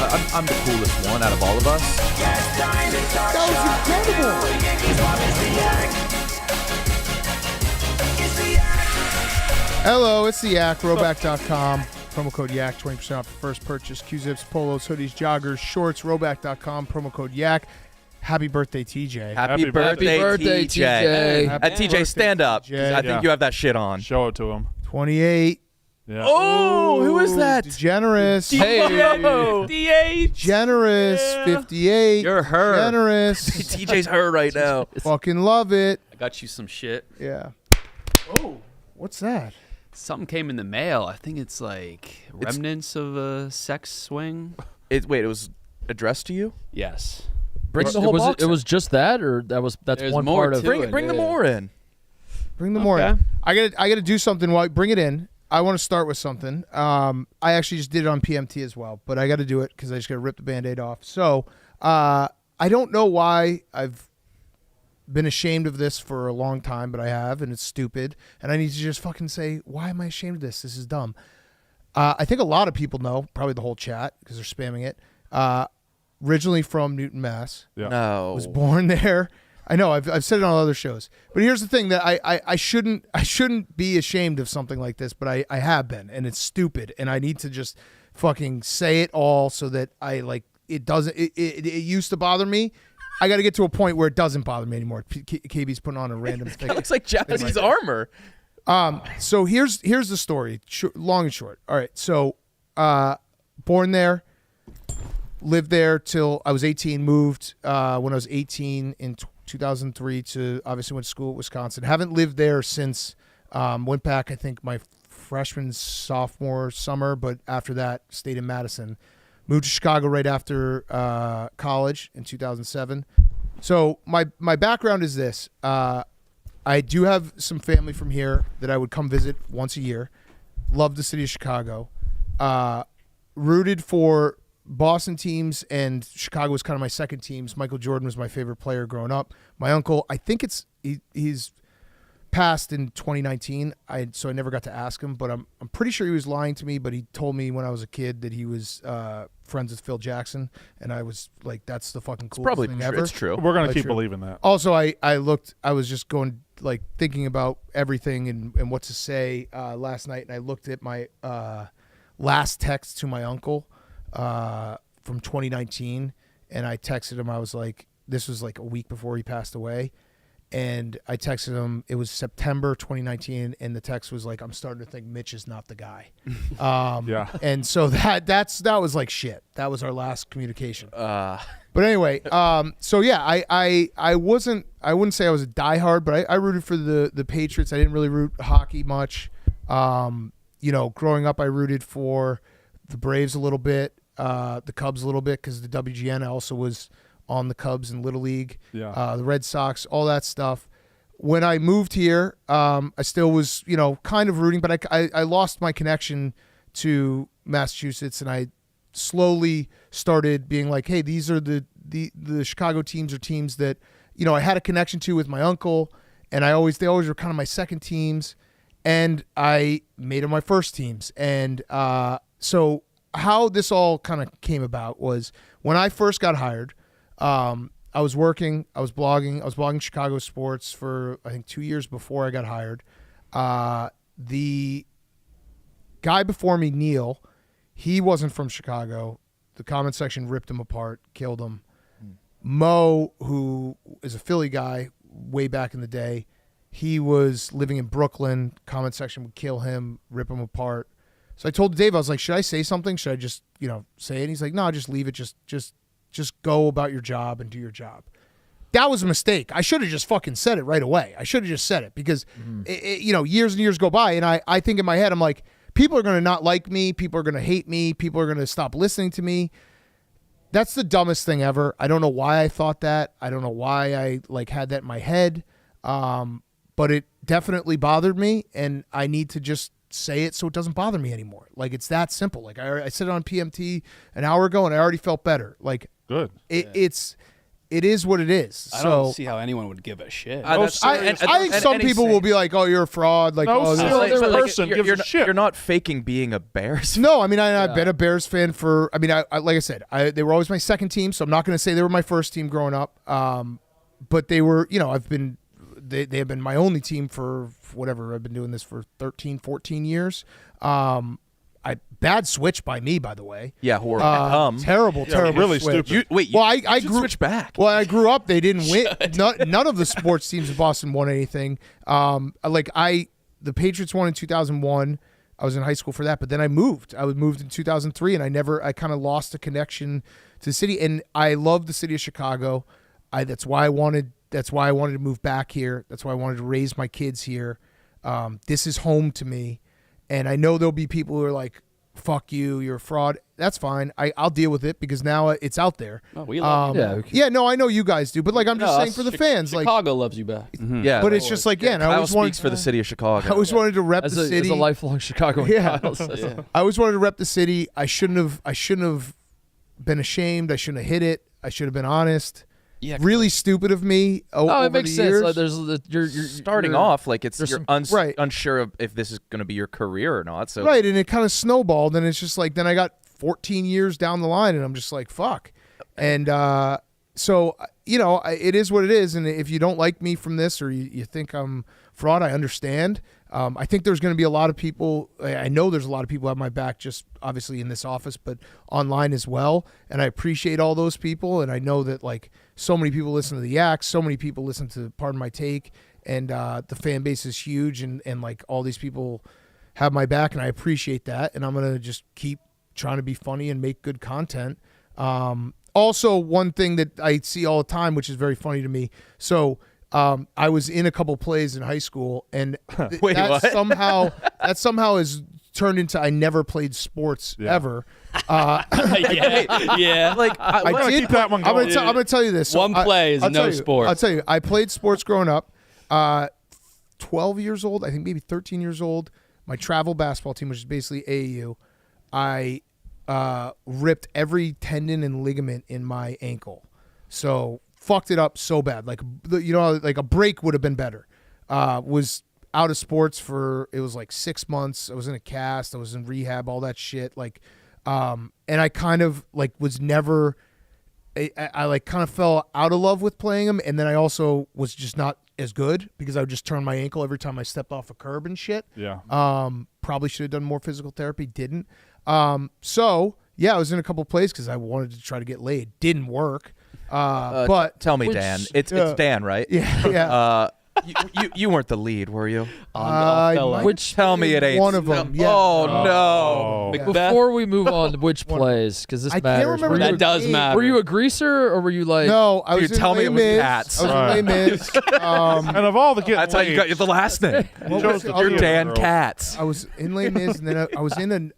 I'm the coolest one out of all of us. That was incredible. Hello, it's the Yak. Rhoback.com. Promo code YAK, 20% off first purchase. Q-zips, polos, hoodies, joggers, shorts. Rhoback.com. Promo code YAK. Happy birthday, TJ. Happy birthday, TJ. Hey, TJ, stand up. TJ. I think you have that shit on. Show it to him. 28. Yeah. Oh, who is that? Generous. Hey. Generous. 58. You're her. Generous. TJ's her right now. Fucking love it. I got you some shit. Yeah. Oh, what's that? Something came in the mail. I think it's like remnants of a sex swing. It was addressed to you? Yes. Bring the whole box It in. was just that, or that's There's one more part of to it. it. Bring the more in. Bring the more in. I gotta do something while bring it in. I want to start with something. I actually just did it on PMT as well, but I got to do it because I just got to rip the Band-Aid off. So I don't know why I've been ashamed of this for a long time, but I have, and it's stupid. And I need to just fucking say, why am I ashamed of this? This is dumb. I think a lot of people know, probably the whole chat because they're spamming it. Originally from Newton, Mass. Yeah. No. Was born there. I know. I've said it on other shows. But here's the thing that I shouldn't be ashamed of something like this, but I have been, and it's stupid, and I need to just fucking say it all so that it doesn't. It used to bother me. I got to get to a point where it doesn't bother me anymore. KB's putting on a random thing. That looks like Japanese armor. So here's the story, long and short. All right. So born there. Lived there till I was 18, moved when I was 18 in 2003 to obviously went to school at Wisconsin. Haven't lived there since, went back I think my freshman, sophomore summer, but after that stayed in Madison. Moved to Chicago right after college in 2007. So my background is this. I do have some family from here that I would come visit once a year. Love the city of Chicago. Rooted for Boston teams, and Chicago was kind of my second teams. Michael Jordan was my favorite player growing up. My uncle, I think he's passed in 2019. So I never got to ask him, but I'm pretty sure he was lying to me. But he told me when I was a kid that he was friends with Phil Jackson, and I was like, "That's the fucking coolest thing ever." It's true. We're gonna keep believing that. Also, I was just going thinking about everything and what to say last night, and I looked at my last text to my uncle. From 2019, and I texted him. I was like, this was like a week before he passed away, and I texted him. It was September 2019, and the text was like, I'm starting to think Mitch is not the guy. Yeah. And so that was like shit. That was our last communication. But anyway, so yeah, I wouldn't say I was a diehard, but I rooted for the Patriots. I didn't really root hockey much. Growing up, I rooted for the Braves a little bit. The Cubs a little bit because the WGN also was on the Cubs in Little League. Yeah. The Red Sox, all that stuff. When I moved here, I still was, kind of rooting, but I lost my connection to Massachusetts, and I slowly started being like, hey, these are the Chicago teams are teams that, I had a connection to with my uncle, and they always were kind of my second teams, and I made them my first teams. And so how this all kind of came about was when I first got hired, I was working, I was blogging Chicago sports for, I think, 2 years before I got hired. The guy before me, Neil, he wasn't from Chicago. The comment section ripped him apart, killed him. Mo, who is a Philly guy way back in the day, he was living in Brooklyn. Comment section would kill him, rip him apart. So I told Dave, I was like, should I say something? Should I just, say it? And he's like, no, just leave it. Just go about your job and do your job. That was a mistake. I should have just fucking said it right away. I should have just said it because, years and years go by. And I think in my head, I'm like, people are going to not like me. People are going to hate me. People are going to stop listening to me. That's the dumbest thing ever. I don't know why I thought that. I don't know why I had that in my head. But it definitely bothered me, and I need to just say it so it doesn't bother me anymore. It's that simple. I said it on PMT an hour ago, and I already felt better. Good. It's it is what it is. I so don't see how anyone would give a shit. I think some people will be like, "Oh, you're a fraud." Like, No, oh, serious this- person gives a shit. You're not faking being a Bears fan. No, I mean, I've been a Bears fan for. I mean, I like I said, they were always my second team, so I'm not going to say they were my first team growing up. But they were, they have been my only team for whatever. I've been doing this for 13, 14 years. Bad switch by me, by the way. Yeah, horrible. Terrible really switch. stupid. I should grew switch back. Well, I grew up. They didn't win. None of the sports teams in Boston won anything. The Patriots won in 2001. I was in high school for that, but then I moved. I moved in 2003, and I kind of lost a connection to the city. And I love the city of Chicago. That's why I wanted to move back here. That's why I wanted to raise my kids here. This is home to me, and I know there'll be people who are like, "Fuck you, you're a fraud." That's fine. I'll deal with it because now it's out there. Oh, we love you. Yeah, no, I know you guys do, but like I'm just saying for the fans, Chicago loves you back. Yeah, but it's just like I Kyle always wanted speaks for the city of Chicago. I always wanted to rep the As city. a lifelong Chicagoan. Yeah. Kyle says that. I always wanted to rep the city. I shouldn't have been ashamed. I shouldn't have hit it. I should have been honest. Yeah, Really stupid of me. Oh, over it makes the sense. Years. Like, you're starting off like there's you're some- unsure of if this is going to be your career or not. So Right, and it kind of snowballed, and it's just like then I got 14 years down the line, and I'm just like, fuck. And so it is what it is, and if you don't like me from this or you think I'm fraud, I understand. I think there's going to be a lot of people. I know there's a lot of people at my back, just obviously in this office, but online as well. And I appreciate all those people. And I know that like so many people listen to the Yaks, so many people listen to Pardon My Take, and the fan base is huge. And like all these people have my back, and I appreciate that. And I'm going to just keep trying to be funny and make good content. Also, one thing that I see all the time, which is very funny to me. So. I was in a couple plays in high school, and Wait, that what? somehow has turned into I never played sports ever. yeah. like I did. keep that one I'm going. going to tell you this. So One play is I'll no tell you, sport. I'll tell you. I played sports growing up. 12 years old, I think maybe 13 years old. My travel basketball team, which is basically AAU, I ripped every tendon and ligament in my ankle. So fucked it up so bad. Like like a break would have been better. Was out of sports it was like 6 months. I was in a cast. I was in rehab, all that shit. Like, and I kind of like was never. I like kind of fell out of love with playing them, and then I also was just not as good because I would just turn my ankle every time I stepped off a curb and shit. Yeah. Probably should have done more physical therapy. Didn't. So yeah, I was in a couple plays because I wanted to try to get laid. Didn't work. But tell me, Dan, it's Dan, right? yeah. You weren't the lead, were you? Tell me it ain't. One of them. Yeah. Oh no! Before we move on to which plays, because this I can't matters. remember Were the you, That does name. matter. were you a greaser or were you like? No, I was Dude, in tell me Les it was Mis. Cats. I was Right. in Les Mis. And of all the getting That's how you got laid, the last name. you chose the You're other Dan girl. Katz. I was in Les Mis, and then I was in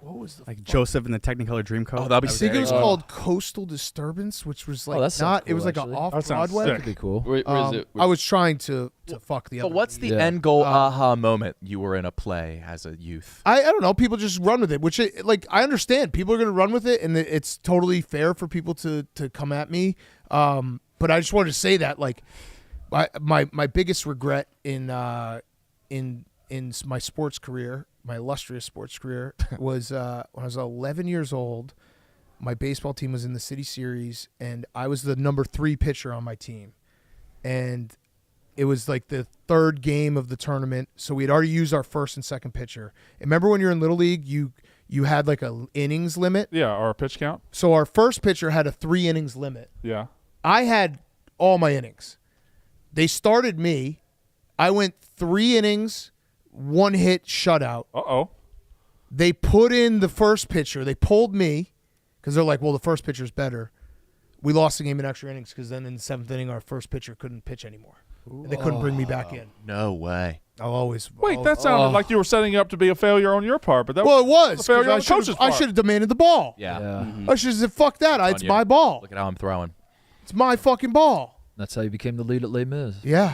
what was the Like Joseph and the Technicolor Dreamcoat. Oh, that'd be I think it was sick. called Coastal Disturbance, which was like that sounds not. It cool, was like actually. an off That sounds Broadway. sick. That'd be cool. Where is it? I was trying to fuck the other. But what's the Yeah. end goal aha moment you were in a play as a youth? I don't know. People just run with it, which I understand. People are going to run with it, and it's totally fair for people to come at me. But I just wanted to say that like my biggest regret in my sports career, my illustrious sports career, was when I was 11 years old. My baseball team was in the City Series, and I was the number 3 pitcher on my team. And it was like the third game of the tournament, so we had already used our first and second pitcher. And remember when you're in Little League, you had like a innings limit? Yeah, or a pitch count. So our first pitcher had a 3 innings limit. Yeah. I had all my innings. They started me. I went 3 innings, 1 hit, shutout. Uh-oh. They put in the first pitcher. They pulled me because they're like, well, the first pitcher's better. We lost the game in extra innings because then in the 7th inning, our first pitcher couldn't pitch anymore. And they couldn't bring me back in. No way. Wait, that sounded like you were setting up to be a failure on your part, but that Well, it was. a failure 'Cause on the coach's I part. should have demanded the ball. Yeah. I should have said, fuck that. It's on you. my ball. Look at how I'm throwing. It's my fucking ball. That's how you became the lead at Les Mis. Yeah.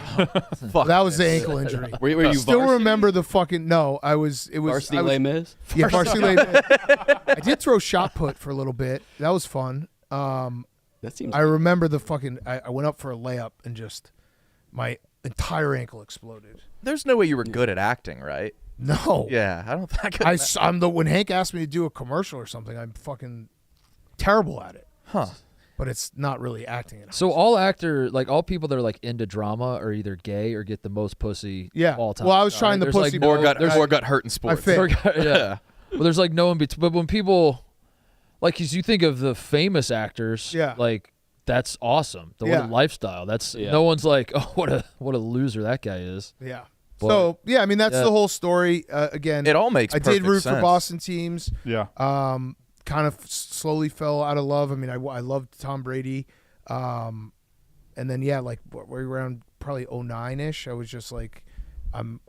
Fuck. That was the ankle injury. Were you Still varsity? remember the fucking no. I was Varsity I was, Les Mis? Yeah, varsity Les Mis. I did throw shot put for a little bit. That was fun. That seems. I remember the fucking. I went up for a layup and just my entire ankle exploded. There's no way you were good at acting, right? No. Yeah, I don't think I'm the when Hank asked me to do a commercial or something, I'm fucking terrible at it. Huh. But it's not really acting. So all people that are like into drama are either gay or get the most pussy all time. Well, I was trying the There's pussy. like or got hurt in sports. yeah. Well, there's like no in between. But when people, like, 'cause you think of the famous actors, like that's awesome. What a lifestyle. That's no one's like, oh, what a loser that guy is. Yeah. But, so yeah, I mean that's the whole story. Again, it all makes. I did root sense. for Boston teams. Yeah. Kind of slowly fell out of love. I mean, I loved Tom Brady, and then like we're around probably 09-ish. I was just like, I'm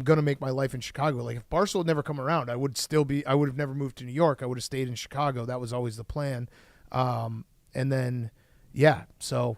gonna make my life in Chicago. Like if Barstool had never come around, I would have never moved to New York. I would have stayed in Chicago. That was always the plan. And then so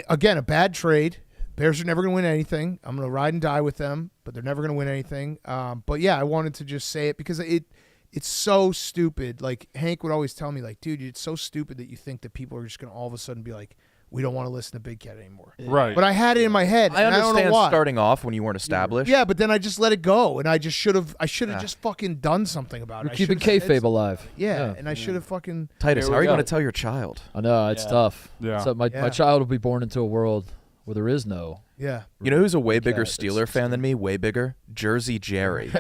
again, a bad trade. Bears are never going to win anything. I'm going to ride and die with them, but they're never going to win anything. But yeah, I wanted to just say it because it's so stupid. Like Hank would always tell me, like, dude, it's so stupid that you think that people are just going to all of a sudden be like, we don't want to listen to Big Cat anymore. Right. But I had it in my head. I understand don't know why. starting off when you weren't established. Yeah, but then I just let it go, and I should have just fucking done something about it. You're keeping kayfabe alive. Yeah, and I should have fucking. Titus, how are you going to tell your child? I know it's tough. Yeah. So my child will be born into a world where there is no. Yeah. You know who's a way bigger Steeler fan than me? Way bigger? Jersey Jerry.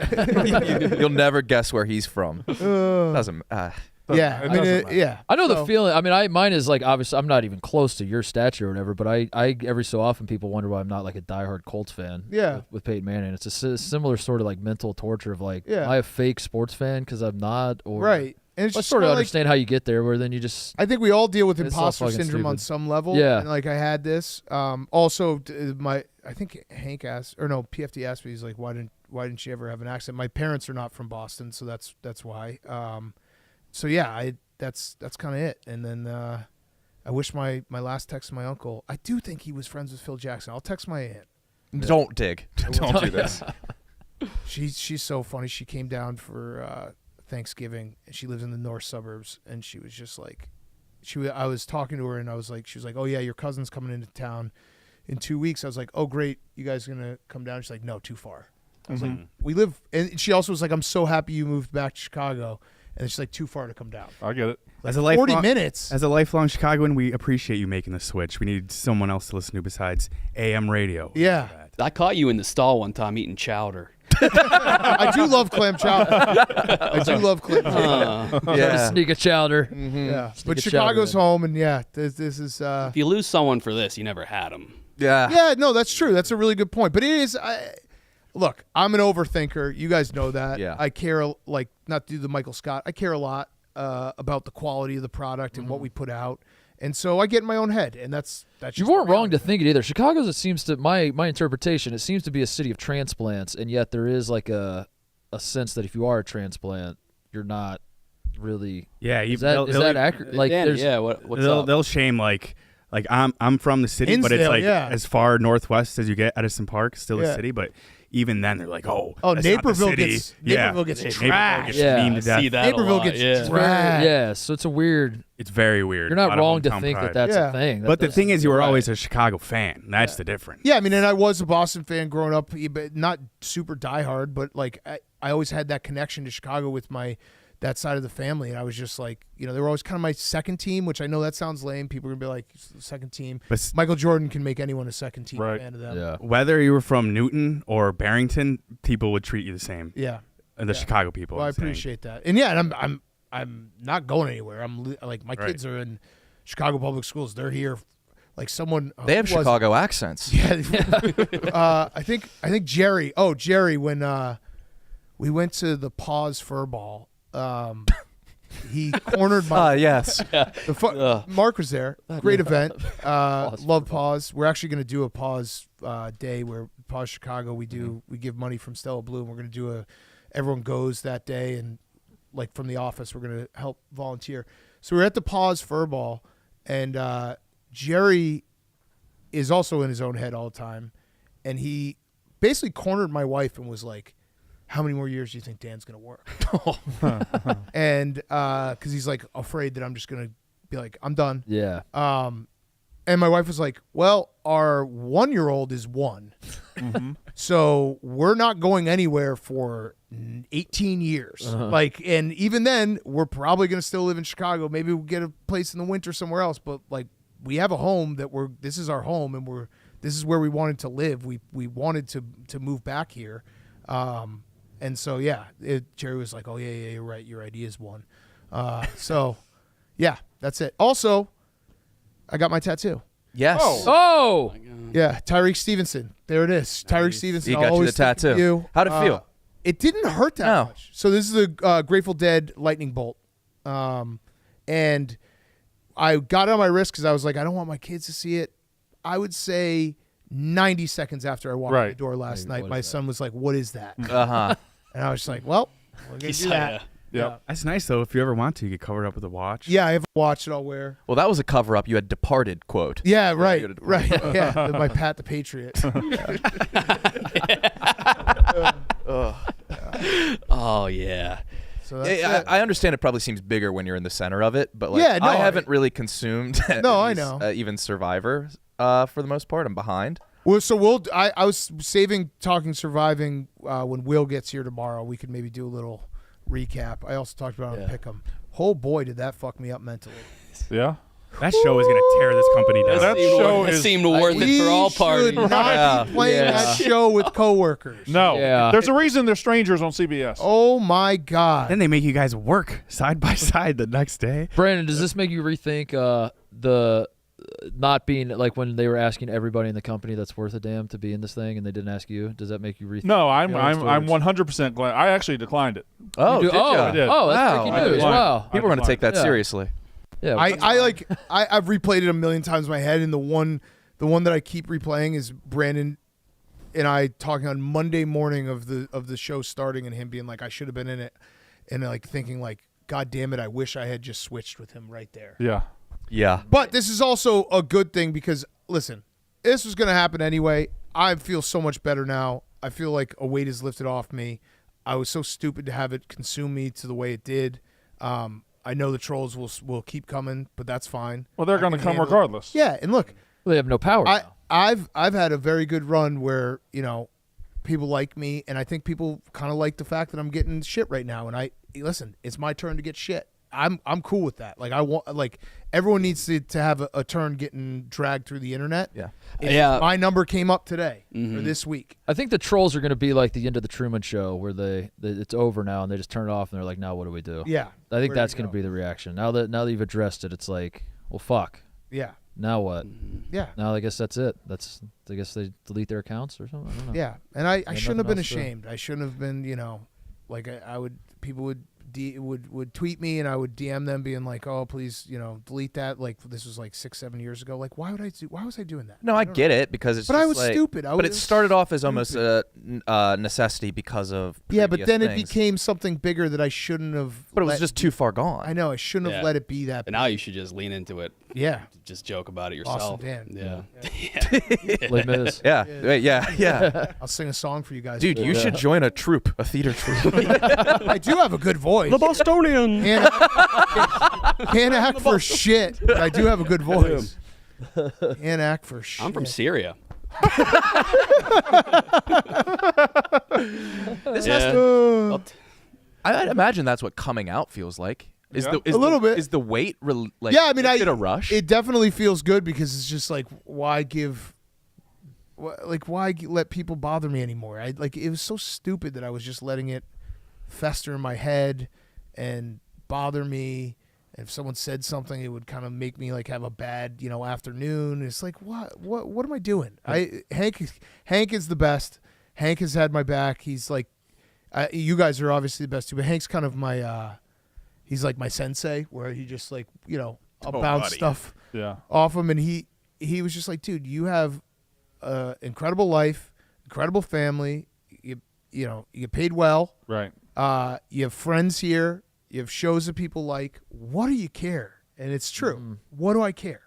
You'll never guess where he's from. Doesn't. Yeah, I mean, I know the feeling. I mean, mine is like obviously I'm not even close to your stature or whatever, but I every so often people wonder why I'm not like a diehard Colts fan. Yeah. With Peyton Manning, it's a similar sort of like mental torture of like, am I a fake sports fan because I'm not? Or right. And it's I just sort of like, understand how you get there, where then you just. I think we all deal with It's all imposter fucking syndrome on stupid. some level. Yeah. And like I had this. Also, I think Hank asked, or no, PFD asked me. He's like, why didn't you ever have an accent? My parents are not from Boston, so that's why. So yeah, that's kind of it. And then I wish my last text to my uncle. I do think he was friends with Phil Jackson. I'll text my aunt. Don't dig. Don't do this. She's so funny. She came down for Thanksgiving, and she lives in the north suburbs, and she was just like, I was talking to her, and she was like, oh yeah, your cousin's coming into town in 2 weeks. I was like, oh great, you guys gonna come down? She's like, no, too far. I was like, we live, and she also was like, I'm so happy you moved back to Chicago, and it's like too far to come down. I get it. Like 40 minutes. As a lifelong Chicagoan, we appreciate you making the switch. We need someone else to listen to besides AM radio. Yeah. I caught you in the stall one time eating chowder. I do love clam chowder. I do love clam chowder. Yeah. Sneak a chowder. Yeah. Sneak But a Chicago's chowder. home, and yeah, this is. If you lose someone for this, you never had them. Yeah. Yeah, no, that's true. That's a really good point. But it is. Look, I'm an overthinker. You guys know that. Yeah. I care, like, not to do the Michael Scott. I care a lot about the quality of the product and what we put out. And so I get in my own head, and that's You just weren't the wrong to reality. think it either. Chicago's, it seems to my interpretation, it seems to be a city of transplants, and yet there is like a sense that if you are a transplant, you're not really. Yeah, Is that accurate? Like, Dan, there's what's up? they'll shame like I'm from the city, but it's Hinsdale, like yeah. as far northwest as you get. Edison Park, still Yeah. a city, but even then they're like, oh, Oh, that's not the Naperville city. gets yeah. gets Naperville trashed. gets Yeah, memed I to death. see that Naperville a lot. gets yeah. trashed. yeah, so it's a weird. It's very weird. You're not A lot of wrong to hometown think pride. that that's Yeah. a thing. But the thing is, you were right. always a Chicago fan. That's the difference. Yeah, I mean, and I was a Boston fan growing up, but not super diehard, but like I always had that connection to Chicago with that side of the family, and I was just like, they were always kind of my second team, which I know that sounds lame. People are gonna be like, second team. But Michael Jordan can make anyone a second team Right. fan of them. Yeah. whether you were from Newton or Barrington, people would treat you the same. Yeah. And the Chicago people. Well, I I'm saying. appreciate that, and yeah, and I'm not going anywhere. I'm like my Right. kids are in Chicago public schools. They're here. Like someone They have who was- Chicago accents. Yeah, I think Jerry. Oh, Jerry, when we went to the Paws Fur Ball, he cornered my. Yes. Mark was there. Great event. Love Paws. We're actually going to do a Paws day where Paws Chicago. We give money from Stella Blue, and we're going to do everyone goes that day, and like from the office, we're going to help volunteer. So we're at the Paws Fur Ball, and Jerry is also in his own head all the time, and he basically cornered my wife and was like, how many more years do you think Dan's going to work? And because he's like afraid that I'm just going to be like, I'm done. Yeah. And my wife was like, well, our 1-year-old is 1. So we're not going anywhere for 18 years. Like, and even then, we're probably going to still live in Chicago. Maybe we'll get a place in the winter somewhere else. But like, we have a home this is our home, and this is where we wanted to live. We wanted to move back here. And so, yeah, Jerry was like, oh, yeah, you're right. Your idea is 1. So, yeah, that's it. Also, I got my tattoo. Yes. Oh. Yeah, Tyreek Stevenson. There it is. Tyreek Stevenson. He got I'll you the always think of tattoo. you. How'd it feel? It didn't hurt that much. So this is a Grateful Dead lightning bolt. And I got it on my wrist because I was like, I don't want my kids to see it. I would say 90 seconds after I walked in the door last night, my son was like, what is that? And I was just like, well, we're going to do that. Yeah. That's nice, though. If you ever want to, you get covered up with a watch. Yeah, I have a watch that I'll wear. Well, that was a cover-up. You had departed quote. Yeah, right. Yeah, my Pat the Patriot. Oh, yeah. So that's I understand it probably seems bigger when you're in the center of it, but like, Yeah, no, I haven't really consumed I know. even Survivor for the most part. I'm behind. Well, so I was saving talking surviving when Will gets here tomorrow. We could maybe do a little recap. I also talked about it on Pick'em. Oh boy, did that fuck me up mentally. Yeah. That show is going to tear this company down. That show It is seemed worth it for all parties. We should not be playing that show with coworkers. no. Yeah. There's a reason they're strangers on CBS. Oh my God. Then they make you guys work side by side the next day. Brandon, does this make you rethink the not being like when they were asking everybody in the company that's worth a damn to be in this thing and they didn't ask you? Does that make you rethink? No, I'm your own I'm storage? 100% glad. I actually declined it. Oh, You do? did ya? I did. Oh, that's Wow. breaking I news. declined. Wow. People are going to take that Yeah. seriously. Yeah. I've replayed it a million times in my head, and the one that I keep replaying is Brandon and I talking on Monday morning of the show starting, and him being like, I should have been in it, and like thinking like, God damn it, I wish I had just switched with him right there. Yeah. Yeah. But this is also a good thing because, listen, this was going to happen anyway. I feel so much better now. I feel like a weight is lifted off me. I was so stupid to have it consume me to the way it did. I know the trolls will keep coming, but that's fine. Well, they're going to come regardless. Yeah, and look, Well, they have no power now. I've had a very good run where, people like me, and I think people kind of like the fact that I'm getting shit right now. And listen, it's my turn to get shit. I'm cool with that. Like everyone needs to have a turn getting dragged through the internet. Yeah. Yeah. My number came up today or this week. I think the trolls are going to be like the end of the Truman Show, where it's over now and they just turn it off and they're like, now what do we do? Yeah. I think Where that's do we going to go? be the reaction. Now that you've addressed it, it's like, well, fuck. Yeah. Now what? Yeah. Now I guess that's it. I guess they delete their accounts or something. I don't know. Yeah. And I shouldn't have nothing been else to- ashamed. I shouldn't have been, people would tweet me and I would DM them being like, oh, please, delete that. Like this was like 6-7 years ago. Like why was I doing that? No, I get it because it's But just I was like, stupid. But it started off as almost a necessity because of Yeah, but previous then it things. became something bigger that I shouldn't have. But it was just too far gone. I know I shouldn't have Yeah. let it be that. And now you should just lean into it. Yeah. Just joke about it yourself. Austin Dan. Yeah. Les Mis. Yeah. Wait, yeah. I'll sing a song for you guys. Dude, you should join a troupe, a theater troupe. I do have a good voice. The Bostonian. Can't act for shit, but I do have a good voice. Can't act for shit. I'm from Syria. This has to, I'd imagine that's what coming out feels like. Is Yeah. the, is A little the, bit. Is the weight like? Yeah, I mean, is it a rush? It definitely feels good because it's just like, why let people bother me anymore? It was so stupid that I was just letting it fester in my head and bother me. And if someone said something, it would kind of make me like have a bad, afternoon. It's like, what am I doing? Hank is the best. Hank has had my back. He's like, you guys are obviously the best too, but Hank's kind of my, he's like my sensei, where he just like, I'll bounce buddy. stuff Yeah. off him, and he was just like, dude, you have incredible life, incredible family. You get paid well. Right. You have friends here. You have shows that people like. What do you care? And it's true. What do I care?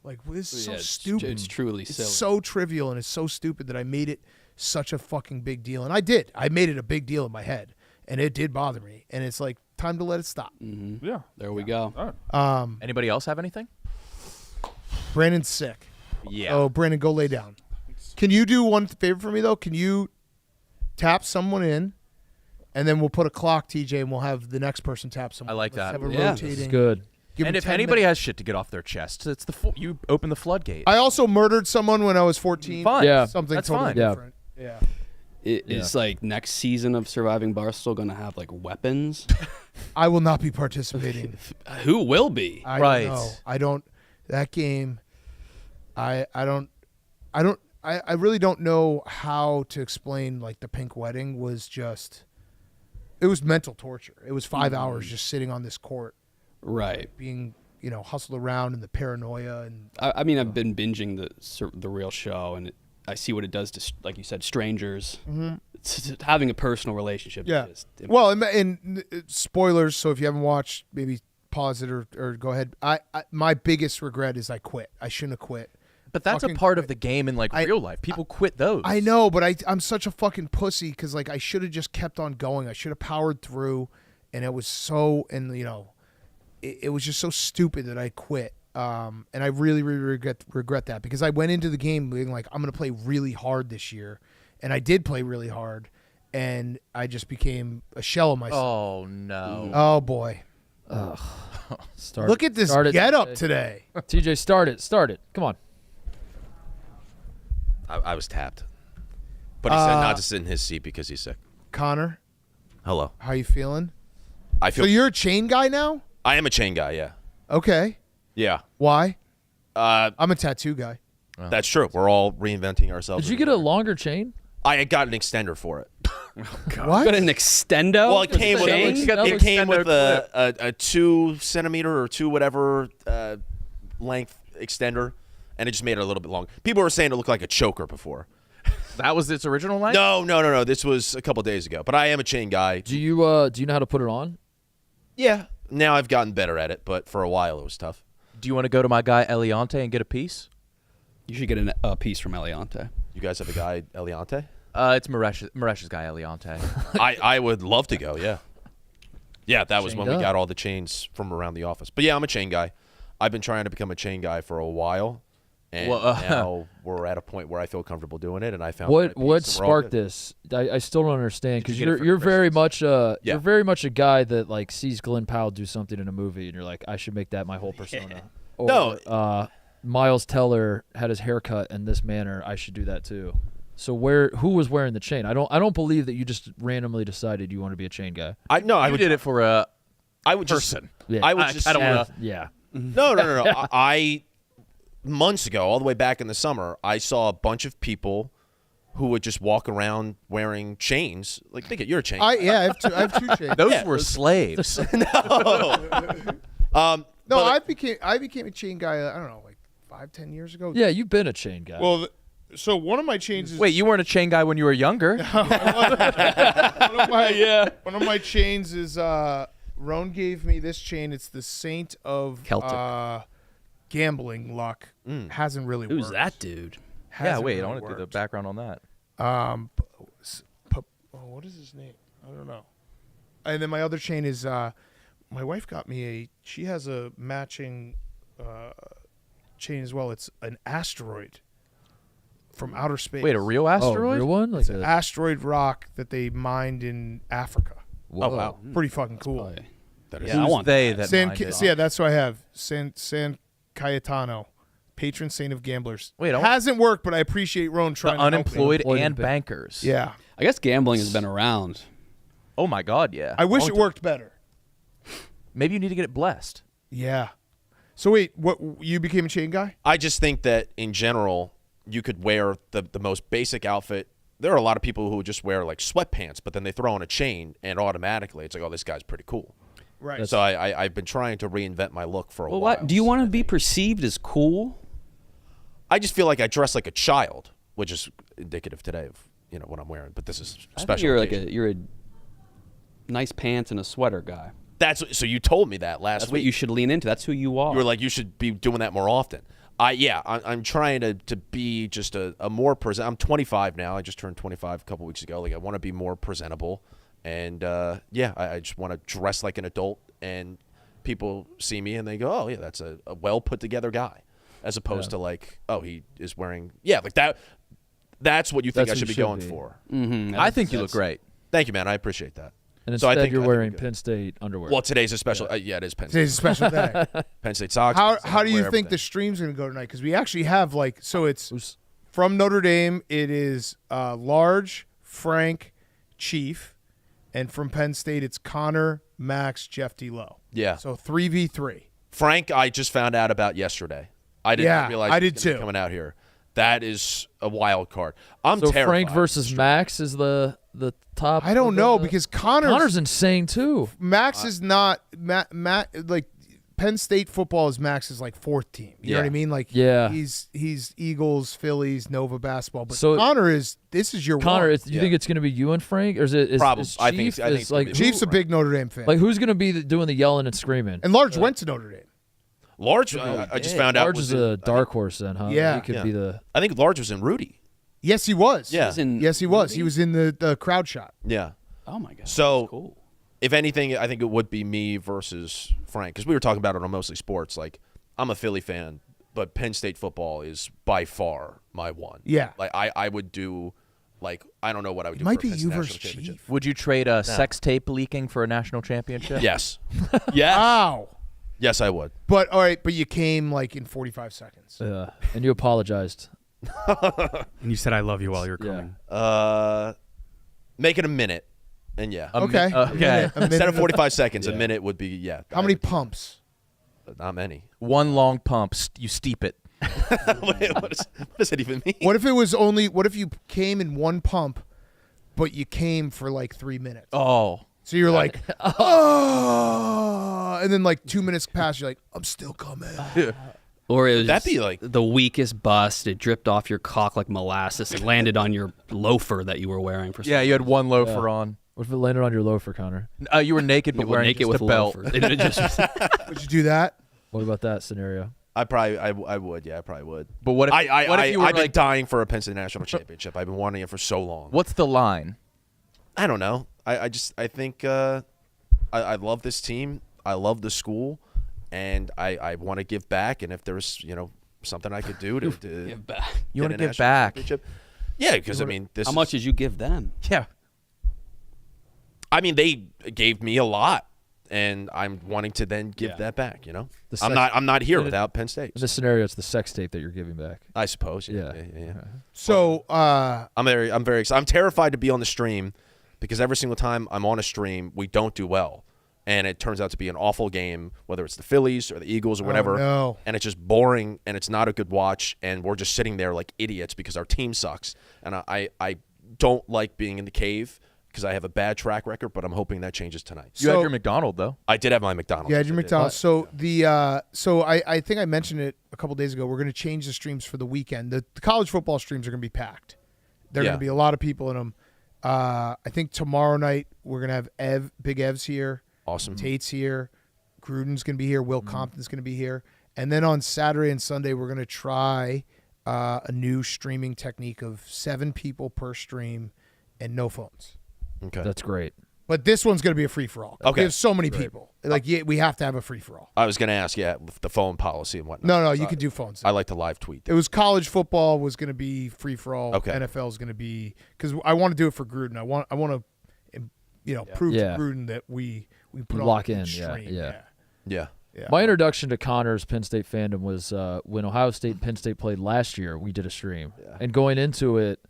Like, this is so stupid. It's truly It's silly. so trivial, and it's so stupid that I made it such a fucking big deal. And I did. I made it a big deal in my head, and it did bother me. And it's like, time to let it stop. Mm-hmm. Yeah. There we go. All right. Anybody else have anything? Brandon's sick. Yeah. Oh, Brandon, go lay down. Can you do one favor for me though? Can you tap someone in, and then we'll put a clock, TJ, and we'll have the next person tap someone. I like Let's that. Have a Yeah. rotating. This is good. Give And them if 10 anybody minutes. has shit to get off their chest, it's you open the floodgate. I also murdered someone when I was 14. Fine. Yeah. Something That's totally fine. Yeah. different. Yeah. Is like next season of Surviving Barstool going to have like weapons? I will not be participating. Who will be? I Right. don't know. I don't. That game. I really don't know how to explain. Like the pink wedding was just. It was mental torture. It was 5 hours just sitting on this court, Right. being hustled around and the paranoia and. I mean, I've been binging the real show, and I see what it does to, like you said, strangers. Mm-hmm. Having a personal relationship. Yeah. Is just, Well, and spoilers. So if you haven't watched, maybe pause it or go ahead. My biggest regret is I quit. I shouldn't have quit. but that's a fucking part of quit. the game in like real life. People quit those. I know, but I'm such a fucking pussy because like I should have just kept on going. I should have powered through, and it was so it was just so stupid that I quit. And I really, really regret that because I went into the game being like I'm gonna play really hard this year, and I did play really hard, and I just became a shell of myself. Oh no. Oh boy. Start. Look at this Start it, get up TJ. today. TJ, start it. Start it. Come on. I was tapped. But he said not to sit in his seat because he's sick. Connor, Hello. how you feeling? I feel So you're a chain guy now? I am a chain guy, yeah. Okay. Yeah. Why? Uh, I'm a tattoo guy. that's true. We're all reinventing ourselves. Did you get a longer chain? I got an extender for it. What? Got an extendo? Well, it came with chain? Another it came extender with a 2 centimeter or 2 whatever length extender, and it just made it a little bit long. People were saying it looked like a choker before. That was its original length? No. This was a couple days ago. But I am a chain guy. Do you know how to put it on? Yeah. Now I've gotten better at it, but for a while it was tough. Do you want to go to my guy Eliante and get a piece? You should get a piece from Eliante. You guys have a guy, Eliante? It's Maresh's guy Eliante. I would love to go, yeah. Yeah, that was Chained when we up. got all the chains from around the office. But yeah, I'm a chain guy. I've been trying to become a chain guy for a while, and now we're at a point where I feel comfortable doing it. And I found What my piece, and we're all sparked good. this? I still don't understand because Did you get it for you're very Christmas? much Yeah. you're very much a guy that like sees Glenn Powell do something in a movie and you're like I should make that my whole persona. Or, No. Miles Teller had his haircut in this manner. I should do that too. So who was wearing the chain? I don't believe that you just randomly decided you want to be a chain guy. I You did it for a I would person. Yeah. I would just. I don't Yeah, wanna- yeah. No. I months ago, all the way back in the summer, I saw a bunch of people who would just walk around wearing chains. Like, think it, you're a chain. I have two chains. Those were slaves. No, but- I became a chain guy. I don't know, like 5-10 years ago. Yeah, you've been a chain guy. Well, so one of my chains is Wait, you weren't a chain guy when you were younger? one of my chains is Roan gave me this chain. It's the Saint of Celtic. Gambling luck. Hasn't really Who's worked. that dude? Yeah, Hasn't wait, really I want to do the worked. background on that. What is his name? I don't know. And then my other chain is my wife got me she has a matching chain as well. It's an asteroid from outer space. Wait, a real oh, asteroid? real one? Like It's an a, asteroid rock that they mined in Africa. whoa. wow. Pretty fucking cool. Probably- That is- Yeah, I Who's want they that. that San, mined it? so yeah, that's what I have. San Cayetano, patron saint of gamblers. Wait, I want- hasn't worked, but I appreciate Roan The trying to help me. unemployed Unemployed and and bankers. Yeah, I guess gambling has been around. Oh my God, yeah. I wish Long it time. worked better. Maybe you need to get it blessed. Yeah. So wait, what? You became a chain guy? I just think that in general, you could wear the most basic outfit. There are a lot of people who just wear like sweatpants, but then they throw on a chain and automatically it's like, oh, this guy's pretty cool. Right. So I've been trying to reinvent my look for a Well, while. what do you want to be perceived as cool? I just feel like I dress like a child, which is indicative today of what I'm wearing. But this is I think special. you're occasion. you're a nice pants and a sweater guy. So you told me that last That's week. what you should lean into. That's who you are. You were like, you should be doing that more often. I'm trying to be just a more present. I'm 25 now. I just turned 25 a couple weeks ago. Like I want to be more presentable, And yeah, I just want to dress like an adult, and people see me and they go, oh yeah, that's a well put together guy, as opposed to like, oh, he is wearing like that. That's what you think I should be going for. Mm-hmm. I think you look great. Thank you, man. I appreciate that. And So I instead, think- you're I think wearing we're good. Penn State underwear. Well, today's a special. Yeah, it is Penn State. Today's a special day. Penn State socks. How do you wear think the everything. stream's going to go tonight? Because we actually have so it's Who's- from Notre Dame. It is Large, Frank, Chief, and from Penn State it's Connor, Max, Jeff D. Lowe. Yeah. So 3v3. Frank, I just found out about yesterday. I didn't Yeah, realize I he was did gonna be too. coming out here. That is a wild card. I'm So terrified. Frank versus Max is the top. I don't of know the- because Connor's insane too. Max is not like Penn State football is Max's like fourth team. You know what I Yeah. mean? Like Yeah. he's Eagles, Phillies, Nova basketball. But So- Connor this is your Connor, one. you think it's going to be you and Frank, or is it? Probably. Is I think Chief, it's- I think is it's gonna like be- Chief's a big Notre Dame fan. like who's going to be doing the yelling and screaming? And Large went to Notre Dame. Large, I just found out. Large was is a in- dark horse then, huh? Yeah. he could Yeah. be the. I think Large was in Rudy. Yes, he was. Yeah. He's in Yes, he was. Rudy? He was in the crowd shot. Yeah. Oh my god. So- that's cool. If anything, I think it would be me versus Frank, because we were talking about it on Mostly Sports. Like, I'm a Philly fan, but Penn State football is by far my one. Yeah. Like, I would do, like, I don't know what I would do. It might for a be Penn you State versus national championship. Chief. Would you trade a sex tape leaking for a national championship? Yes. Wow. Yes, I would. But all right, but you came like in 45 seconds. And you apologized. And you said I love you while you're Yeah. coming. Make it a minute, and yeah. Okay. Okay. A minute Instead of of- 45 seconds, a minute would be, yeah. How many pumps? Not many. One long pump. You steep it. Wait, what does that even mean? What if it was only? What if you came in one pump, but you came for like 3 minutes? Oh. So you're like, oh, and then like 2 minutes pass. You're like, I'm still coming. Or it was That'd be like- the weakest bust. It dripped off your cock like molasses and landed on your loafer that you were wearing for some Yeah, you had one loafer on. What if it landed on your loafer, Connor? You were naked, but You were wearing naked just with a belt. loafers. It just- Would you do that? What about that scenario? I would. Yeah, I probably would. But what if? what if you were I've been like? dying for a Penn State national championship. I've been wanting it for so long. What's the line? I don't know. I think I love this team. I love the school, and I want to give back. And if there's something I could do to Give back. You want want to give back? Yeah, because I mean, this. How much did you give them? Yeah. I mean, they gave me a lot, and I'm wanting to then give Yeah. that back. The I'm sex- not here without Penn State. In this scenario, it's the sex tape that you're giving back. I suppose. Yeah. Yeah. So, I'm very excited. I'm terrified to be on the stream because every single time I'm on a stream, we don't do well. And it turns out to be an awful game, whether it's the Phillies or the Eagles or whatever. no. And it's just boring and it's not a good watch. And we're just sitting there like idiots because our team sucks. And I don't like being in the cave because I have a bad track record, but I'm hoping that changes tonight. You had your McDonald though. I did have my McDonald's. yeah, your I did. McDonald's. So I think I mentioned it a couple days ago. We're going to change the streams for the weekend. The college football streams are going to be packed. There are Yeah. going to be a lot of people in them. I think tomorrow night we're going to have Big Ev's here. Awesome. Tate's here. Gruden's going to be here. Will Compton's going to be here. And then on Saturday and Sunday, we're going to try a new streaming technique of 7 people per stream and no phones. Okay. That's great. But this one's going to be a free-for-all. Okay. We have so many people. Like, yeah, we have to have a free-for-all. I was going to ask, the phone policy and whatnot. No, you So could do phones. I like to live tweet. It was college football was going to be free-for-all. Okay. NFL is going to be – because I want to do it for Gruden. I want to prove Yeah. to Gruden that we put Lock on in, a yeah, stream. yeah. Yeah. Yeah. My introduction to Connor's Penn State fandom was when Ohio State and Penn State played last year. We did a stream, and going into it,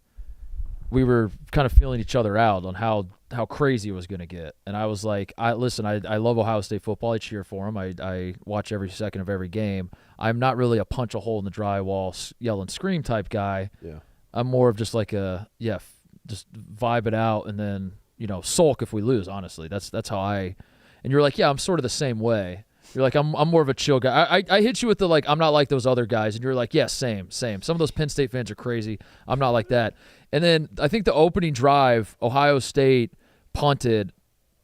we were kind of feeling each other out on how crazy it was going to get. And I was like, I love Ohio State football. I cheer for them. I watch every second of every game. I'm not really a punch a hole in the drywall, yell and scream type guy. Yeah. I'm more of just like just vibe it out and then sulk if we lose. Honestly, that's how I. And you're like, yeah, I'm sort of the same way. You're like, I'm more of a chill guy. I hit you with the like, I'm not like those other guys, and you're like, yeah, same. Some of those Penn State fans are crazy. I'm not like that. And then I think the opening drive, Ohio State punted,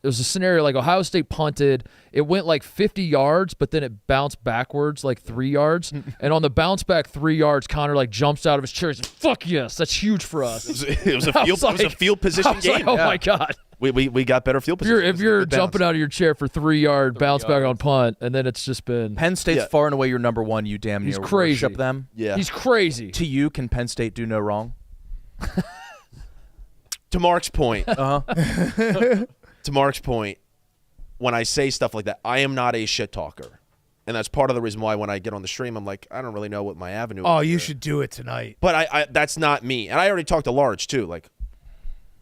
it was a scenario like Ohio State punted. It went like 50 yards, but then it bounced backwards like 3 yards. And on the bounce back 3 yards, Connor like jumps out of his chair. He's like, "Fuck yes, that's huge for us." It was a field position game. Like, oh my god. We got better field position. If you're jumping out of your chair for 3 yard bounce back on punt, and then it's just been Penn State's far and away your number one. You damn near He's crazy. worship them. Yeah. He's crazy. To you, can Penn State do no wrong? To Mark's point. To Mark's point, when I say stuff like that, I am not a shit talker. And that's part of the reason why when I get on the stream, I'm like, I don't really know what my avenue is. Oh, you should do it tonight. But I that's not me. And I already talked to Large, too. Like,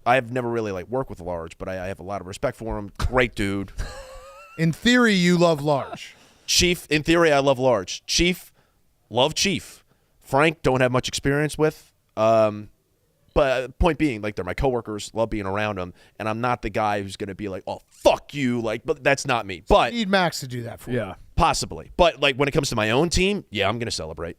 I've never really, like, worked with Large, but I have a lot of respect for him. Great dude. In theory, you love Large. Chief, in theory, I love Large. Chief, love Chief. Frank, don't have much experience with. But point being, like, they're my coworkers, love being around them, and I'm not the guy who's going to be like, oh, fuck you. Like, but that's not me. But you need Max to do that for you. Possibly. But, like, when it comes to my own team, yeah, I'm going to celebrate.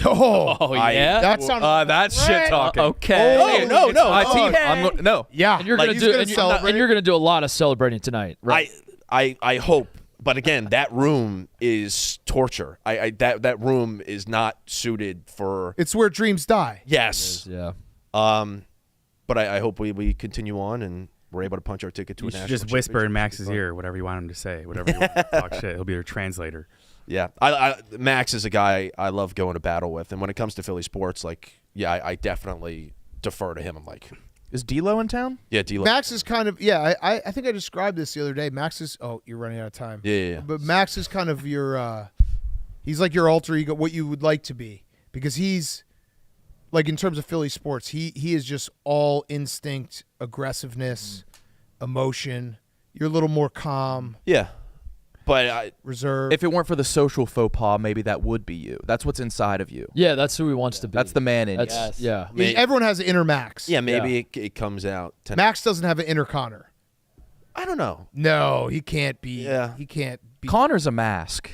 Oh, yeah? that sounds that's shit talking. Okay. Oh, no. My team. No. Yeah. And you're like, gonna he's do gonna and celebrate. you're gonna do a lot of celebrating tonight, right? I hope. But again, that room is torture. That room is not suited for. It's where dreams die. Yes. Yeah. But I hope we continue on and we're able to punch our ticket to You a should national just whisper in championship. Max's ear whatever you want him to say, whatever you want to talk shit. He'll be your translator. Yeah, Max is a guy I love going to battle with, and when it comes to Philly sports, like, yeah, I definitely defer to him. I'm like, Is D'Lo in town? yeah, D-Lo. Max is kind of I think I described this the other day. Max is you're running out of time. Yeah. But Max is kind of your he's like your alter ego, what you would like to be, because he's like in terms of Philly sports, he is just all instinct, aggressiveness, emotion. You're a little more calm, Yeah, but reserved. If it weren't for the social faux pas, maybe that would be you. That's what's inside of you. Yeah, that's who he wants to be. That's the man in you. That's, yeah. Everyone has an inner Max. yeah, maybe it comes out. Max doesn't have an inner Connor. I don't know. No, he can't be. Yeah. He can't be. Connor's a mask.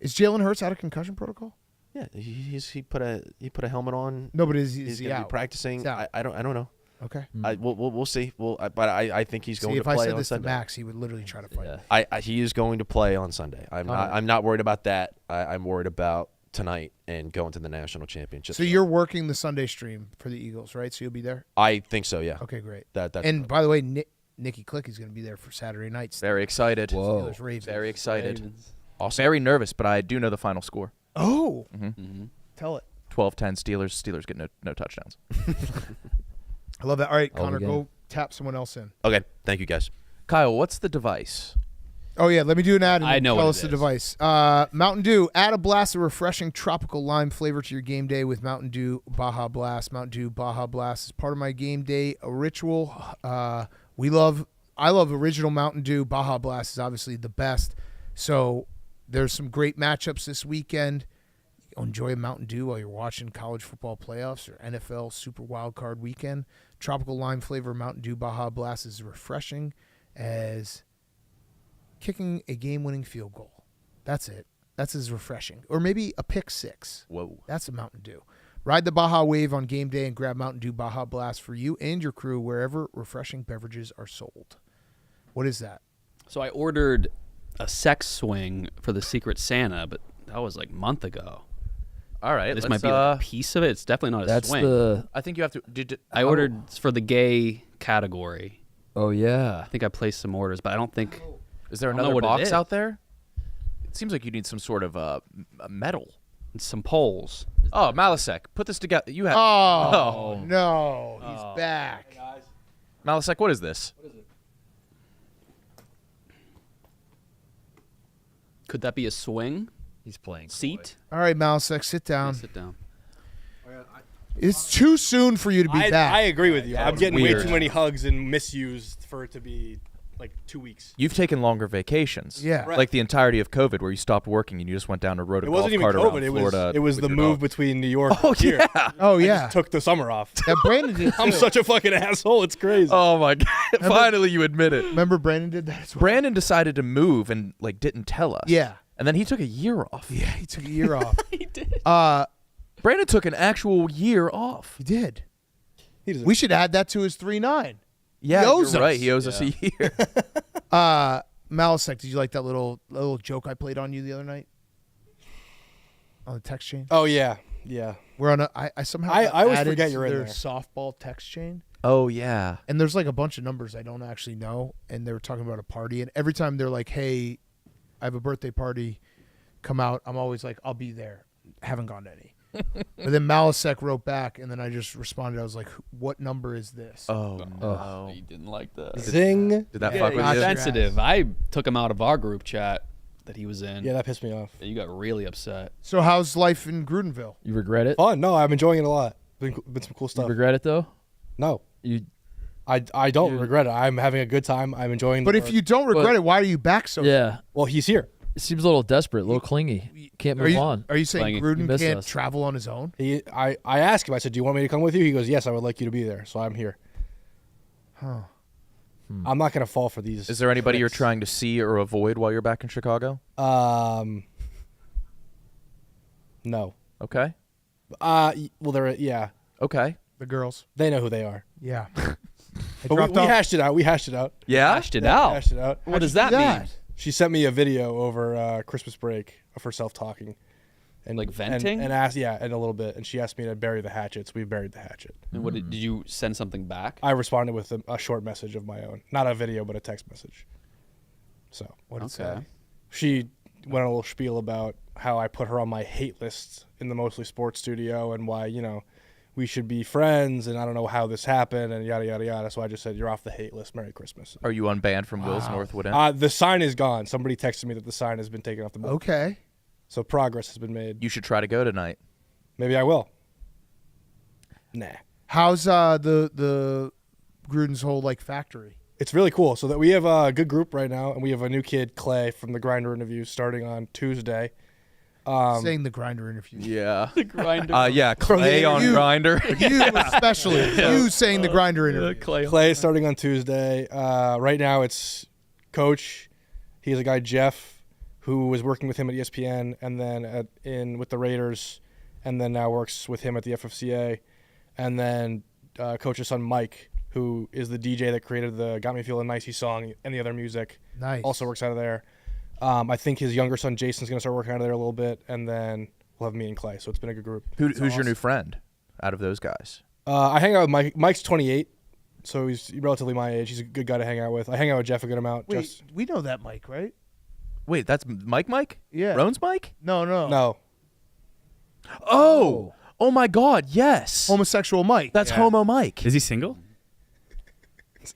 Is Jalen Hurts out of concussion protocol? Yeah, he put a helmet on. No, but is He's he going to out? be practicing. He's out. I don't know. Okay. We'll see. But I think he's going See, to if play I said on this Sunday. to Max, he would literally try to fight me. He is going to play on Sunday. I'm not worried about that. I'm worried about tonight and going to the national championship. So you're working the Sunday stream for the Eagles, right? So you'll be there? I think so. Yeah. Okay, great. That's And by the way, Nikki Click is going to be there for Saturday night. Very excited. Whoa. Steelers, Ravens. Very excited. Ravens. awesome. Very nervous, but I do know the final score. Oh. Mm-hmm. Tell it. 12-10 Steelers. Steelers get no touchdowns. I love that. All right, All Connor, the go tap someone else in. Okay. Thank you, guys. Kyle, what's the device? Oh, yeah, let me do an ad and I know tell what us it the is. device. Mountain Dew. Add a blast of refreshing tropical lime flavor to your game day with Mountain Dew Baja Blast. Mountain Dew Baja Blast is part of my game day ritual. I love original Mountain Dew. Baja Blast is obviously the best. So there's some great matchups this weekend. Enjoy a Mountain Dew while you're watching college football playoffs or NFL Super Wild Card Weekend. Tropical lime flavor Mountain Dew Baja Blast is refreshing as kicking a game-winning field goal. That's it. That's as refreshing. Or maybe a pick six. Whoa. That's a Mountain Dew. Ride the Baja wave on game day and grab Mountain Dew Baja Blast for you and your crew wherever refreshing beverages are sold. What is that? So I ordered a sex swing for the Secret Santa, but that was like a month ago. All right. This let's, might be like a piece of it. It's definitely not a That's swing. the. I think you have to. I ordered for the gay category. Oh yeah. I think I placed some orders, but I don't think. Is there I don't know another what it box is. out there? It seems like you need some sort of metal. Some poles. Oh, Malasek, put this together. You have Oh, no. He's back. Malasek. What is this? Could that be a swing He's playing seat? All right, Malasek, sit down. Sit down. It's too soon for you to be back. I agree with you. I'm getting weird. way too many hugs and misused for it to be like 2 weeks. You've taken longer vacations. Yeah. Right. Like the entirety of COVID, where you stopped working and you just went down and rode a It golf wasn't even cart around COVID. Florida. It was with the your move dog. between New York Oh and here. yeah. Oh, I yeah. just took the summer off. Yeah, Brandon did I'm too. such a fucking asshole. It's crazy. Oh my god! Finally, you admit it. Remember Brandon did that as well? Brandon decided to move and like didn't tell us. Yeah. And then he took a year off. Yeah, he took a year off. He did. Brandon took an actual year off. He did. He doesn't- We should add that to his 3-9. Yeah, He owes you're right. us. He owes us a year. Malisek, did you like that little joke I played on you the other night? On the text chain? Oh yeah. We're on I somehow I always added forget to you're in their there. softball text chain. Oh yeah. And there's like a bunch of numbers I don't actually know, and they were talking about a party, and every time they're like, "Hey, I have a birthday party, come out," I'm always like, "I'll be there." Haven't gone to any. But then Malisek wrote back, and then I just responded. I was like, "What number is this?" Oh no. You didn't like that. Zing. Did that fuck with gotcha. you? Sensitive. I took him out of our group chat that he was in. Yeah, that pissed me off. You got really upset. So how's life in Grudenville? You regret it? Fun. No, I'm enjoying it a lot. Been some cool You stuff. regret it though? No, You I don't regret it. I'm having a good time. I'm enjoying. But the if work. you don't regret But- it, why are you back so? yeah. well, he's here. It seems a little desperate, a little clingy. Can't Are move you on. are you saying Playing it. You Gruden miss can't us. travel on his own? I asked him. I said, "Do you want me to come with you?" He goes, "Yes, I would like you to be there." So I'm here. Huh. I'm not gonna fall for these. Is there anybody you're tricks. trying to see or avoid while you're back in Chicago? No. Okay. Well, they're yeah. Okay. The girls. They know who they are. Yeah. But we hashed it out. We hashed it out. Yeah. Hashed it We out. hashed it out. What does that mean? She sent me a video over Christmas break of herself talking, and Like venting? and asked, yeah, in a little bit, and she asked me to bury the hatchet. So we buried the hatchet. And what did you send something back? I responded with a short message of my own, not a video, but a text message. So What did it Okay. say? she went on a little spiel about how I put her on my hate list in the Mostly Sports studio, and why we should be friends, and I don't know how this happened, and yada yada yada. So I just said, "You're off the hate list. Merry Christmas." Are you unbanned from Will's Northwood End? The sign is gone. Somebody texted me that the sign has been taken off the board. Okay. So progress has been made. You should try to go tonight. Maybe I will. Nah. How's the Gruden's whole like factory? It's really cool. So that we have a good group right now, and we have a new kid, Clay, from the Grinder interview starting on Tuesday. Saying the Grinder interview. Yeah. The grinder. Yeah. Clay on You- Grinder. You especially. You saying the Grinder interview. Clay starting on Tuesday. Right now it's Coach. He's a guy, Jeff, who was working with him at ESPN, and then with the Raiders, and then now works with him at the FFCA. And then Coach's son, Mike, who is the DJ that created the Got Me Feeling Nicey song and the other music. Nice. Also works out of there. I think his younger son, Jason's going to start working out of there a little bit, and then we'll have me and Clay. So it's been a good group. Who's your new friend out of those guys? I hang out with Mike. Mike's 28, so he's relatively my age. He's a good guy to hang out with. I hang out with Jeff a good amount. Wait, we know that Mike, right? Wait, that's Mike? Yeah. Roan's Mike? No. No. Oh. Oh my God, yes. Homosexual Mike. That's Homo Mike. Is he single?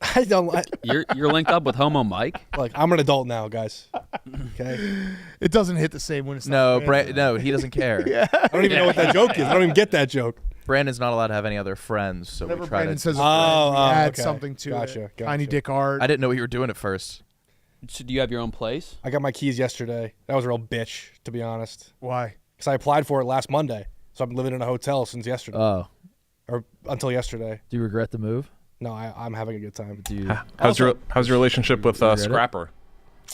I don't You're linked up with Homo Mike? like. I'm an adult now, guys. Okay. It doesn't hit the same when it's No, not no, he doesn't care. I don't even know what that joke is. I don't even get that joke. Brandon's not allowed to have any other friends, so Whenever we try Brandon to. says a Oh, friend, we add okay. something to Gotcha, it. Tiny gotcha. dick art. I didn't know what you were doing at first. So do you have your own place? I got my keys yesterday. That was a real bitch, to be honest. Why? Because I applied for it last Monday, so I've been living in a hotel since yesterday, Oh, or until yesterday. do you regret the move? No, I'm having a good time. Do you? How's your relationship with regret it? Scrapper,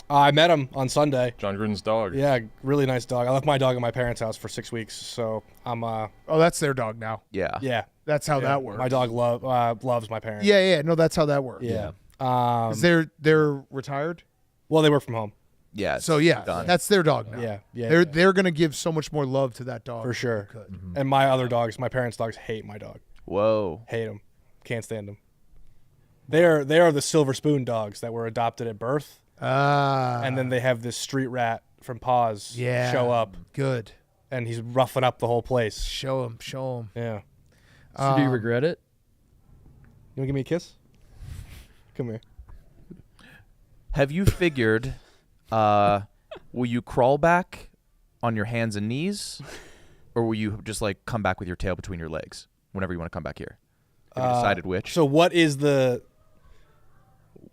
I met him on Sunday. John Gruden's dog? Yeah, really nice dog. I left my dog at my parents' house for 6 weeks, so I'm Oh, that's their dog now. Yeah. yeah. That's how Yeah, that works. My dog loves my parents. Yeah. No, that's how that works. Yeah. 'Cause they're retired. Well, they work from home. Yeah. So yeah, done. that's their dog now. Yeah. They're gonna give so much more love to that dog For sure. if they could. And my other dogs, my parents' dogs, hate my dog. Whoa. Hate him. Can't stand him. They are the silver spoon dogs that were adopted at birth, and then they have this street rat from Paws Yeah. show up, Good. and he's roughing up the whole place. Show him. Yeah. So do you regret it? You wanna give me a kiss? Come here. Have you figured, will you crawl back on your hands and knees, or will you just like come back with your tail between your legs whenever you want to come back here? Have you decided which? So what is the?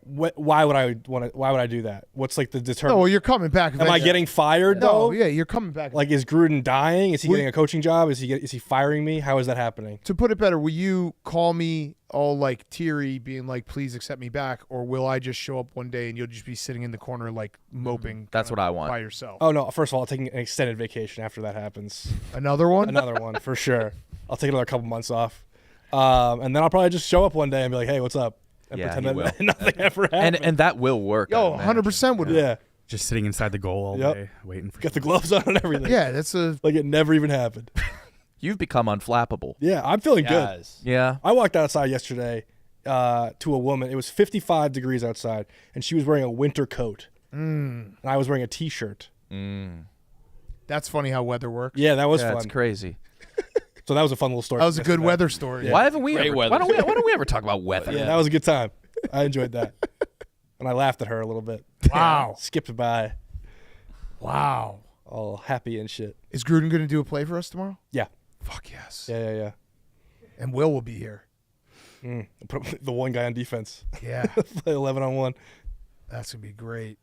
Why would I do that? What's like the Oh, determinant? well, you're coming back. Am I eventually. getting fired No, though? yeah, you're coming back. Like, is Gruden dying? Is he Will- getting a coaching job? Is he firing me? How is that happening? To put it better, will you call me all like teary, being like, "Please accept me back," or will I just show up one day and you'll just be sitting in the corner like moping? That's kinda what I want. by yourself. Oh no! First of all, I'll take an extended vacation after that happens. Another one. Another one for sure. I'll take another couple months off, and then I'll probably just show up one day and be like, "Hey, what's up?" and Yeah, pretend he that will. nothing ever happened. And that will work. Yo, I imagine. 100% would. yeah, Just sitting inside the goal all Yep. day, waiting for got the gloves on and everything. Yeah, that's a. like it never even happened. You've become unflappable. Yeah, I'm feeling good. Yes. Yeah. I walked outside yesterday to a woman. It was 55 degrees outside, and she was wearing a winter coat, and I was wearing a T-shirt. That's funny how weather works. Yeah, that was Yeah, fun. it's crazy. So that was a fun little story. That was a good yesterday. weather story. Why haven't we Great ever? weather. Why don't we ever talk about weather? Yeah, that was a good time. I enjoyed that, and I laughed at her a little bit. Wow. Skipped by, Wow. all happy and shit. Is Gruden going to do a play for us tomorrow? Yeah, Fuck yes. yeah. And Will be here. Put the one guy on defense. Yeah. Play 11-on-1. That's going to be great.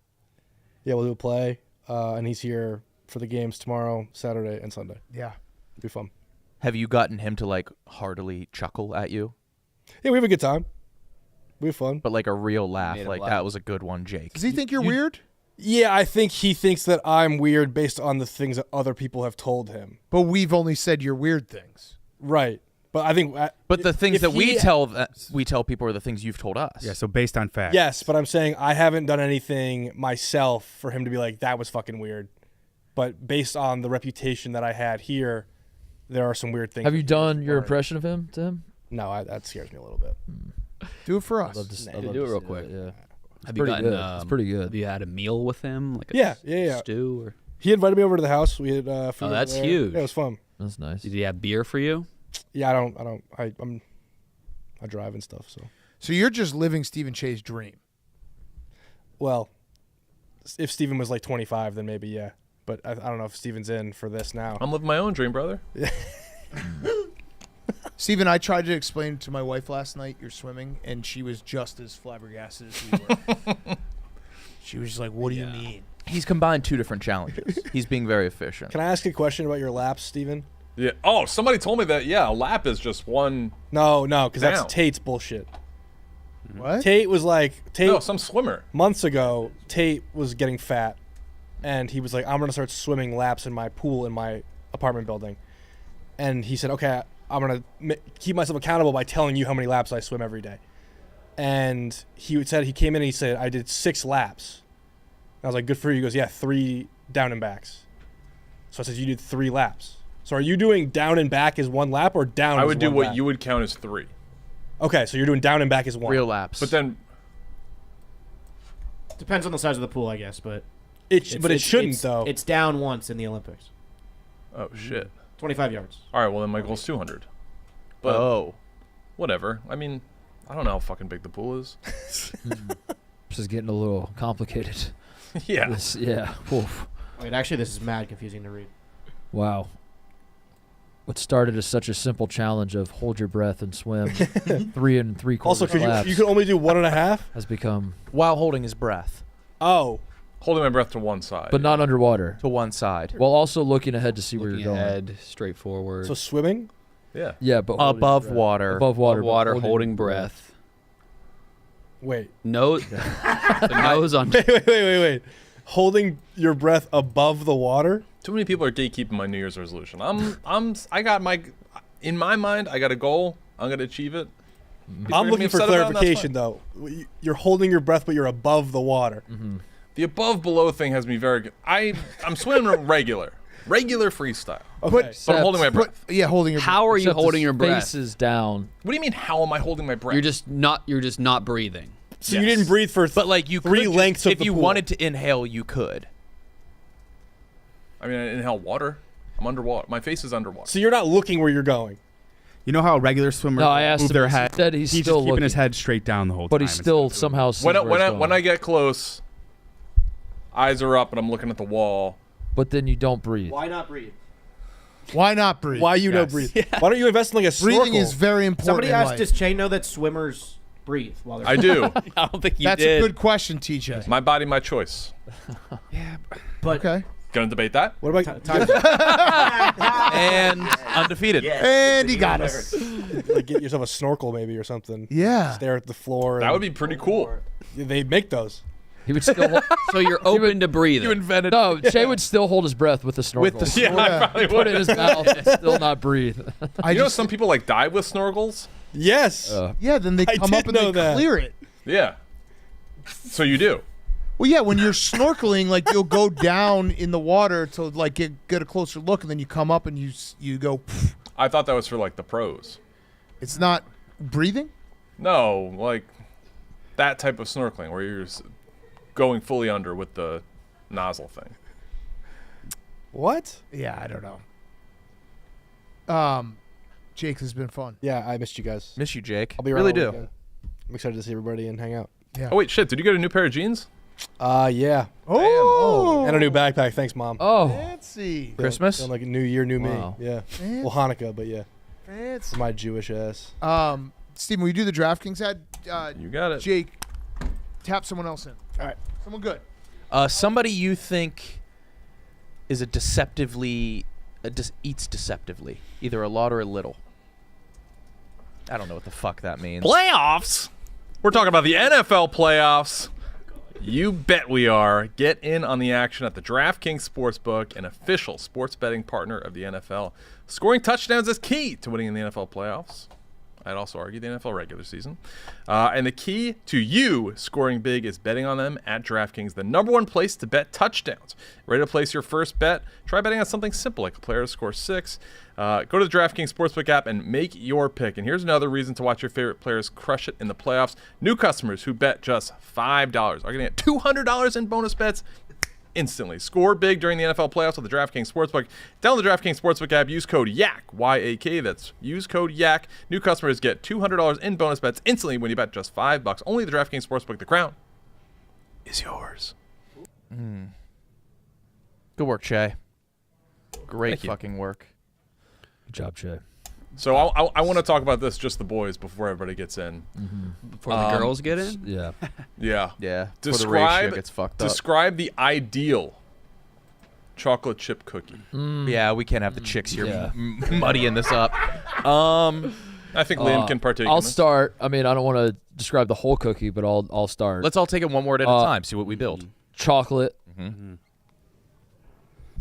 Yeah, we'll do a play, and he's here for the games tomorrow, Saturday, and Sunday. Yeah. It'll be fun. Have you gotten him to like heartily chuckle at you? Yeah, we have a good time. We have fun. But like a real laugh, Made him like laugh. that was a good one, Jake. Does he think you're weird? Yeah, I think he thinks that I'm weird based on the things that other people have told him. But we've only said you're weird things. Right. But I think. But the things if that we he- tell people are the things you've told us. Yeah, so based on facts. Yes, but I'm saying I haven't done anything myself for him to be like, that was fucking weird. But based on the reputation that I had here, there are some weird things. Have you that he done was your worried. impression of him to him? No, that scares me a little bit. Do it for us. I'd love to, s- Nah, I'd do love it to real see quick. that, yeah. Have you pretty gotten? good. It's pretty good. Have you had a meal with him? Like a Yeah. stew or? He invited me over to the house. We had food. Oh, over that's there. huge. Yeah, it was fun. That's nice. Did he have beer for you? Yeah, I drive and stuff. So you're just living Stephen Che's dream. Well, if Steven was like 25, then maybe yeah. But I don't know if Steven's in for this now. I'm living my own dream, brother. Stephen, I tried to explain to my wife last night you're swimming, and she was just as flabbergasted as we were. She was just like, what do you mean? He's combined two different challenges. He's being very efficient. Can I ask a question about your laps, Steven? Yeah. Oh, somebody told me that. Yeah, a lap is just one. No, because Down. that's Tate's bullshit. What? Tate was like, No, some swimmer. months ago, Tate was getting fat, and he was like, I'm going to start swimming laps in my pool in my apartment building. And he said, okay, I'm going to keep myself accountable by telling you how many laps I swim every day. And he said, he came in and he said, I did 6 laps. And I was like, good for you. He goes, yeah, 3 down and backs. So I said, you did 3 laps. So are you doing down and back as 1 lap or down I as would do 1 what lap? you would count as 3. Okay, so you're doing down and back as 1. Real laps. But then Depends on the size of the pool, I guess, but It shouldn't, though. It's down once in the Olympics. oh shit. 25 yards. All right, well then my goal's 200. But oh, whatever. I mean, I don't know how fucking big the pool is. This is getting a little complicated. Yeah. Yeah. Oof. Wait, actually, this is mad confusing to read. Wow. What started as such a simple challenge of hold your breath and swim 3 3/4 Also, laps you can only do 1.5? has become, while holding his breath Oh. Holding my breath to one side. but not underwater, to one side, while also looking ahead to see where Looking you're going. ahead, straightforward. So swimming? Yeah. Yeah, but holding above your breath. water. above water, Above but water, holding breath. Wait. Nose, the nose on. Wait. Holding your breath above the water? Too many people are gatekeeping my New Year's resolution. I got my, in my mind, I got a goal. I'm gonna achieve it. People are I'm gonna be looking for upset about it, and that's clarification, though. You're holding your breath, but you're above the water. fine. The above below thing has me very good. I'm swimming regular freestyle. Okay. But I'm holding my breath. Yeah, holding your How are you Except holding his your breath? face is down. What do you mean? How am I holding my breath? You're just not breathing. So you didn't breathe for But like you 3 could just- lengths of if the you pool. wanted to inhale, you could. I mean, I inhale water. I'm underwater. My face is underwater. So you're not looking where you're going. You know how regular swimmers No, I asked move him. their He head? said he's He's still just keeping his looking. head straight down the whole But time. he still instead of somehow sees when where he's when I going. get close, eyes are up and I'm looking at the wall. But then you don't breathe. Why not breathe? Why not breathe? Why you Yes. don't breathe? Why don't you invest in like a snorkel? Breathing is very important. Somebody in asked, life. does Che know that swimmers breathe while they're I do. I don't think you That's did. a good question, TJ. My body, my choice. But Okay. Gonna debate that? What about time, And undefeated. And he got us. like get yourself a snorkel maybe or something? Yeah. Stare at the floor. That and- would be pretty cool. They make those. He would still. So you're open to breathing. You invented. No, Shay would still hold his breath with the snorkel. the Yeah, I probably Put would. it in his mouth and still not breathe. I You know, just some people like dive with snorkels. Yes. Yeah, then they I come did up and know they that. clear it. Yeah. So you do. Well, yeah, when you're snorkeling, like you'll go down in the water to like get a closer look, and then you come up and you go. Pff. I thought that was for like the pros. It's not breathing. No, like that type of snorkeling where you're going fully under with the nozzle thing. What? Yeah, I don't know. Jake, this has been fun. Yeah, I missed you guys. Miss you, Jake. I'll be around really all do. weekend. I'm excited to see everybody and hang out. Yeah. Oh wait, shit! Did you get a new pair of jeans? Yeah. Oh. And a new backpack. Thanks, Mom. Oh, Fancy. Christmas? Feeling like a new year, new Wow. me. Yeah. Fancy. Well, Hanukkah, but yeah. Fancy. For my Jewish ass. Steven, will you do the DraftKings ad? You got it. Jake, tap someone else in. All right. Someone good. Somebody you think is a deceptively eats deceptively, either a lot or a little. I don't know what the fuck that means. Playoffs. We're talking about the NFL playoffs. You bet we are. Get in on the action at the DraftKings Sportsbook, an official sports betting partner of the NFL. Scoring touchdowns is key to winning in the NFL playoffs. I'd also argue the NFL regular season. And the key to you scoring big is betting on them at DraftKings, the #1 place to bet touchdowns. Ready to place your first bet? Try betting on something simple like a player to score 6. Go to the DraftKings Sportsbook app and make your pick. And here's another reason to watch your favorite players crush it in the playoffs. New customers who bet just $5 are going to get $200 in bonus bets instantly. Score big during the NFL playoffs with the DraftKings Sportsbook. Download the DraftKings Sportsbook app. Use code YAK, Y-A-K. That's use code YAK. New customers get $200 in bonus bets instantly when you bet just $5. Only the DraftKings Sportsbook. The crown is yours. Good work, Che. Great Thank you. fucking work. good job, Jay. So I want to talk about this, just the boys, before everybody gets in. Before the girls get in? Yeah. Yeah. Yeah. Before the ratio Describe gets fucked up. Describe the ideal chocolate chip cookie. Yeah, we can't have the chicks here Yeah. muddying this up. I think Liam can partake. I'll in this. start. I mean, I don't want to describe the whole cookie, but I'll start. Let's all take it one word at a time. See what we build. Chocolate.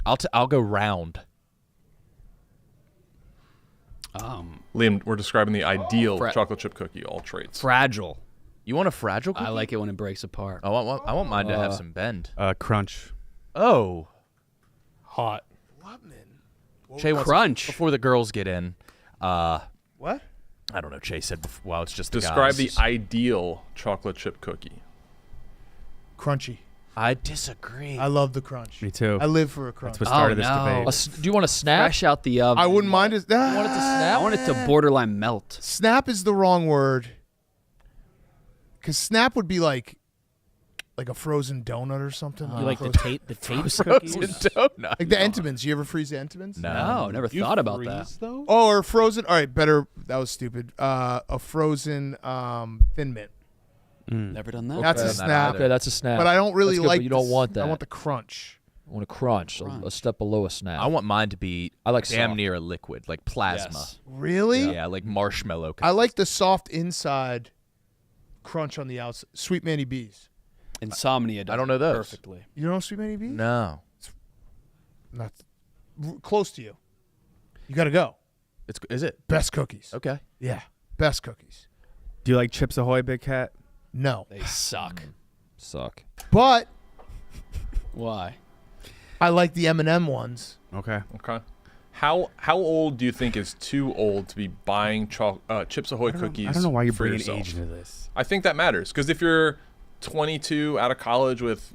I'll go round. Liam, we're describing the ideal Fra- chocolate chip cookie, all traits. Fragile. You want a fragile cookie? I like it when it breaks apart. I want mine to have some bend. Crunch. Oh. Hot. Che wants, Crunch. before the girls get in. What? I don't know. Che said, well, it's just Describe the the ideal chocolate chip cookie. Crunchy. I disagree. I love the crunch. Me too. I live for a crunch. That's what started this no. debate. Do you want a snap? Fresh out the oven. I wouldn't mind it. You want it to snap? I want it to borderline melt. Snap is the wrong word. Because snap would be like a frozen donut or something. You like the Frozen- tape cookies? donut. like the Entenmann's. You ever freeze the Entenmann's? No, never thought about that. Though? Oh, or frozen. All right, better. That was stupid. A frozen Thin Mint. Never done that. That's a Not snap. Okay, that's a snap. But I don't really That's good, like. but you don't want that. I want the crunch. I want a crunch, a step below a snap. I want mine to be I like damn soft. near a liquid, like plasma. Yes. Really? Yeah, like marshmallow. I like the soft inside, crunch on the outside. Sweet Manny B's. Insomnia does I don't know those. perfectly. You don't know Sweet Manny B's? No. Not close to you. You got to go. Is it? Best cookies. Okay. Yeah, best cookies. Do you like Chips Ahoy, Big Cat? No, They suck. Suck. but Why? I like the M&M ones. Okay. Okay. How old do you think is too old to be buying Chips Ahoy cookies? I don't know why you're for bringing yourself? age into this. I think that matters because if you're 22 out of college with,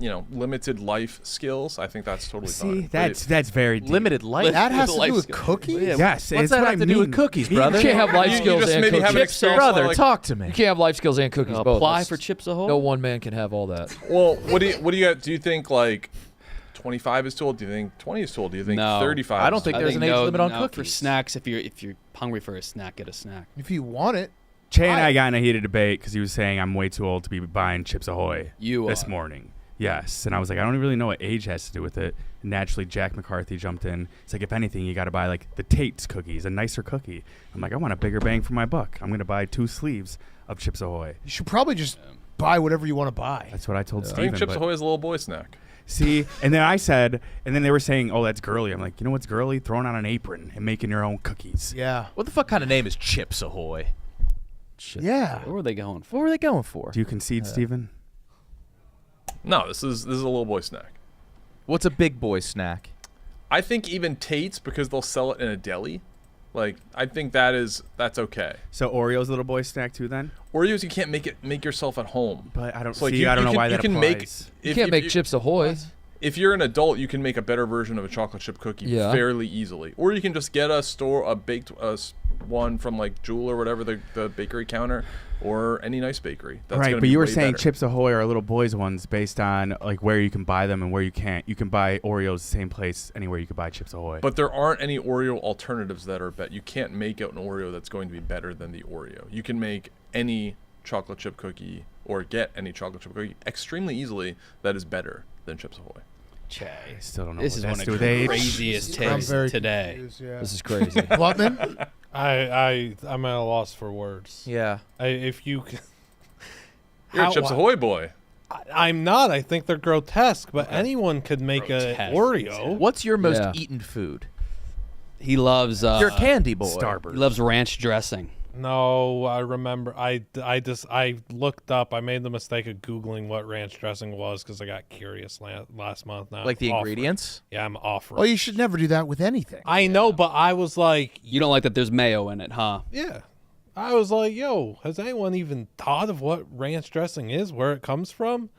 limited life skills, I think that's totally fine. See, But that's very deep. Limited life. That has to life do with skill. cookies. Yes, What's it's that what have I to do with mean. cookies, You brother? can't have life You skills just and maybe cookies. have an experience Brother, like- talk to me. You can't have life skills and cookies both. Apply That's- for Chips Ahoy? No one man can have all that. Well, what do you got? Do you think like 25 is too old? Do you think 20 is too old? Do you think No. 35? I don't is think too there's old? an age limit on For cookies. snacks, if you're hungry for a snack, get a snack. If you want it, Che and I got in a heated debate because he was saying I'm way too old to be buying Chips Ahoy this morning. Yes, and I was like, I don't really know what age has to do with it. Naturally, Jack McCarthy jumped in. It's like, if anything, you got to buy like the Tate's cookies, a nicer cookie. I'm like, I want a bigger bang for my buck. I'm gonna buy 2 sleeves of Chips Ahoy. you should probably just buy whatever you want to buy. That's what I told I think Steven. Chips but Ahoy is a little boy snack. See, and then I said, and then they were saying, "Oh, that's girly." I'm like, you know what's girly? Throwing on an apron and making your own cookies. Yeah. What the fuck kind of name is Chips Ahoy? Yeah. What were they going for? What were they going for? Do you concede, Steven? No, this is a little boy snack. What's a big boy snack? I think even Tate's, because they'll sell it in a deli. Like, I think that's okay. So Oreo's a little boy snack too, then? Oreos, you can't make yourself at home. But I don't So, like, see. I don't know why that applies. You can't make Chips Ahoy. If you're an adult, you can make a better version of a chocolate chip cookie fairly easily. Or you can just get a baked one from like Jewel or whatever, the bakery counter, or any nice bakery. That's right, gonna but be you were way saying better. Chips Ahoy are little boys ones based on like where you can buy them and where you can't. You can buy Oreos the same place anywhere you could buy Chips Ahoy. But there aren't any Oreo alternatives that are better. You can't make an Oreo that's going to be better than the Oreo. You can make any chocolate chip cookie or get any chocolate chip cookie extremely easily that is better than Chips Ahoy. Jay. I still don't know This what is that one has of to do with the age. craziest I'm takes very today. confused, yeah. This is crazy. Blutman? I'm at a loss for words. Yeah. If you, You're a Chips Ahoy boy. I'm not. I think they're grotesque, but anyone could make a Grotesque. Oreo. What's your most Yeah. eaten food? He loves. You're a candy boy. Starburst. He loves ranch dressing. No, I remember. I looked up. I made the mistake of Googling what ranch dressing was because I got curious last month. Now Like the I'm off it. ingredients? Yeah, I'm offering. Well, you should never do that with anything. I know, but I was like, You don't like that there's mayo in it, huh? yeah. I was like, yo, has anyone even thought of what ranch dressing is, where it comes from?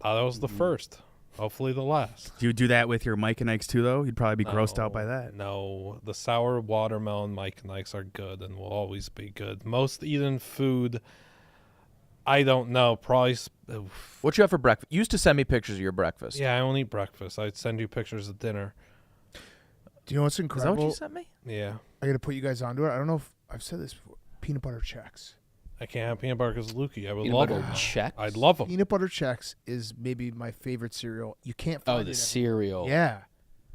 Thought that was the first. Hopefully the last. Do you do that with your Mike and Ike's too, though? You'd probably be grossed out by that. No, the sour watermelon Mike and Ike's are good and will always be good. Most eaten food, I don't know. Probably. What you have for breakfast? You used to send me pictures of your breakfast. Yeah, I don't eat breakfast. I'd send you pictures of dinner. Do you know what's Is that incredible? what you sent me? Yeah. I got to put you guys onto it. I don't know if I've said this before. Peanut butter checks. I can't have peanut butter because Lukey. I would Peanut love butter them. Chex? I'd love them. Peanut butter checks is maybe my favorite cereal. You can't find Oh, it. the cereal. Yeah.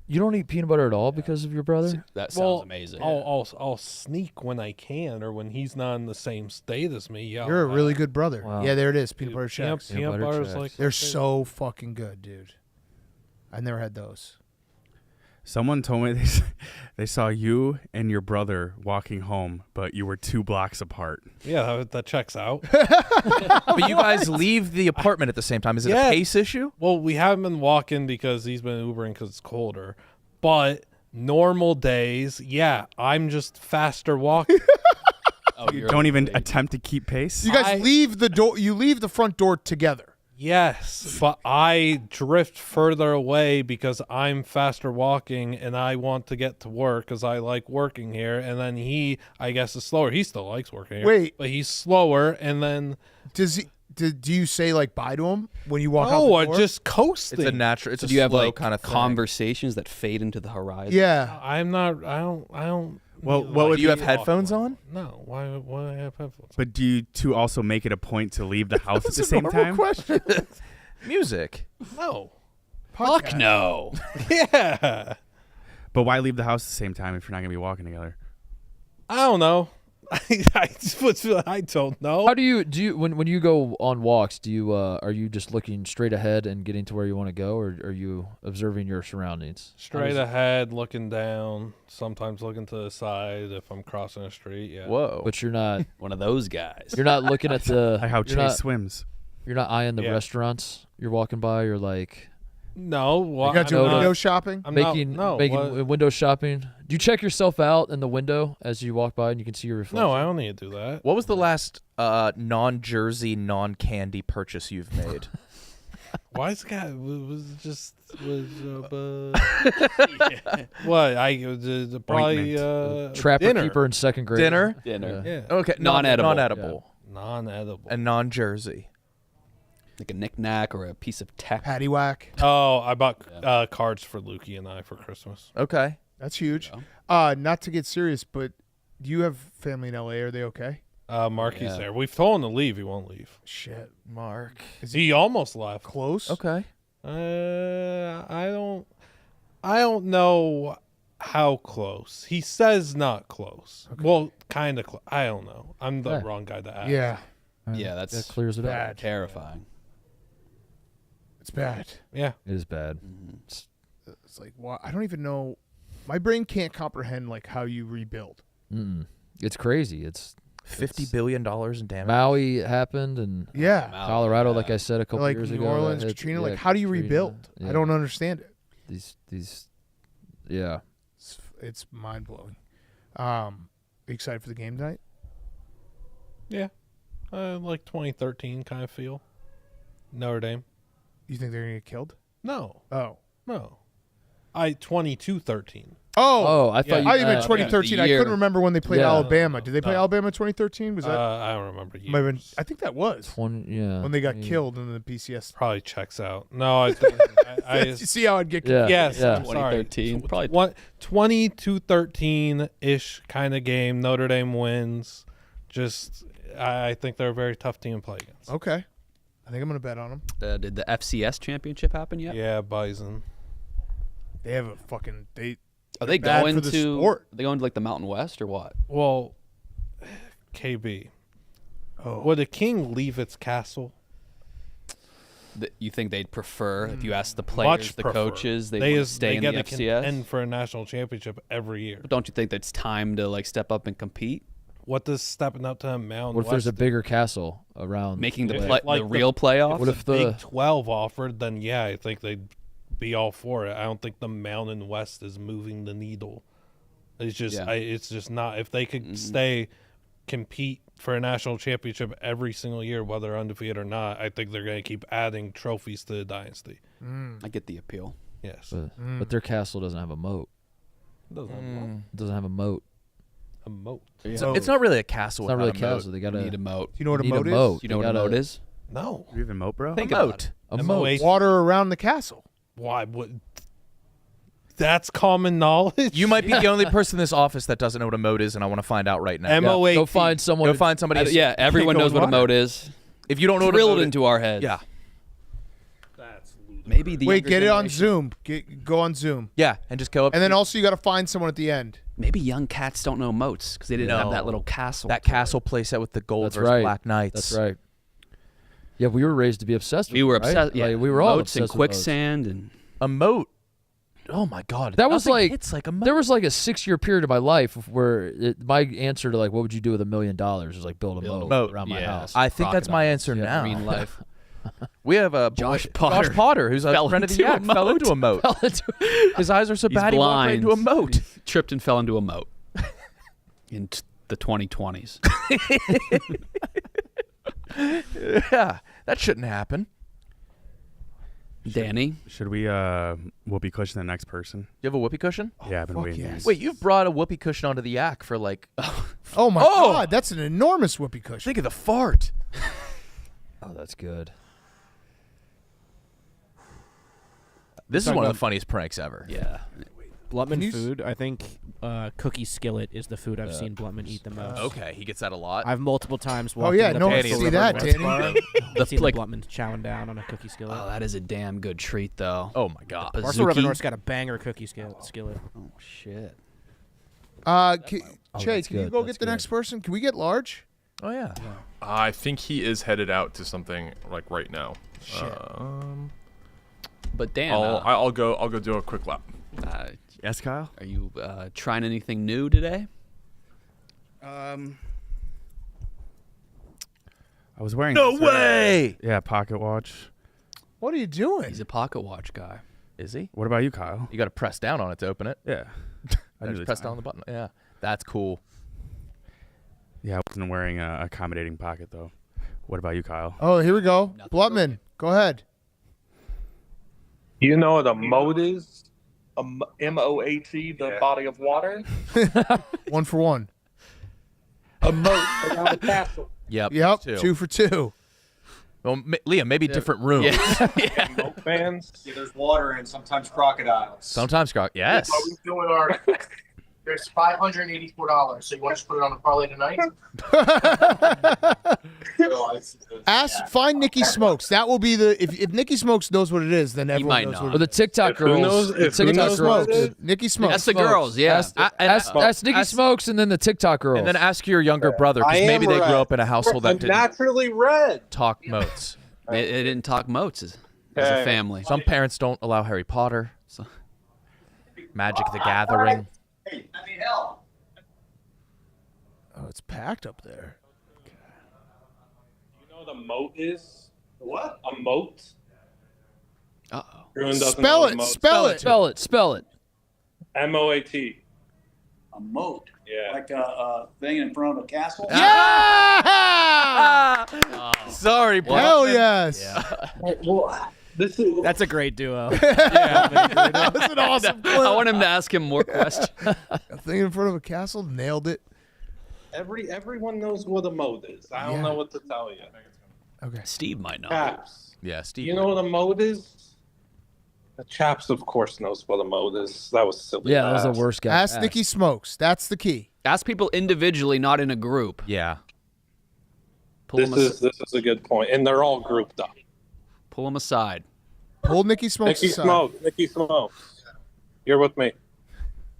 You don't eat peanut butter at all because of your brother? That sounds amazing. I'll sneak when I can or when he's not in the same state as me. Yeah, You're a really good brother. Wow. Yeah, there it is. Peanut butter checks. Peanut butter butter is Chex. like They're so fucking good, dude. I never had those. Someone told me they saw you and your brother walking home, but you were 2 blocks apart. Yeah, that checks out. But you guys leave the apartment at the same time. Is it Yeah. a pace issue? Well, we haven't been walking because he's been Ubering because it's colder. But normal days, yeah, I'm just faster walking. Oh, You don't even attempt to keep pace? You guys leave the door. You leave the front door together. Yes, but I drift further away because I'm faster walking and I want to get to work because I like working here. And then he, I guess, is slower. He still likes working here. Wait. But he's slower. And then. Does he? Do you say like bye to him when you walk out Oh, the I door? just coasting. It's a natural. It's So a do you have slow like kind of thing. conversations that fade into the horizon? Yeah. I'm not. I don't. Well, need, what like, would Do you have walk headphones around. on? No. Why I have headphones? But do you two also make it a point to leave the house at the same Normal time? question. Music. No. Fuck no. Yeah. But why leave the house at the same time if you're not going to be walking together? I don't know. I don't know. How do you when you go on walks, do you are you just looking straight ahead and getting to where you want to go, or are you observing your surroundings? Straight ahead, looking down, sometimes looking to the side if I'm crossing a street. Yeah. Whoa. But you're not One of those guys. you're not looking at the Like how you're Chase not, swims. you're not eyeing the Yeah. restaurants you're walking by. You're like No. Well, You got your I'm not- window shopping. I'm making not, no, what? window shopping. Do you check yourself out in the window as you walk by and you can see your reflection? No, I don't need to do that. What was the last non-jersey, non-candy purchase you've made? Why is guy was just what I probably Trapper dinner. keeper in second grade. Dinner? Dinner. Yeah. Okay. Non-edible. Non-edible. Non-edible. And non-jersey. Like a knick-knack or a piece of tech. Patty whack. Oh, I bought cards for Lukey and I for Christmas. Okay. That's huge. Yeah. Not to get serious, but do you have family in LA? Are they okay? Marky's Yeah. there. We've told him to leave. He won't leave. Shit. Mark. He almost left. Close. Okay. I don't know how close. He says not close. Okay. Well, kind of close. I don't know. I'm the Yeah. wrong guy to ask. Yeah. Yeah, that that's clears it up. Bad. terrifying. It's bad. Yeah. It is bad. It's like, well, I don't even know. My brain can't comprehend like how you rebuild. It's crazy. It's $50 billion in damage. Maui happened, and Colorado, like I said a couple like years New ago. Orleans, Katrina. Like, how do you rebuild? I don't understand it. These, yeah. It's mind blowing. Are you excited for the game tonight? Yeah. Like 2013 kind of feel. Notre Dame. You think they're gonna get killed? No. Oh. No. 22-13. Oh, I thought you meant 2013. I couldn't remember when they played Yeah. Alabama. Did they play Alabama in 2013? Was that? I don't remember. Might have been, I think that was 20, yeah. when they got killed in the PCS. Probably checks out. No, I think You see how I'd get Yeah. Yes, Yeah. I'm sorry. 2013. Probably 22-13-ish kind of game. Notre Dame wins. Just, I think they're a very tough team to play against. Okay. I think I'm going to bet on them. Did the FCS championship happen yet? Yeah, Bison. They have a fucking Are they bad going for the to? sport. Are they going to like the Mountain West or what? Well, KB. Would a king leave its castle? You think they'd prefer if you asked the players, Much the prefer. coaches, they want to stay in the FCS? contend for a national championship every year. But don't you think it's time to like step up and compete? What does stepping up to a Mountain What if there's a West bigger castle around? Making the Yeah. the real playoff? What if if the the Big 12 offered, then yeah, I think they'd be all for it. I don't think the Mountain West is moving the needle. It's just, it's just not. If they could compete for a national championship every single year, whether undefeated or not, I think they're going to keep adding trophies to the dynasty. I get the appeal. Yes, but their castle doesn't have a moat. Doesn't Doesn't have a moat. a moat. It's not really a castle. It's not really a without a moat. castle. They got Need a moat. Do you know what a need moat is? moat. You know They what a gotta- moat is? No. You even moat, bro? A moat. A MOA. moat. Water around the castle. Why would? That's common knowledge. You might be the only person in this office that doesn't know what a moat is, and I want to find out right now. MOA. Go find someone. Go find somebody. Yeah, everyone Go knows with what a water. moat is. If you don't know what a Drilled moat into our heads. yeah, Maybe the Wait, younger get it on generation- Zoom. Go on Zoom. yeah, and just go up. And then also you got to find someone at the end. Maybe young cats don't know moats because they didn't have No. that little castle. that castle playset with the gold That's versus right. black knights. That's right. Yeah, we were raised to be obsessed with We were it, right? obsessed. Yeah, Like, we were all moats and obsessed with moats. quicksand and A moat. Oh my god. That was Nothing like hits like a moat. there was like a 6-year period of my life where my answer to like what would you do with $1 million was like build a moat around my house. I think that's my answer Yeah. now. green life. We have a Josh boy, Potter. Josh Potter, who's a Fell friend of the into a Yak, fell into a moat. Fell into- His eyes are so He's bad he walked right blind. into a moat. Tripped and fell into a moat in the 2020s. Yeah, that shouldn't happen. Danny, Should we whoopee cushion the next person? You have a whoopee cushion? Yeah, I've been waiting. yes. Wait, you've brought a whoopee cushion onto the Yak for like. Oh my Oh! god, that's an enormous whoopee cushion. Think of the fart. Oh, that's good. This is Talking one of about- the funniest pranks ever. yeah, Blutman food. I think cookie skillet is the food I've seen Blutman eat the Oh. most. Okay, he gets that a lot. I've multiple times Oh walked yeah, into no the one Danny Barstool is see the that, Survivor Danny. bar. The I've seen like- Blutman chowing down on a cookie skillet. oh, that is a damn good treat though. Oh my god. Barstool River Zuki. North's got a banger cookie skillet. Oh shit. Che, that's can you good, go that's get the good. next person? Can we get large? Oh yeah. I think he is headed out to something like right now. But Dan, I'll go do a quick lap. Yes, Kyle? are you trying anything new today? I was wearing No this, way. yeah, pocket watch. What are you doing? He's a pocket watch guy. Is he? What about you, Kyle? You got to press down on it to open it. Yeah. I do just the press time. down on the button. Yeah, that's cool. Yeah, I wasn't wearing a accommodating pocket, though. What about you, Kyle? Oh, here we go. Blutman, go ahead. You know what a moat is? M-O-A-T, the body of water. 1 for 1. A moat around a castle. Yep. Yep, Two. 2 for 2. Well, Liam, maybe different rooms. Moat fans. See, there's water and sometimes crocodiles. Sometimes, yes. What we're doing are there's $584. So you want to just put it on the parlay tonight? Find Nikki Smokes. That will be the if Nikki Smokes knows what it is, then everyone might knows not. what Or it the is. TikTok If who girls. knows- The if who TikTok knows girls. what it is? Nikki Smokes. That's the girls, yeah. Ask Nikki Smokes and then the TikTok girls. And then ask your younger brother, I because am maybe they red. grew up in a household that I'm didn't naturally red. talk moats. They didn't talk moats. as a family. Some parents don't allow Harry Potter. Magic the Gathering. Hey, I need help. Oh, it's packed up there. You know what a moat is? What? A moat? Uh-oh. Spell it. Spell it. M-O-A-T. A moat. Yeah. Like a thing in front of a castle? Yeah! Sorry, bro. Hell yes. That's a great duo. That was an awesome clip. I want him to ask him more questions. A thing in front of a castle, nailed it. Everyone knows what a moat is. I don't know what to tell you. Okay. Steve might know. Chaps. Yeah, Steve. You know what a moat is? The Chaps, of course, knows what a moat is. That was silly. Yeah, that was the worst guy. Ask Nikki Smokes. That's the key. Ask people individually, not in a group. Yeah. This is a good point, and they're all grouped up. Pull them aside. Pull Nikki Smokes aside. Nikki Smokes. You're with me.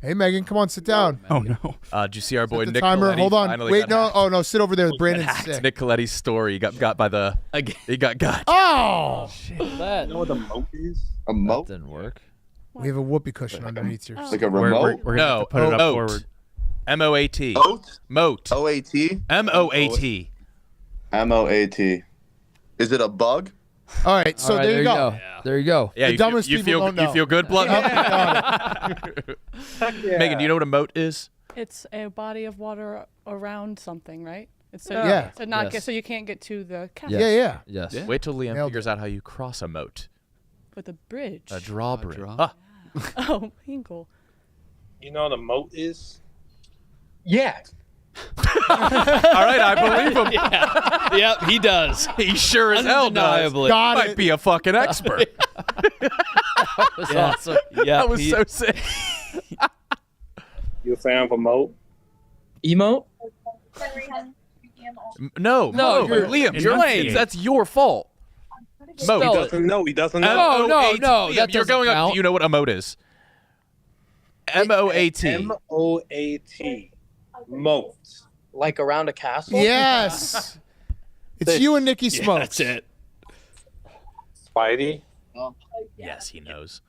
Hey, Megan, come on, sit down. Oh, no. Did you see our boy Set the Nick timer. Coletti Hold on. finally Wait, got no. hacked? Oh, no. Sit over there. Brandon's sick. Nick Coletti's story. He got by the. He got. Oh! That, You know what a moat is? A that moat? didn't work. We have a whoopee cushion underneath yours. Like a remote? We're gonna have to put it up Moat. forward. M-O-A-T. Moat? Moat. O-A-T? M-O-A-T. M-O-A-T. Is it a bug? All right, so All right, there you go. Yeah. There you go. Yeah, The you dumbest feel, you people feel, don't know. You feel good, Blood? Yeah. Megan, do you know what a moat is? It's a body of water around something, right? It's Yeah. to not Yes. get so you can't get to the castle Yes. Yeah. Yes. Wait till Liam Nailed figures out how you cross a moat. with a bridge. A drawbridge. draw. Ah, Oh, Hinkle. You know what a moat is? Yeah. all right, I believe him. Yep, he does. He sure as hell does. Undeniably. Got Might it. be a fucking expert. That was awesome. Yeah, That was so sick. You a fan of a moat? Emote? No, Liam, you're Enunciate. that's your fault. Spell Moat. it. He doesn't know. No, M-O-A-T. no, Liam, that you're doesn't going up. count. Do you know what a moat is? M-O-A-T. M-O-A-T. Moat. Like around a castle? Yes. It's you and Nikki Smokes. That's it. Spidey. Yes, he knows.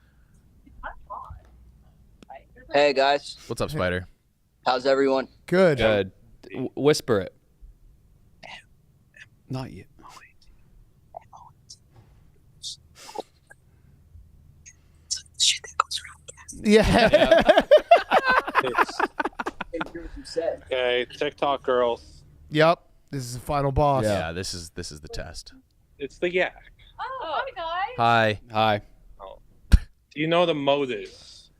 Hey guys, What's up, Spider? how's everyone? Good. Good. Whisper it. Not you. Shit that goes around. Yeah. Okay, TikTok girls. Yep. This is the final boss. Yeah, this is the test. It's the yak. Oh, hi guys. Hi. Hi. Do you know what a moat is?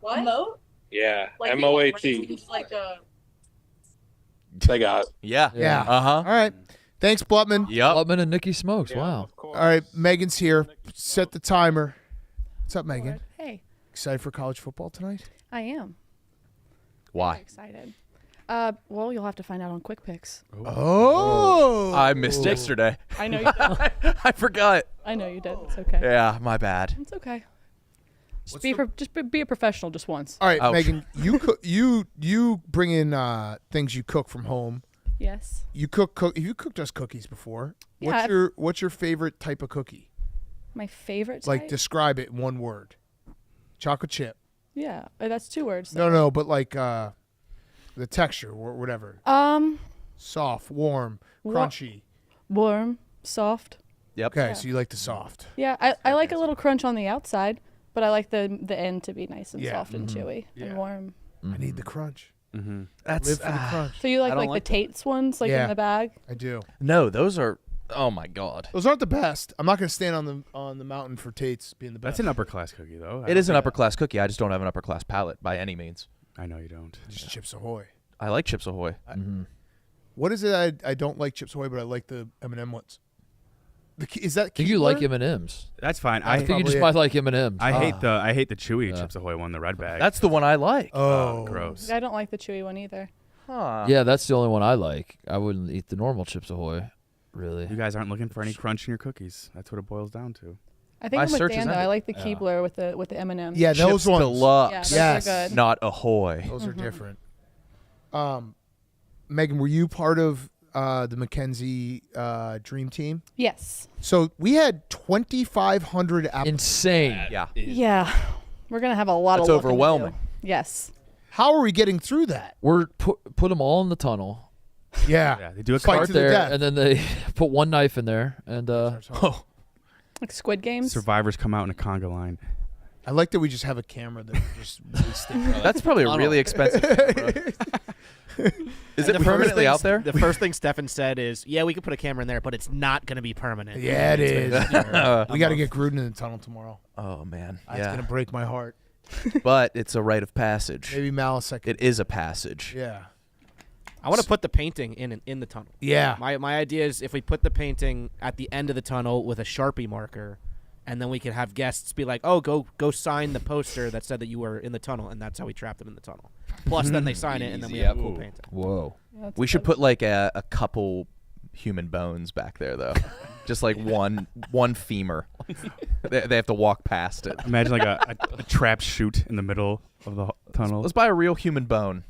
What? Moat? Yeah. Like M-O-A-T. It's like a. They got it. Yeah. Yeah. Uh-huh. All right. Thanks, Blutman. Yep. Blutman and Nikki Smokes. Wow. All right, Megan's here. Set the timer. What's up, Megan? Hey, Excited for college football tonight? I am. Why? Very excited. Well, you'll have to find out on Quick Picks. Oh. I missed yesterday. I know you did. I forgot. I know you did. It's okay. Yeah, my bad. It's okay. Just be a professional just once. All right, Oh. Megan, you bring in things you cook from home. Yes. You cooked us cookies before. Yeah, What's your favorite type of cookie? My favorite Like type? describe it in one word. Chocolate chip. Yeah, that's 2 words. No, but like the texture or whatever. Soft, warm, crunchy. Warm, soft. Yep. Okay, Yeah. so you like the soft. Yeah, I like a little crunch on the outside, but I like the end to be nice and Yeah. soft and chewy and warm. I need the crunch. Mm-hmm. That's Live for the crunch. So you I like don't the like that. Tate's ones, like Yeah. in the bag? I do. No, those are. Oh my God. Those aren't the best. I'm not going to stand on the mountain for Tate's being the best. That's an upper class cookie, though. It is an upper class cookie. I just don't have an upper class palate by any means. I know you don't. Just Chips Ahoy. I like Chips Ahoy. What is it? I don't like Chips Ahoy, but I like the M&M ones. Is that? I think you like Keebler? M&Ms. That's fine. I think you just might like M&Ms. I hate the chewy Chips Ahoy one, the red bag. That's the one I like. Oh, gross. I don't like the chewy one either. Huh. Yeah, that's the only one I like. I wouldn't eat the normal Chips Ahoy, really. You guys aren't looking for any crunch in your cookies. That's what it boils down to. I think My I'm with search is Dan though. ended. I like the Keebler with the M&Ms. Yeah, those Chips ones. Deluxe. Yeah, those Yes. are good. Not Ahoy. Those are different. Megan, were you part of the Mackenzie Dream Team? Yes. So we had 2,500 applicants. Insane. Yeah. Yeah. We're going to have a lot That's of looking to overwhelming. do. Yes. How are we getting through that? We're put them all in the tunnel. Yeah. They do a Fight Start to the there, death. and then they put one knife in there, and Like Squid Games. Survivors come out in a conga line. I like that we just have a camera that we're just wasting. That's probably a really expensive camera. Is it permanently out there? The first thing Stefan said is, "Yeah, we could put a camera in there, but it's not going to be permanent." Yeah, it is. We got to get Gruden in the tunnel tomorrow. Oh man, That's yeah. gonna break my heart. But it's a rite of passage. Maybe Malice. It is a passage. Yeah. I want to put the painting in the tunnel. Yeah. My idea is if we put the painting at the end of the tunnel with a Sharpie marker, and then we could have guests be like, "Oh, go sign the poster that said that you were in the tunnel," and that's how we trap them in the tunnel. Plus, then they sign it, and then we have a cool painting. Whoa. We should put like a couple human bones back there though. Just like one femur. They have to walk past it. Imagine like a trap chute in the middle of the tunnel. Let's buy a real human bone.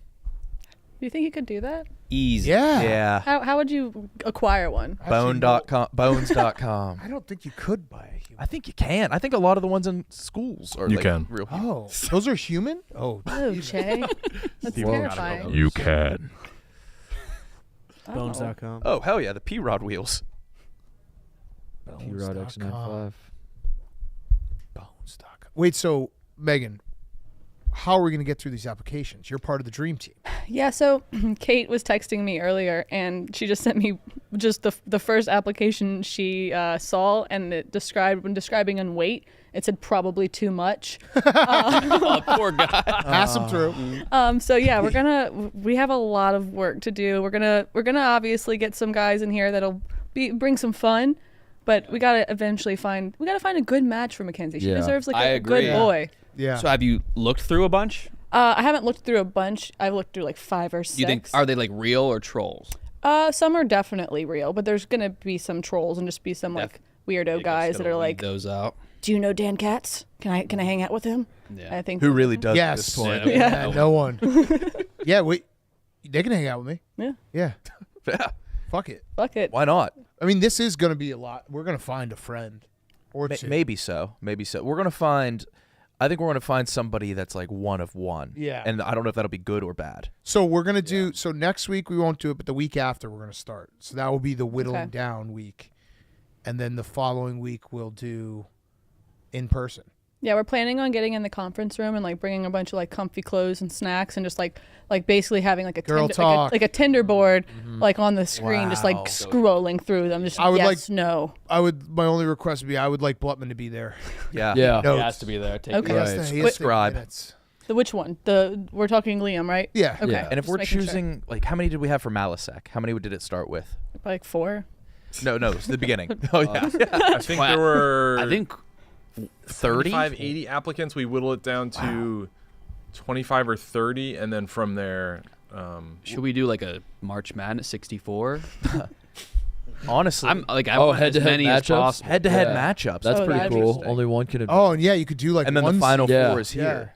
Do you think you could do that? Easy. Yeah. Yeah. How would you acquire one? Bone.com. Bones.com. I don't think you could buy a human. I think you can. I think a lot of the ones in schools are You like can. real human. Oh, those are human? Oh, Oh, Jay. That's Whoa. terrifying. You can. Oh. Bones.com. Oh, hell yeah. The P-Rod wheels. P-Rod X95. Bones.com. Wait, so Megan, how are we going to get through these applications? You're part of the Dream Team. Yeah, so Kate was texting me earlier, and she just sent me just the first application she saw, and it when describing on weight, it said probably too much. Oh, poor guy. Pass them through. So yeah, we have a lot of work to do. We're gonna obviously get some guys in here that'll bring some fun, but we gotta eventually find a good match for Mackenzie. She Yeah. deserves like I a agree. good boy. Yeah. So have you looked through a bunch? I haven't looked through a bunch. I've looked through like 5 or 6. Do you think are they like real or trolls? Some are definitely real, but there's gonna be some trolls and just be some like weirdo guys that are like, those out. "Do you know Dan Katz? Can I hang out with him?" Yeah. I think Who really does at Yes. this point? Yeah, no one. Yeah, they can hang out with me. Yeah. Yeah. Yeah. Fuck it. Fuck it. Why not? I mean, this is going to be a lot. We're going to find a friend or two. Maybe so. Maybe so. I think we're going to find somebody that's like one of one. Yeah. And I don't know if that'll be good or bad. So we're going to do, so next week we won't do it, but the week after we're going to start. So that will be the whittling Okay. down week. And then the following week we'll do in person. Yeah, we're planning on getting in the conference room and like bringing a bunch of like comfy clothes and snacks and just like basically having like a Girl Tinder, talk. like a Tinder board like on the screen, just like Wow. scrolling through them. Just I would yes, no. My only request would be I would like Blutman to be there. Yeah. Yeah. No. He has to be there. Take Okay. He has to- he has to take Subscribe. minutes. Which one? We're talking Liam, right? Yeah. Okay. Yeah. And if just we're making sure. choosing, like, how many did we have for Malisek? How many did it start with? Like 4. No, it's the beginning. Oh, yeah. I think there were I think 30? 75, 80 applicants. We whittle it down to 25 or 30, and then from there. should we do like a March Madness 64? Honestly. I'm like I want as head-to-head many as matchups? possible. Head-to-head Yeah. matchups. That's Oh, pretty that'd be cool. interesting. Only one can. Oh, and yeah, you could do like and then the one final Yeah. four is here.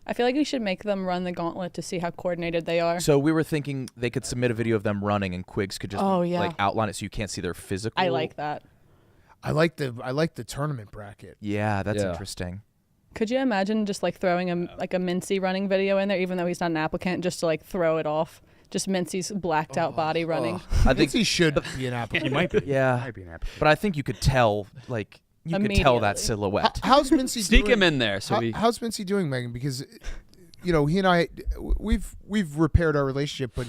I feel like we should make them run the gauntlet to see how coordinated they are. So we were thinking they could submit a video of them running, and Quigs could just Oh, yeah. like outline it so you can't see their physical. I like that. I like the tournament bracket. Yeah, that's Yeah. interesting. Could you imagine just like throwing a Mincy running video in there, even though he's not an applicant, just to like throw it off? Just Mincy's blacked out body running. I think he should be an applicant. He might be. Yeah, Might be an applicant. but I think you could tell, like, you could tell that Immediately. silhouette. How's Mincy Sneak doing? him in there. So How's Mincy doing, Megan? Because, you know, he and I, we've repaired our relationship, but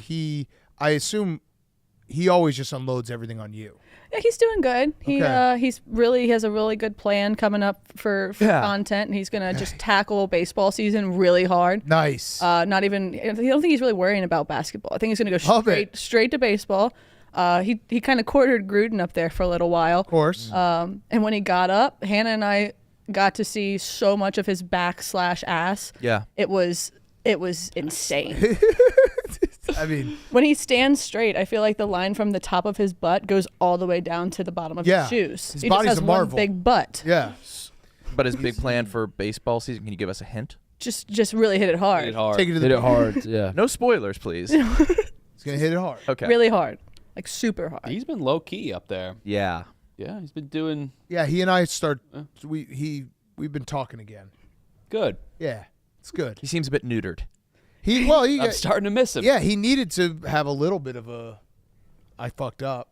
I assume he always just unloads everything on you. Yeah, he's doing good. He Okay. he has a really good plan coming up for content, and he's gonna just tackle baseball season really hard. Nice. Not even I don't think he's really worrying about basketball. I think he's gonna go Love it. straight to baseball. He kind of quartered Gruden up there for a little while. Of course. And when he got up, Hannah and I got to see so much of his back/ass. Yeah. It was insane. I mean, when he stands straight, I feel like the line from the top of his butt goes all the way down to the bottom of Yeah. his shoes. His he body's just has a one marvel. big butt. Yeah. But his big plan for baseball season, can you give us a hint? Just really hit it hard. Take it to the Hit it hard. Yeah. No spoilers, please. He's gonna hit it hard. Okay. Really hard. like super hard. He's been low key up there. Yeah. Yeah, he's been doing. Yeah, he and I we've been talking again. Good. Yeah, it's good. He seems a bit neutered. I'm starting to miss him. Yeah, he needed to have a little bit of a. I fucked up.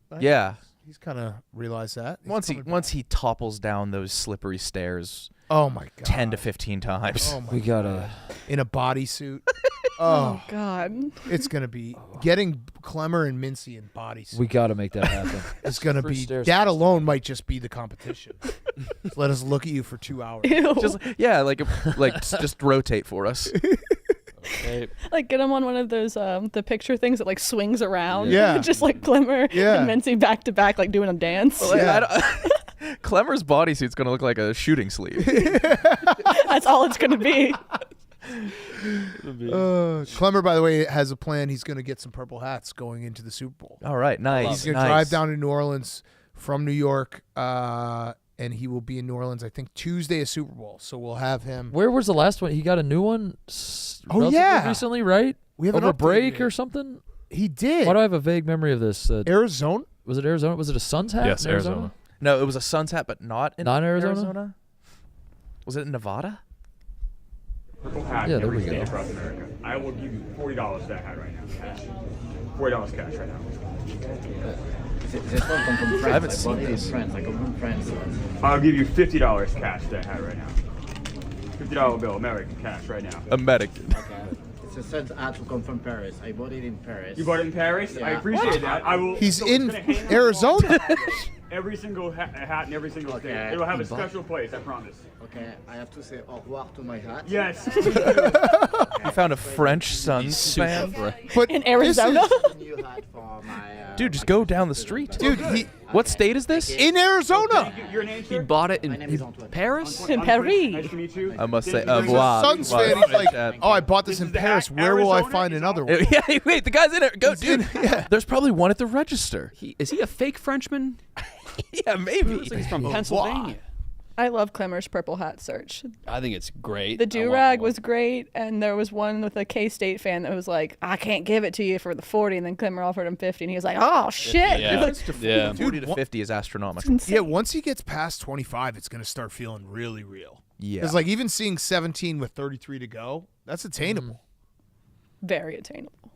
But Yeah. he's kind of realized that. He's Once coming he topples down those slippery stairs. Oh my god. 10 to 15 times. Oh my We gotta in a bodysuit. Oh God. It's gonna be getting Clemmer and Mincy in bodysuit. we gotta make that happen. It's gonna First be stairs. that alone might just be the competition. Let us look at you for 2 hours. Ew. Just rotate for us. Like get him on one of those the picture things that like swings around. Yeah. Just like Clemmer Yeah. and Mincy back to back, like doing a dance. Clemmer's bodysuit's gonna look like a shooting sleeve. That's all it's gonna be. Clemmer, by the way, has a plan. He's going to get some purple hats going into the Super Bowl. All right, nice. He's going to drive down to New Orleans from New York, and he will be in New Orleans, I think, Tuesday of Super Bowl. So we'll have him. Where was the last one? He got a new one. Yeah, recently, right? We haven't over updated break it. or something. He did. Why do I have a vague memory of this? Arizona? Was it Arizona? Was it a Suns hat? Yes, in Arizona. No, it was a Suns hat, but not in Arizona? Was it in Nevada? Purple hat Yeah, in there every we state go. across America. I will give you $40 for that hat right now. Cash. $40 cash right now. This one comes from France. I haven't I seen bought it in this. France. I come from France. I'll give you $50 cash for that hat right now. $50 bill, American cash right now. American. Okay. It's a set hat to come from Paris. I bought it in Paris. You bought it in Paris? Yeah. I appreciate that. I will. He's so in it's gonna hang on Arizona. the wall. Every single hat in every single Okay. state. It will have a special place, I promise. Okay, I have to say au revoir to my hat. Yes. You found a French Suns fan? But In Arizona? New hat for my, Dude, just go down the street. Dude, What state is this? in Arizona. Your name, He sir? bought it My name in is Antoine. Paris. In Paris. Nice to meet you. I must say, Thank you. He's a Suns fan. He's like, Chat. oh, I bought this in is the Paris. hat. Where will I Arizona find is another one? Yeah, wait, the guy's in it. Go, dude. Yeah. There's probably one at the register. Is he a fake Frenchman? Yeah, maybe. Looks like he's from Pennsylvania. I love Clemmer's purple hat search. I think it's great. The I want do-rag one. was great, and there was one with a K-State fan that was like, I can't give it to you for the 40, and then Clemmer offered him 50, and he was like, oh, shit. Yeah. Yeah. 40 to 50 is astronomical. Yeah, once he gets past 25, it's going to start feeling really real. Yeah. It's like even seeing 17 with 33 to go, that's attainable. Very attainable.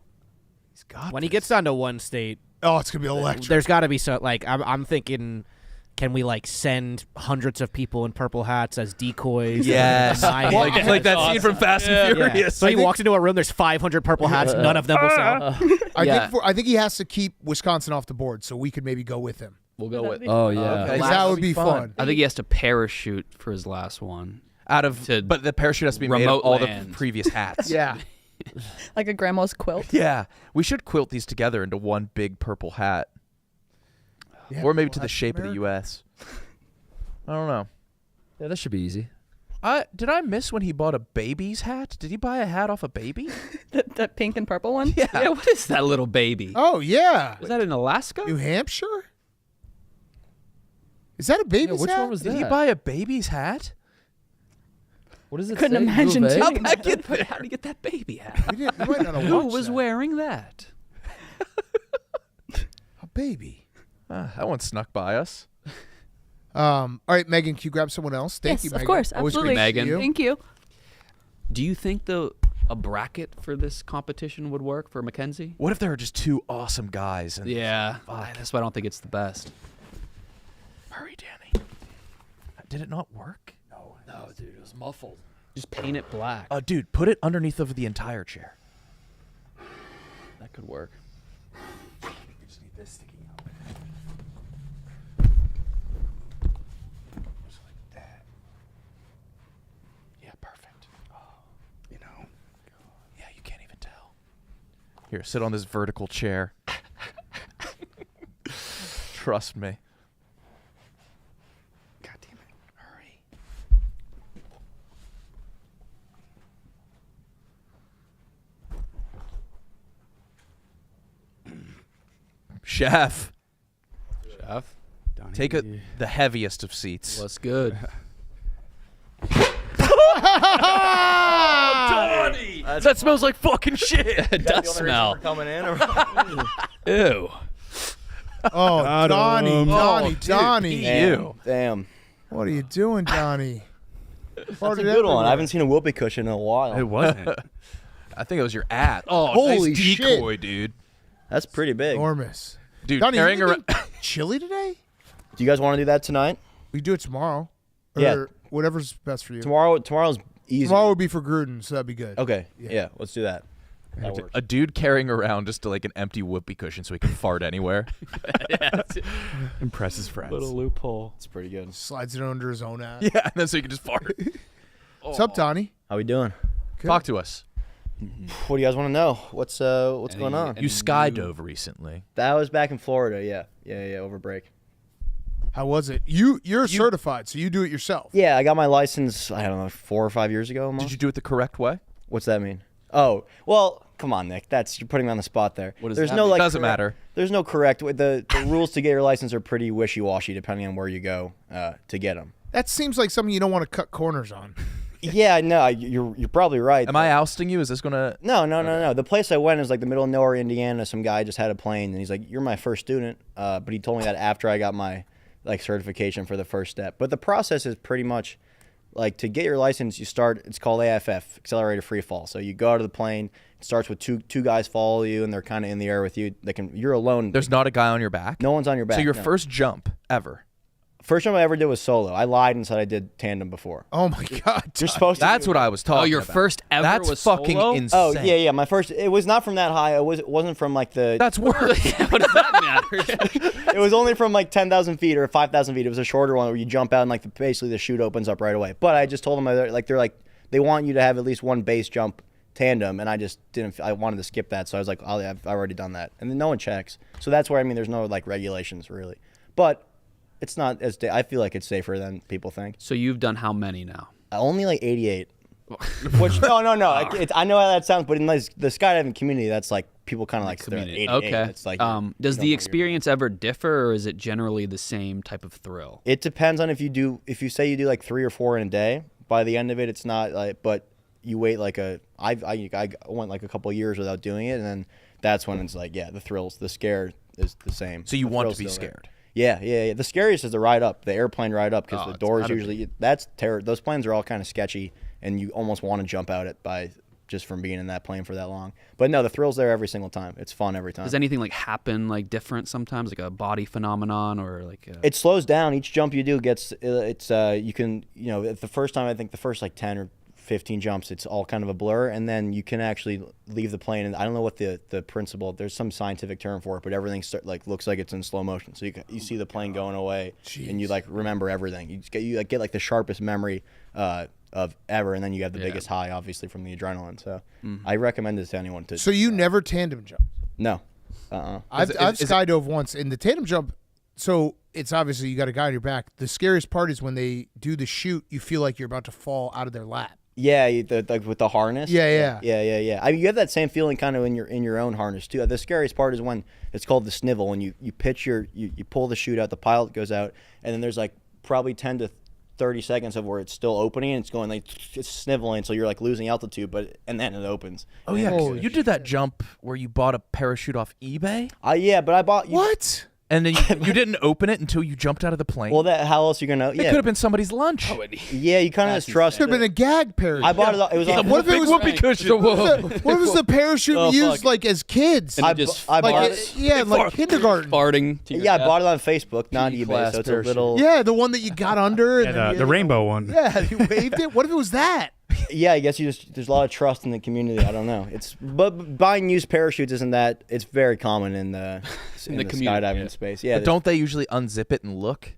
He's got When he this. gets down to one state, Oh, it's going to be electric. there's got to be so like I'm thinking. Can we like send hundreds of people in purple hats as decoys? Yes. like that scene from Fast and Yeah. Furious. So he walks into a room. There's 500 purple hats. None of them will sell. I think he has to keep Wisconsin off the board, so we could maybe go with him. We'll go with. Oh yeah. Okay. That would be fun. I think he has to parachute for his last one. But the parachute has to be made of remote all land. the previous hats. Yeah. Like a grandma's quilt. Yeah. We should quilt these together into one big purple hat. Yeah, Or maybe purple to the hats shape of the America. U.S. I don't know. Yeah, that should be easy. Did I miss when he bought a baby's hat? Did he buy a hat off a baby? That pink and purple one? Yeah, what is that little baby? Oh, yeah. Is that in Alaska? New Hampshire? Is that a baby's which hat? one was Did that? he buy a baby's hat? What does it Couldn't say? imagine U of A? doing How did he get that baby hat? We might not have Who watched was that. wearing that? A baby. That one snuck by us. All right, Megan, can you grab someone else? Thank Yes, you, of Megan. course. Always Absolutely. great to see Megan. you. Thank you. Do you think a bracket for this competition would work for Mackenzie? What if there were just two awesome guys? And Yeah, that's why I don't think it's the best. Hurry, Danny. Did it not work? No, dude, it was muffled. Just paint it black. Dude, put it underneath of the entire chair. That could work. You just need this sticking out. Just like that. Yeah, perfect. You know. Yeah, you can't even tell. Here, sit on this vertical chair. Trust me. God damn it. Hurry. Chef, Chef, take the heaviest of seats. what's good? That smells like fucking shit. It does smell. Coming in. Ew. Oh, Got him. Donnie. Damn. What are you doing, Donnie? That's a good one. I haven't seen a whoopee cushion in a while. It wasn't. I think it was your ass. Oh, Holy nice shit. decoy, dude. That's pretty big. Enormous. Dude, Donnie, carrying you around. chili today? Do you guys want to do that tonight? We do it tomorrow. Or Yeah. whatever's best for you. Tomorrow's easy. Tomorrow would be for Gruden, so that'd be good. Okay. Yeah, let's do that. That works. A dude carrying around just like an empty whoopee cushion so he can fart anywhere. Impress his friends. Little loophole. It's pretty good. Slides it under his own ass. Yeah, and then so you can just fart. What's up, Donnie? How we doing? Good. Talk to us. What do you guys want to know? What's going on? You skydove recently. That was back in Florida. Yeah, over break. How was it? You're certified, so you do it yourself. Yeah, I got my license, I don't know, 4 or 5 years ago. Almost. Did you do it the correct way? What's that mean? Oh, well, come on, Nick. You're putting me on the spot there. What does There's that no mean? like Doesn't matter. There's no correct way. The rules to get your license are pretty wishy-washy depending on where you go to get them. That seems like something you don't want to cut corners on. Yeah, no, you're probably right. Am I ousting you? Is this gonna? No. The place I went is like the middle of nowhere, Indiana. Some guy just had a plane, and he's like, "You're my first student," but he told me that after I got my certification for the first step. But the process is pretty much like to get your license. You start. It's called AFF, accelerated free fall. So you go out of the plane. It starts with two guys follow you, and they're kind of in the air with you. You're alone. There's not a guy on your back. No one's on your back. So your no. first jump ever. First jump I ever did was solo. I lied and said I did tandem before. Oh my god! You're supposed to. That's what I was talking about. Oh, your first ever That's was fucking solo? insane. Oh yeah. My first. It was not from that high. It wasn't from like the. That's worse. What does that matter? It was only from like 10,000 feet or 5,000 feet. It was a shorter one where you jump out and like basically the chute opens up right away. But I just told them they want you to have at least one base jump tandem, and I just didn't. I wanted to skip that, so I was like, I've already done that, and then no one checks. So that's where there's no like regulations really, but it's not as. I feel like it's safer than people think. So you've done how many now? Only like 88. Which no. I know how that sounds, but in the skydiving community, that's like people kind of like Community. 88. Okay. It's like does the experience ever differ, or is it generally the same type of thrill? It depends on if you say you do like 3 or 4 in a day. By the end of it, it's not like, but you wait like I went like a couple of years without doing it, and then that's when it's like, the thrills, the scare is the same. So you The want thrill's to be still there. scared. Yeah. The scariest is the ride up, the airplane ride up, because the it's doors gotta usually that's terror. Those planes are all kind of sketchy, and you almost want to jump out just from being in that plane for that long. But no, the thrill's there every single time. It's fun every time. Does anything like happen like different sometimes, like a body phenomenon or like? It slows down. Each jump you do gets you can the first time, I think the first like 10 or 15 jumps, it's all kind of a blur, and then you can actually leave the plane. And I don't know what the principle. There's some scientific term for it, but everything looks like it's in slow motion. So you see the plane going away, and you like remember everything. You get like the sharpest memory of ever, and then you have the biggest high, obviously, from the adrenaline. So I recommend this to anyone to. So you never tandem jump? No. I've skydove once in the tandem jump. So it's obviously you got a guy on your back. The scariest part is when they do the chute, you feel like you're about to fall out of their lap. Yeah, with the harness. Yeah. I mean, you have that same feeling kind of in your own harness too. The scariest part is when it's called the snivel, when you pitch you pull the chute out, the pilot goes out, and then there's like probably 10 to 30 seconds of where it's still opening, and it's going like it's sniveling, so you're like losing altitude, and then it opens. Oh yeah, you did that jump where you bought a parachute off eBay. Yeah, but I bought what? And then you didn't open it until you jumped out of the plane. Well, how else are you gonna? It could have been somebody's lunch. Yeah, you kind of trust. Could have been a gag parachute. I bought it. It was. What if it was whoopee cushion? What if it was the parachute we used like as kids? I bought it. Like kindergarten. Farting. I bought it on Facebook, not eBay. So it's a little. Yeah, the one that you got under. And the rainbow one. Yeah, you waved it. What if it was that? Yeah, I guess there's a lot of trust in the community. I don't know. But buying used parachutes isn't that. It's very common in the skydiving space. Yeah. But don't they usually unzip it and look?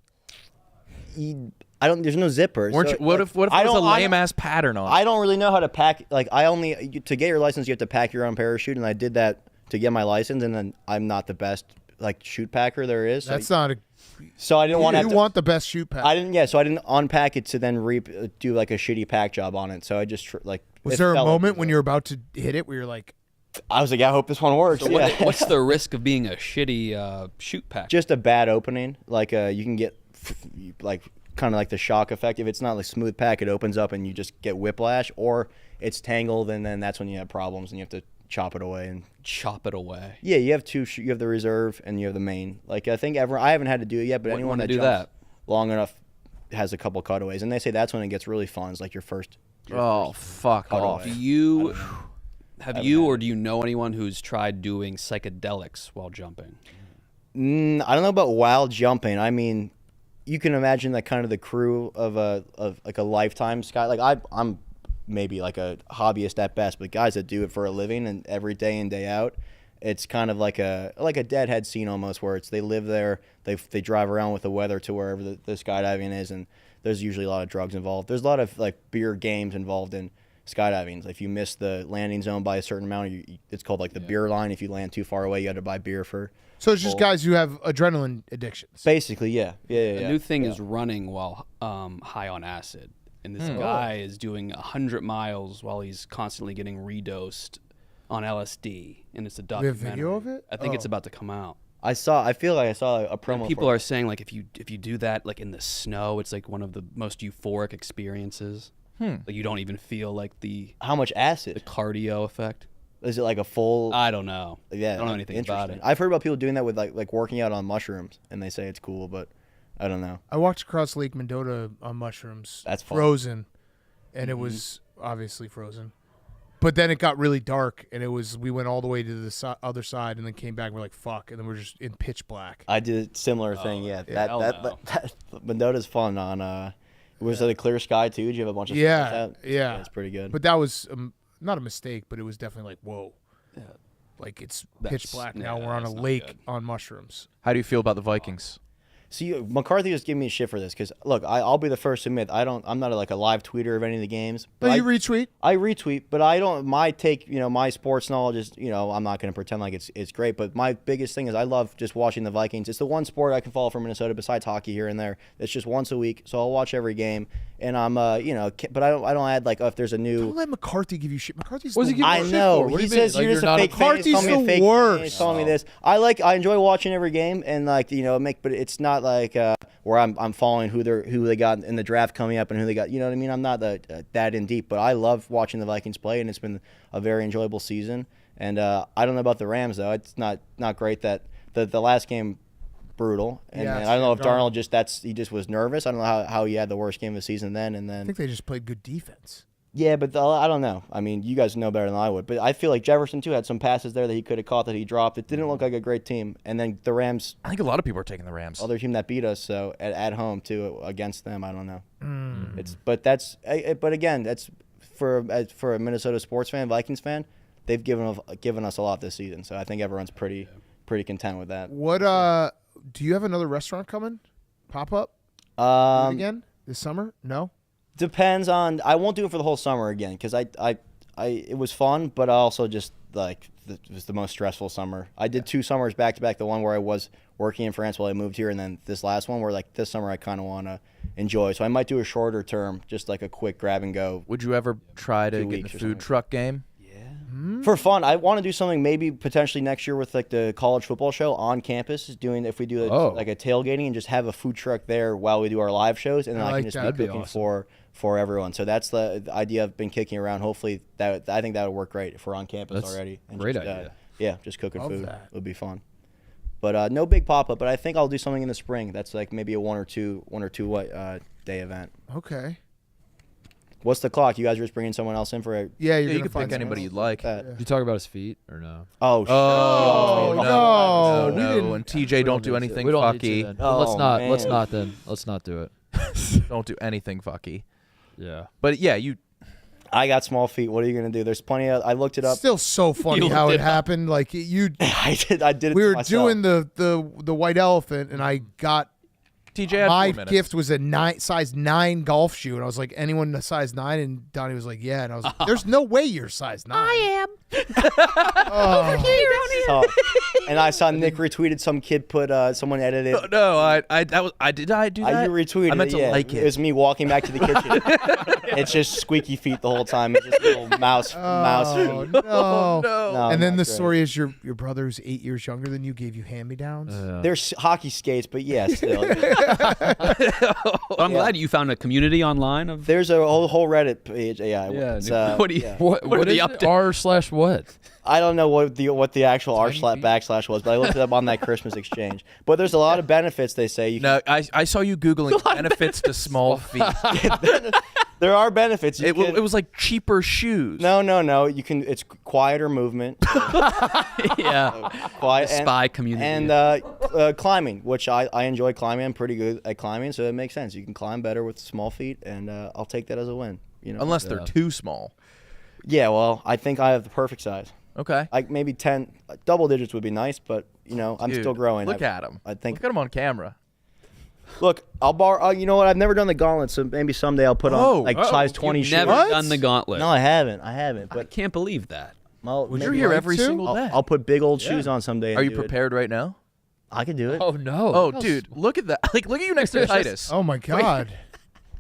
There's no zipper. What if there's a lame ass pattern on it? I don't really know how to pack. Like to get your license, you have to pack your own parachute, and I did that to get my license, and then I'm not the best like chute packer there is. That's not a. So I didn't want to. You want the best chute pack. I didn't. Yeah. So I didn't unpack it to then do like a shitty pack job on it. So I just like. Was there a moment when you're about to hit it where you're like? I was like, I hope this one works. So what's the risk of being a shitty chute pack? Just a bad opening. Like you can get like kind of like the shock effect. If it's not like smooth pack, it opens up and you just get whiplash, or it's tangled, and then that's when you have problems and you have to chop it away and chop it away. Yeah, you have two. You have the reserve and you have the main. Like I think I haven't had to do it yet, but Wouldn't anyone wanna that do jumps that. long enough has a couple cutaways, and they say that's when it gets really fun. It's like your first. Oh, fuck off. Do you have you or do you know anyone who's tried doing psychedelics while jumping? I don't know about while jumping. I mean, you can imagine that kind of the crew of like a lifetime sky. Like I'm maybe like a hobbyist at best, but guys that do it for a living and every day in, day out, it's kind of like a deadhead scene almost, where they live there, they drive around with the weather to wherever the skydiving is, and there's usually a lot of drugs involved. There's a lot of like beer games involved in skydiving. If you miss the landing zone by a certain amount, it's called like the beer line. If you land too far away, you had to buy beer for. So it's just guys who have adrenaline addictions. Basically, yeah. The new thing is running while high on acid. And this guy is doing 100 miles while he's constantly getting redosed on LSD. And it's a We documentary. have video of it? I think it's about to come out. I feel like I saw a promo. And people for are it. saying like if you do that like in the snow, it's like one of the most euphoric experiences. Like you don't even feel like how much acid? The cardio effect. Is it like a full? I don't know. Yeah, I don't know anything about it. I've heard about people doing that with like working out on mushrooms, and they say it's cool, but I don't know. I walked across Lake Mendota on mushrooms. That's fun. Frozen, and it was obviously frozen. But then it got really dark, and we went all the way to the other side, and then came back. And we're like, "Fuck!" And then we're just in pitch black. I did a similar thing. Yeah, that Mendota's fun on. Was it a clear sky too? Did you have a bunch of yeah, it's pretty good. But that was not a mistake, but it was definitely like, whoa, like it's pitch black now. We're on a lake on mushrooms. How do you feel about the Vikings? See, McCarthy was giving me shit for this because look, I'll be the first to admit I'm not a live tweeter of any of the games. But you retweet. I retweet, but I don't. My take, my sports knowledge is, I'm not going to pretend like it's great. But my biggest thing is I love just watching the Vikings. It's the one sport I can follow from Minnesota besides hockey here and there. It's just once a week, so I'll watch every game. And I'm, but I don't add like if there's a new. Don't let McCarthy give you shit. McCarthy's. What does he give you shit for? What do you mean? Like, you're just a fake fan. He's calling me a fake fan. He's calling me this. I enjoy watching every game and but it's not like where I'm following who they got in the draft coming up and who they got. You know what I mean? I'm not that in deep, but I love watching the Vikings play, and it's been a very enjoyable season. And I don't know about the Rams though. It's not great that the last game. Brutal, and I don't know if Darnold just was nervous. I don't know how he had the worst game of the season then. And then I think they just played good defense. Yeah, but I don't know. I mean, you guys know better than I would. But I feel like Jefferson too had some passes there that he could have caught that he dropped. It didn't look like a great team. And then the Rams. I think a lot of people are taking the Rams. Other team that beat us, so at home too against them. I don't know. But again, that's for a Minnesota sports fan, Vikings fan. They've given us a lot this season, so I think everyone's pretty content with that. What do you have another restaurant coming? Pop up? Again this summer? No. Depends on. I won't do it for the whole summer again because it was fun, but I also just like it was the most stressful summer. I did 2 summers back to back. The one where I was working in France while I moved here, and then this last one where like this summer I kind of want to enjoy. So I might do a shorter term, just like a quick grab and go. Would you ever try to get in the food truck game? For fun, I want to do something maybe potentially next year with like the college football show on campus. If we do like a tailgating and just have a food truck there while we do our live shows, and then I can just be cooking for everyone. So that's the idea I've been kicking around. Hopefully I think that would work great if we're on campus already. And great just, idea. Yeah, just cooking food. It would be fun. But no big pop up. But I think I'll do something in the spring. That's like maybe a one or two day event. Okay. What's the clock? You guys are just bringing someone else in for a... Yeah, you can pick anybody you'd like. Did you talk about his feet or no? Oh, no. And TJ don't do anything fucky. Let's not do it. Don't do anything fucky. Yeah. But yeah, I got small feet. What are you gonna do? There's plenty of. I looked it up. Still so funny how it happened. Like you. I did it. We were myself. doing the white elephant, and I got. TJ, my gift was a size 9 golf shoe, and I was like, anyone a size 9? And Donnie was like, yeah. And I was like, there's no way you're size 9. I am. Over here. And I saw Nick retweeted some kid put someone edited. No, I did I do that? You retweeted. I meant to like it. It was me walking back to the kitchen. It's just squeaky feet the whole time. It's just little mouse feet. No. And then the story is your brother who's 8 years younger than you gave you hand-me-downs. There's hockey skates, but yeah, still. Well, I'm glad you found a community online of. There's a whole Reddit page. Yeah. Yeah. What do you? yeah. What are the is it? R/what? I don't know what the actual r/backslash was, but I looked it up on that Christmas exchange. But there's a lot of benefits. They say. No, I saw you googling benefits to small feet. There are benefits. It was like cheaper shoes. No. You can. It's quieter movement. Yeah. Quiet. Spy community. And climbing, which I enjoy climbing. I'm pretty good at climbing, so it makes sense. You can climb better with small feet, and I'll take that as a win. You know, unless they're too small. Yeah. Well, I think I have the perfect size. Okay. Like maybe 10 double digits would be nice, but I'm Dude, still growing. Look at him. I think. Look at him on camera. Look, I'll borrow. You know what? I've never done the gauntlet, so maybe someday I'll put on size 20 shoes. Never done the gauntlet. No, I haven't. But I can't believe that. Well, You're here every single day. I'll put big old shoes on someday. Are you prepared right now? I can do it. Oh no. Oh, dude, look at that. Look at you next to Titus. Oh my God.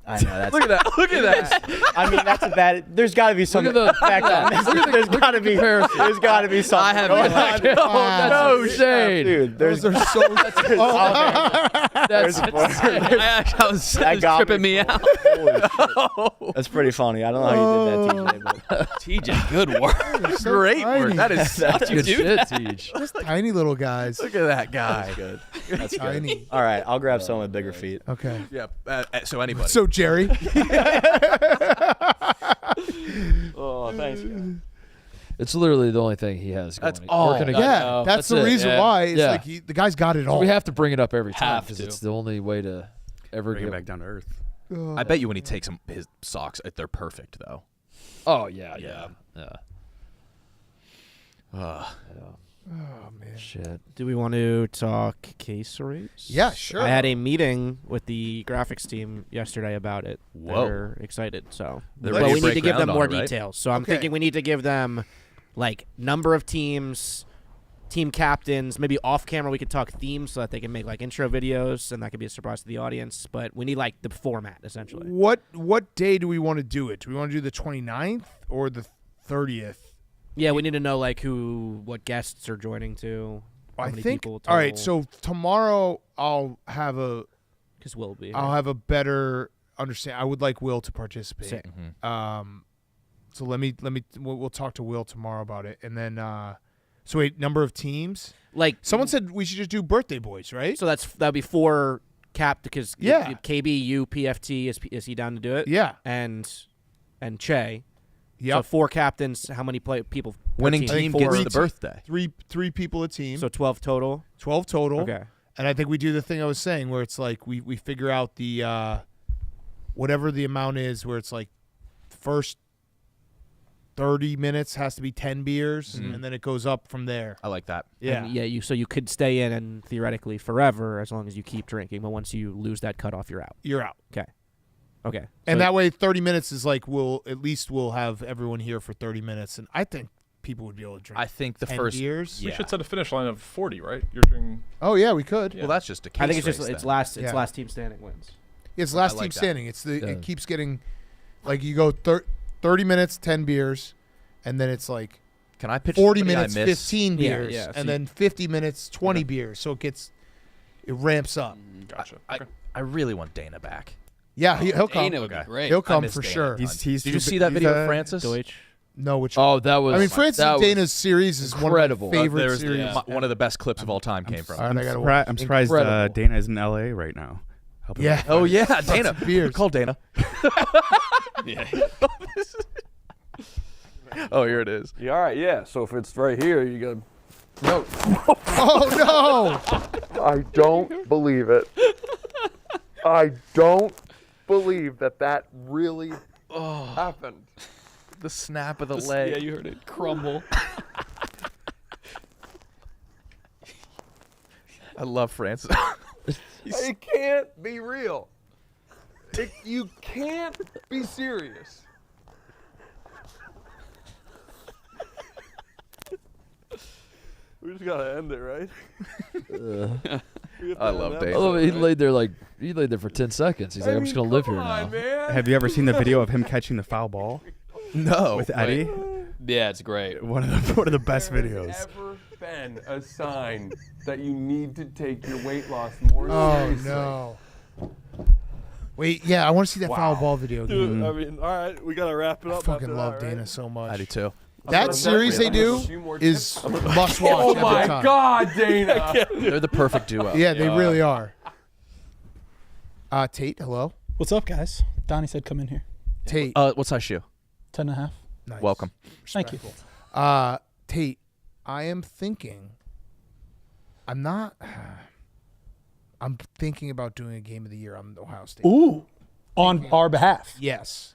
I know that's. Look at that. Look at that. I mean, that's a bad. There's got to be some Look at the effect on this. There's got to be. There's got to be something. I have going on. That's Wow. insane. Dude, Those are so. That's I was tripping me out. That's pretty funny. I don't know how you did that, TJ. But TJ, good work. So Great tiny. work. That is such a good shit, Teach. Just tiny little guys. Look at that guy. good. That's tiny. All right, I'll grab someone with bigger feet. Okay. Yeah. So anybody. So Jerry. Oh, thanks. Guys. It's literally the only thing he has going. That's all. Working Yeah, again. that's the it, reason yeah. why. It's Yeah. like the guy's got it all. We have to bring it up every time Have because to. it's the only way to ever Bring get it back down to earth. I bet you when he takes his socks, they're perfect though. Oh yeah. Oh man. Shit. Do we want to talk case rates? Yeah, sure. I had a meeting with the graphics team yesterday about it. Whoa. They're excited, so They're but ready to we need break to give them ground on more it, right? details. So I'm Okay. thinking we need to give them like number of teams, team captains, maybe off camera we could talk themes so that they can make like intro videos and that could be a surprise to the audience. But we need like the format essentially. What day do we want to do it? Do we want to do the 29th or the 30th? Yeah, we need to know like what guests are joining to. How I many think. people All right. total. So tomorrow I'll have a better understand. I would like Will to participate. Same. So we'll talk to Will tomorrow about it, and then. So wait, number of teams? Like Someone said we should just do birthday boys, right? So that'd be 4 cap because Yeah. KB, you, PFT is he down to do it? Yeah. And Che. Yep. So 4 captains. How many people? per Winning team? team Four. gets the birthday. Three people a team. So 12 total. 12 total. Okay. And I think we do the thing I was saying where it's like we figure out the whatever the amount is, where it's like first 30 minutes has to be 10 beers, and then it goes up from there. I like that. Yeah. And you could stay in and theoretically forever as long as you keep drinking. But once you lose that cutoff, you're out. You're out. Okay. And that way 30 minutes is like we'll have everyone here for 30 minutes, and I think people would be able to drink. I think the 10 first beers. We should set a finish line of 40, right? You're drinking. Oh yeah, we could. Well, that's just a case I think it's race just it's then. last Yeah. last team standing wins. It's last I like team that. standing. It keeps getting like you go 30 minutes, 10 beers, and then it's like Can I pitch 40 somebody I minutes, miss? 15 beers, Yeah. and then 50 minutes, 20 beers. So it ramps up. Gotcha. I really want Dana back. Yeah, he'll come. Dana would be great. He'll I come miss for Dana. sure. Did you see that video of Francis? Deutsch. No, which Oh, that was. I mean, Francis that and was Dana's series is incredible. one of my favorite There's series. one of the best clips of all time came from. All right, I gotta I'm watch. surprised Incredible. Dana is in LA right now. Helping Yeah. out. Oh yeah, Dana. beers. Call Dana. Yeah. Oh, here it is. Yeah, all right, yeah. So if it's right here, you got. No. Oh no! I don't believe it. I don't believe that really happened. The snap of the leg. Yeah, you heard it crumble. I love Francis. It can't be real. You can't be serious. We just gotta end it, right? I love Dana. Oh, he laid there for 10 seconds. He's like, I'm just gonna live here now. Man. Have you ever seen the video of him catching the foul ball No. with Eddie? Yeah, it's great. One of the best videos. Ever been a sign that you need to take your weight loss more Oh seriously? no! Wait, yeah, I want to see that foul ball video. Dude, I mean, all right, we gotta wrap it I up. fucking after love that, right? Dana so much. I do too. That series they do is must watch. Oh every my time. God, Dana! They're the perfect duo. Yeah, they really are. Tate, hello. What's up, guys? Donnie said come in here. Tate. What size shoe? 10.5. Nice. Welcome. Thank you. Tate, I am thinking. I'm thinking about doing a game of the year on Ohio State. Ooh, on our behalf. Yes.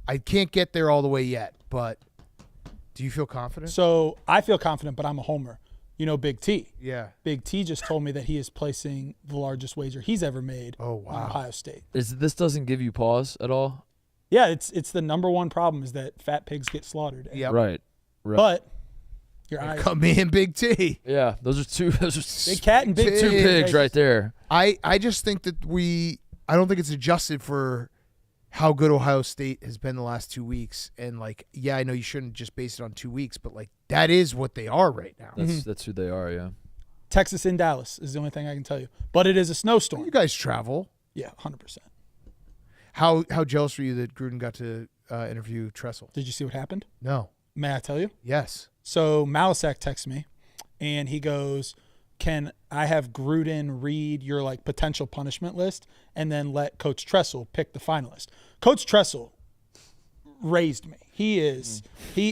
I can't get there all the way yet, but do you feel confident? So I feel confident, but I'm a homer. You know Big T. Yeah. Big T just told me that he is placing the largest wager he's ever made on Ohio State. This doesn't give you pause at all? Yeah, it's the number one problem is that fat pigs get slaughtered. Yep. Right. But your eyes. Come in, Big T. Yeah, those are two. Those are Big cat and big two pigs right there. I just think that I don't think it's adjusted for how good Ohio State has been the last 2 weeks. And yeah, I know you shouldn't just base it on 2 weeks, but that is what they are right now. That's who they are. Yeah. Texas in Dallas is the only thing I can tell you. But it is a snowstorm. You guys travel. Yeah, 100%. How jealous were you that Gruden got to interview Trestle? Did you see what happened? No. May I tell you? Yes. So Malisak texts me, and he goes, "Can I have Gruden read your potential punishment list, and then let Coach Trestle pick the finalist?" Coach Trestle raised me.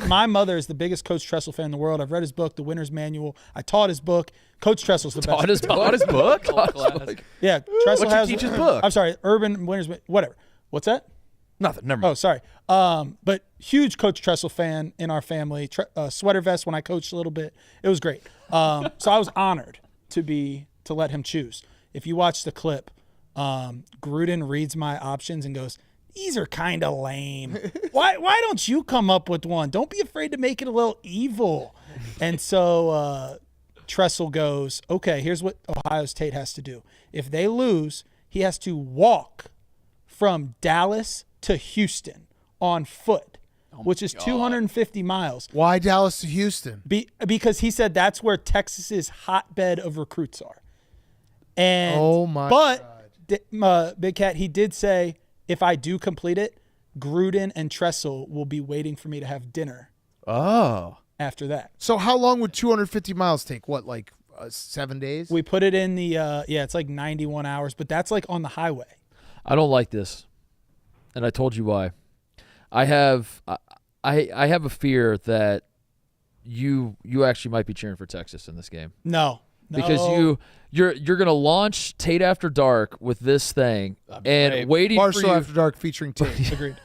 My mother is the biggest Coach Trestle fan in the world. I've read his book, The Winner's Manual. I taught his book. Coach Trestle's the best. Taught his book? Yeah, Trestle What'd you teach his book? I'm sorry, Urban Winner's whatever. What's that? Nothing. Never mind. Oh, sorry. But huge Coach Trestle fan in our family. Sweater vest when I coached a little bit. It was great. So I was honored to let him choose. If you watch the clip, Gruden reads my options and goes, "These are kind of lame. Why don't you come up with one? Don't be afraid to make it a little evil." And so Trestle goes, "Okay, here's what Ohio State has to do. If they lose, he has to walk from Dallas to Houston on foot, which is 250 miles." Why Dallas to Houston? Because he said that's where Texas's hotbed of recruits are. And oh my but Big Cat, he did say if I do complete it, Gruden and Trestle will be waiting for me to have dinner. Oh. After that. So how long would 250 miles take? What, 7 days? We put it in the it's 91 hours, but that's on the highway. I don't like this, and I told you why. I have a fear that you actually might be cheering for Texas in this game. No. Because you're gonna launch Tate After Dark with this thing, and waiting Barstool for you After Dark featuring Tate. Agreed.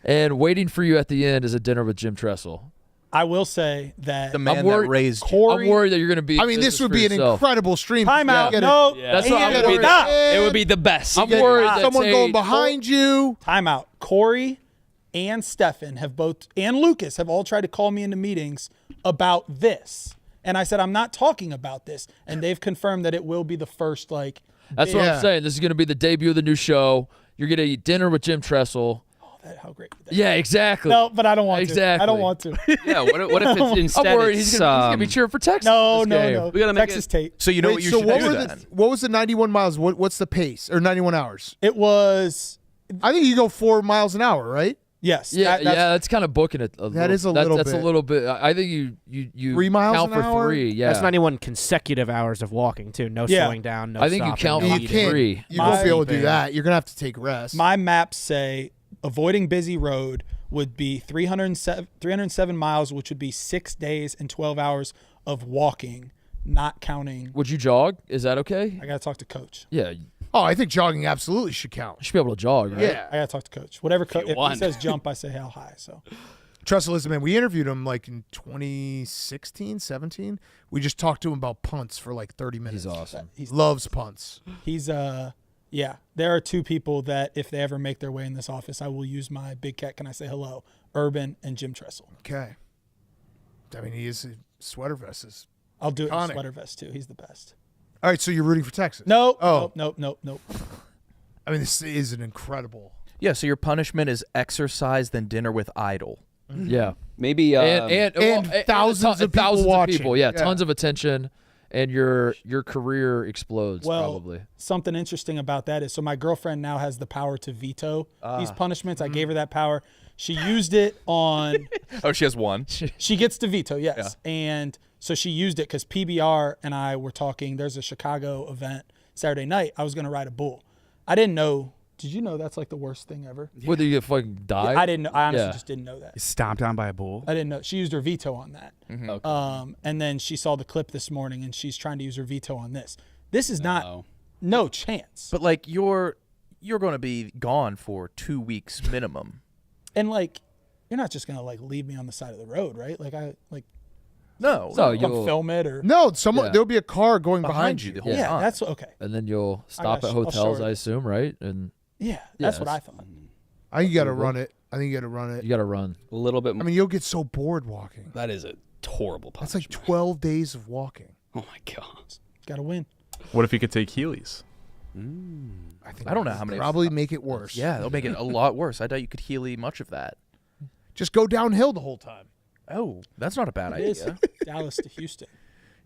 And waiting for you at the end is a dinner with Jim Trestle. I will say that the man that raised Corey, I'm worried that you're going to be. I mean, this would be an incredible stream. Time out. No, that's what it would be the best. I'm worried that someone going behind you. Time out. Corey and Stefan and Lucas have all tried to call me into meetings about this, and I said I'm not talking about this, and they've confirmed that it will be the first That's what I'm saying. This is going to be the debut of the new show. You're going to eat dinner with Jim Trestle. How great would that Yeah, exactly. No, but I don't want exactly. to. I don't want to. Yeah, what if it's instead I'm worried it's, he's gonna be cheering for Texas. No. We gotta make Texas Tate. So you know what you should do then. What was the 91 miles? What's the pace? Or 91 hours? It was. I think you go 4 miles an hour, right? Yes. That's kind of booking it. That's a little a little bit. I think you 3 miles count an for hour? 3. Yeah, That's 91 consecutive hours of walking too. No slowing down. No. I think you count stopping, for no You can't. 3. You won't be able to do that. You're gonna have to take rest. My maps say avoiding busy road would be 307 miles, which would be 6 days and 12 hours of walking, not counting. Would you jog? Is that okay? I got to talk to Coach. Yeah. Oh, I think jogging absolutely should count. You should be able to jog, right? Yeah. I got to talk to Coach. Whatever if he says jump, I say how high. So Trestle is the man. We interviewed him in 2016, 17. We just talked to him about punts for 30 minutes. He's awesome. He loves punts. He's yeah. There are two people that if they ever make their way in this office, I will use my Big Cat. Can I say hello? Urban and Jim Trestle. Okay. I mean, he is a sweater vest. Is I'll do it in iconic. a sweater vest too. He's the best. All right, so you're rooting for Texas? No. Oh. Nope. I mean, this is an incredible. Yeah, so your punishment is exercise, then dinner with Idol. Yeah. Maybe and thousands of people watching. Yeah, tons of attention. and your career explodes Well, probably. something interesting about that is, so my girlfriend now has the power to veto these punishments. I gave her that power. She used it on. Oh, she has one. She gets to veto, yes. Yeah. And so she used it because PBR and I were talking. There's a Chicago event Saturday night. I was going to ride a bull. I didn't know. Did you know that's like the worst thing ever? Whether you get fucking died? Yeah, I didn't know. I honestly just didn't know that. You stomped on by a bull? I didn't know. She used her veto on that. Mm-hmm. Okay. And then she saw the clip this morning, and she's trying to use her veto on this. This is not. No chance. But like you're going to be gone for 2 weeks minimum. And like, you're not just gonna like leave me on the side of the road, right? Like No, come film it or there'll be a car going behind you the whole yeah, time. that's okay. And then you'll stop at hotels, I assume, right? And yeah, that's what I thought. I think you got to run it. You got to run a little bit. I mean, you'll get so bored walking. That is a horrible punishment. That's like 12 days of walking. Oh my god, got to win. What if you could take Heelys? I don't know how many. Probably make it worse. Yeah, they'll make it a lot worse. I doubt you could Heely much of that. Just go downhill the whole time. Oh, that's not a bad It is idea. Dallas to Houston.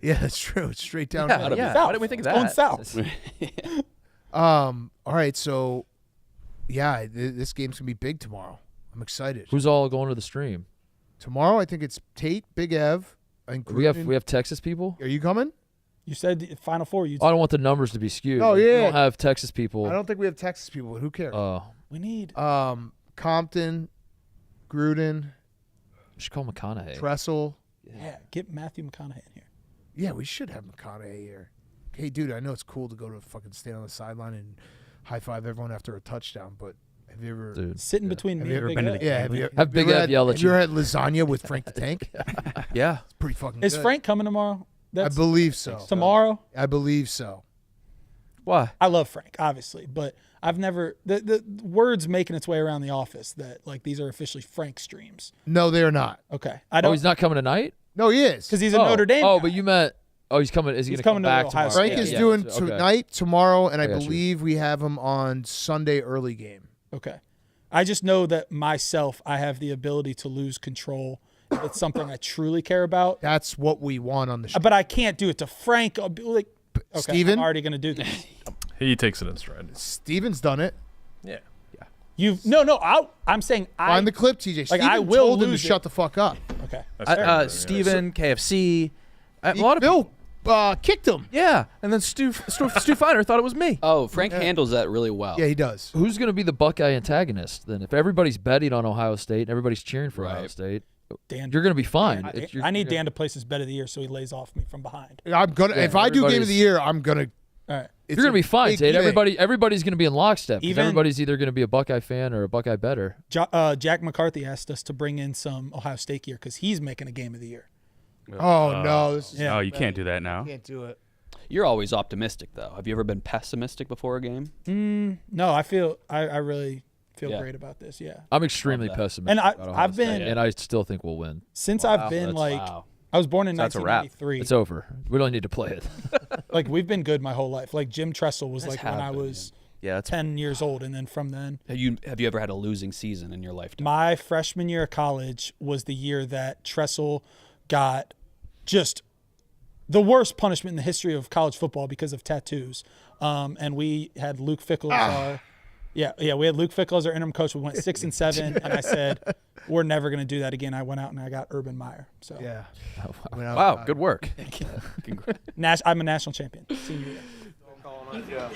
Yeah, that's true. It's straight down. Yeah, why didn't we think of that? Going south. All right, so yeah, this game's gonna be big tomorrow. I'm excited. Who's all going to the stream? Tomorrow, I think it's Tate, Big Ev, and Gruden. We have Texas people. Are you coming? You said Final Four. I don't want the numbers to be skewed. Oh, We yeah. don't have Texas people. I don't think we have Texas people, but who cares? We need Compton, Gruden. We should call McConaughey. Trestle. Yeah, get Matthew McConaughey in here. Yeah, we should have McConaughey here. Hey, dude, I know it's cool to go to fucking stand on the sideline and high five everyone after a touchdown, but have you ever sitting between me and Big Ev? Yeah, have Big Ev yell at you. Have you ever had lasagna with Frank the Tank? Yeah, it's pretty fucking. Is good. Frank coming tomorrow? I believe so. Tomorrow? I believe so. Why? I love Frank, obviously, but I've never the word's making its way around the office that like these are officially Frank streams. No, they are not. Okay, I don't. Oh, he's not coming tonight? No, he is because he's a Notre Dame. Oh, guy. but you meant. Oh, he's coming. Is he going to come back tomorrow? Frank is doing Okay. tonight, tomorrow, and I got you. believe we have him on Sunday early game. Okay. I just know that myself, I have the ability to lose control. If it's something I truly care about. That's what we want on the show. But I can't do it to Frank. I'll be like, okay, Steven? I'm already going to do this. He takes it in stride. Steven's done it. Yeah. I'm saying I Find the clip, TJ. Like Steven I will told him to lose shut the fuck up. Okay. Steven, KFC, a lot of people. Kicked him. Yeah, and then Stu Feiner thought it was me. Oh, Frank handles that really well. Yeah, he does. Who's going to be the Buckeye antagonist then? If everybody's betting on Ohio State and everybody's cheering for Ohio State, Dan, you're going to be fine. I need Dan to place his bet of the year so he lays off me from behind. I'm gonna. if I do game of the year, I'm gonna. All right. You're going to be fine, Tate. game. Everybody's going to be in lockstep. 'Cause Even- everybody's either going to be a Buckeye fan or a Buckeye bettor. Jack McCarthy asked us to bring in some Ohio State gear because he's making a game of the year. Oh no! This is Oh, you can't do that now. Can't do it. You're always optimistic, though. Have you ever been pessimistic before a game? No, I really feel great about this. Yeah. I'm extremely pessimistic. And about Ohio I've been- State, and I still think we'll win. Since I've been I was born in That's a wrap. 1993. It's over. We don't need to play it. Like we've been good my whole life. Like Jim Trestle was That's like when I happened, was 10 years old, and then from then. Have you ever had a losing season in your lifetime? My freshman year of college was the year that Trestle got just the worst punishment in the history of college football because of tattoos. And we had Luke Fickell as our we had Luke Fickell as our interim coach. We went 6-7, and I said, we're never going to do that again. I went out and I got Urban Meyer. So yeah. Wow, good work. I'm a national champion. Senior year.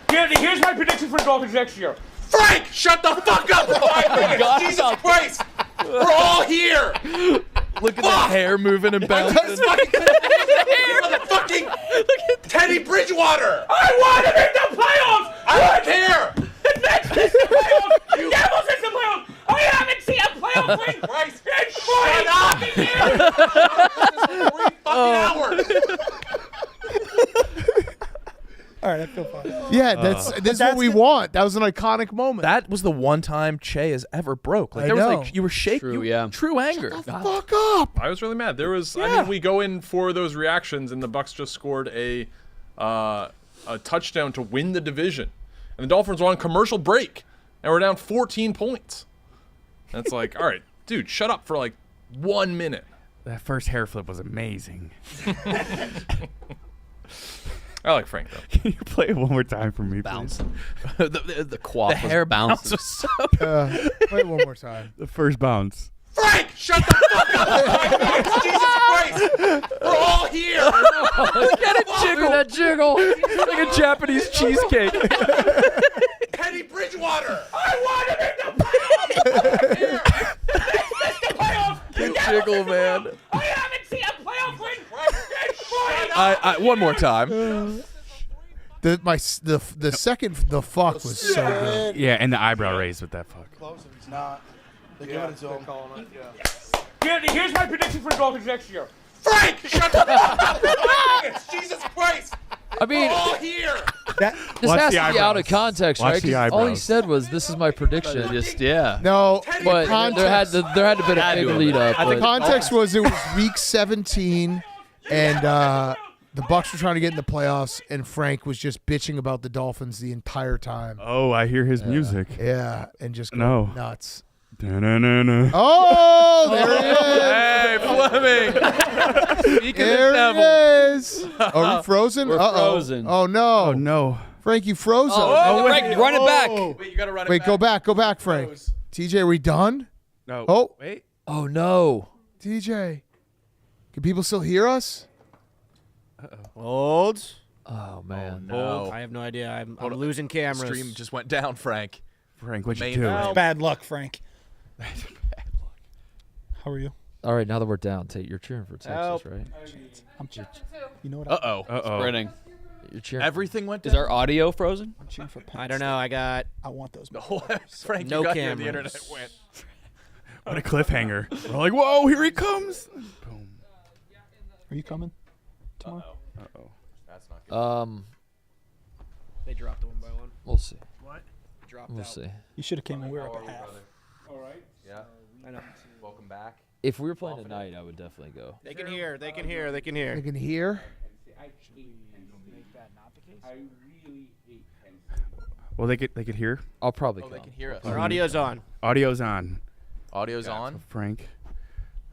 Here's my prediction for the Dolphins next year. Frank, shut the fuck up for 5 minutes. Jesus Christ. We're all here. Look at the hair moving and bouncing. Fucking Teddy Bridgewater. I want to make the playoffs. I don't care. The Mets is the playoffs. The Devils is the playoffs. I haven't seen a playoff ring Christ. in 40 fucking years. 3 fucking hours. All right, I feel fine. Yeah, that's what we want. That was an iconic moment. That was the one time Che has ever broke. Like I there know. was like you were shaking. True anger. Fuck up. I was really mad. There was. I mean, we go in for those reactions, and the Bucks just scored a touchdown to win the division, and the Dolphins were on commercial break, and we're down 14 points. And it's like, all right, dude, shut up for like 1 minute. That first hair flip was amazing. I like Frank though. Can you play it one more time for me, please? the quaff the was hair bouncing. bounce was so Play it one more time. The first bounce. Frank, shut the fuck up! Jesus Christ! We're all here! Look at it jiggle. That jiggle. Like a Japanese cheesecake. Teddy Bridgewater! I want him in the playoffs! This is the playoffs! Good jiggle, man. I haven't seen a playoff win! One more time. The second the fuck was so good. Yeah, and the eyebrow raised with that fuck. Closer. It's not. They're giving it to him. Here's my prediction for the Dolphins next year. Frank, shut the fuck up! Jesus Christ! I mean, We're all here! this Watch has the to be out of eyebrows. context, Watch right? the 'Cause all he eyebrows. said was, "This is my prediction." Just yeah. No, But there had to been a big lead up. The but- context was it was week 17, and the Bucs were trying to get in the playoffs, and Frank was just bitching about the Dolphins the entire time. Oh, I hear his music. Yeah, and just No. going nuts. Da-na-na-na. Oh, there he is. Hey, Fleming. Speaking There of devil. he is. Are we frozen? We're Uh-oh. frozen. Oh, no. Oh, no. Frank, you frozen. Oh, Frank, run it back. Wait, you gotta run it Wait, back. go back, Frank. TJ, are we done? No. Oh, Wait. Oh no. TJ. Can people still hear us? Hold. Oh man. No. I have no idea. I'm Hold on. losing cameras. Stream just went down, Frank. Frank, what'd you Main do? help. Bad luck, Frank. How are you? All right, now that we're down, you're cheering for Texas, Help. right? I'm cheering. You know what? Uh-oh. Uh-oh. Spreading. You're cheering. Everything went Is down. our audio frozen? I'm cheering for Penn I don't know. I got. I want those. Frank, No you got here, cameras. the internet went. What a cliffhanger. We're like, whoa, here he comes. Boom. Are you coming tomorrow? Uh-oh. That's not good. They dropped it one by one. We'll see. What? Dropped We'll out. see. You should have came when we were up at half. All right. Yeah. I know. Welcome back. If we were playing tonight, I would definitely go. They can hear. They can hear. They can hear. They can hear. Well, they could hear. I'll probably Oh, come. they can hear us. Our audio's on. Audio's on. Audio's on. So Frank,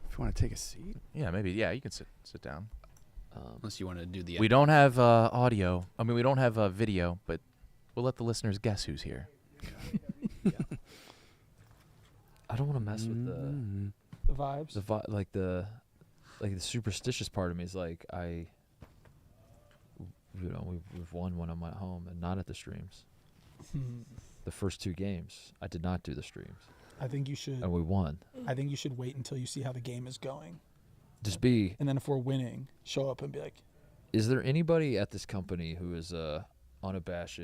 if you want to take a seat. Yeah, maybe. Yeah, you can sit down. Unless you want to do the. We don't have audio. I mean, we don't have video, but we'll let the listeners guess who's here. I don't want to mess with The vibes. the superstitious part of me is like we've won when I'm at home and not at the streams. The first two games, I did not do the streams. I think you should. And we won. I think you should wait until you see how the game is going. And then if we're winning, show up and be like, is there anybody at this company who is a unabashed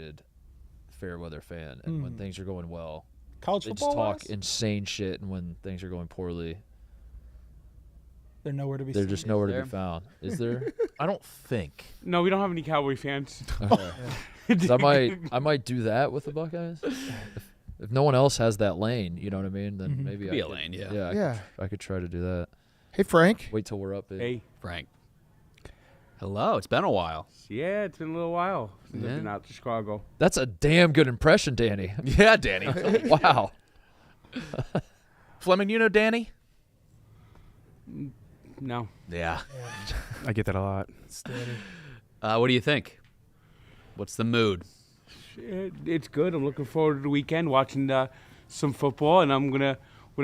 fair weather fan, and when things are going well, college they football just talk wise? insane shit, and when things are going poorly, They're nowhere to be they're seen. just nowhere to be found. Is there? I don't think. No, we don't have any Cowboy fans. Okay. So I might do that with the Buckeyes. If no one else has that lane, you know what I mean? Then maybe Be I a could, lane, yeah. Yeah, I could try to do that. Hey, Frank. Wait till we're up. Hey, Frank. Hello. It's been a while. Yeah, it's been a little while since I've Yeah. been out to Chicago. That's a damn good impression, Danny. Yeah, Danny. Wow. Fleming, you know Danny? No. Yeah. I get that a lot. What do you think? What's the mood? It's good. I'm looking forward to the weekend, watching some football, and what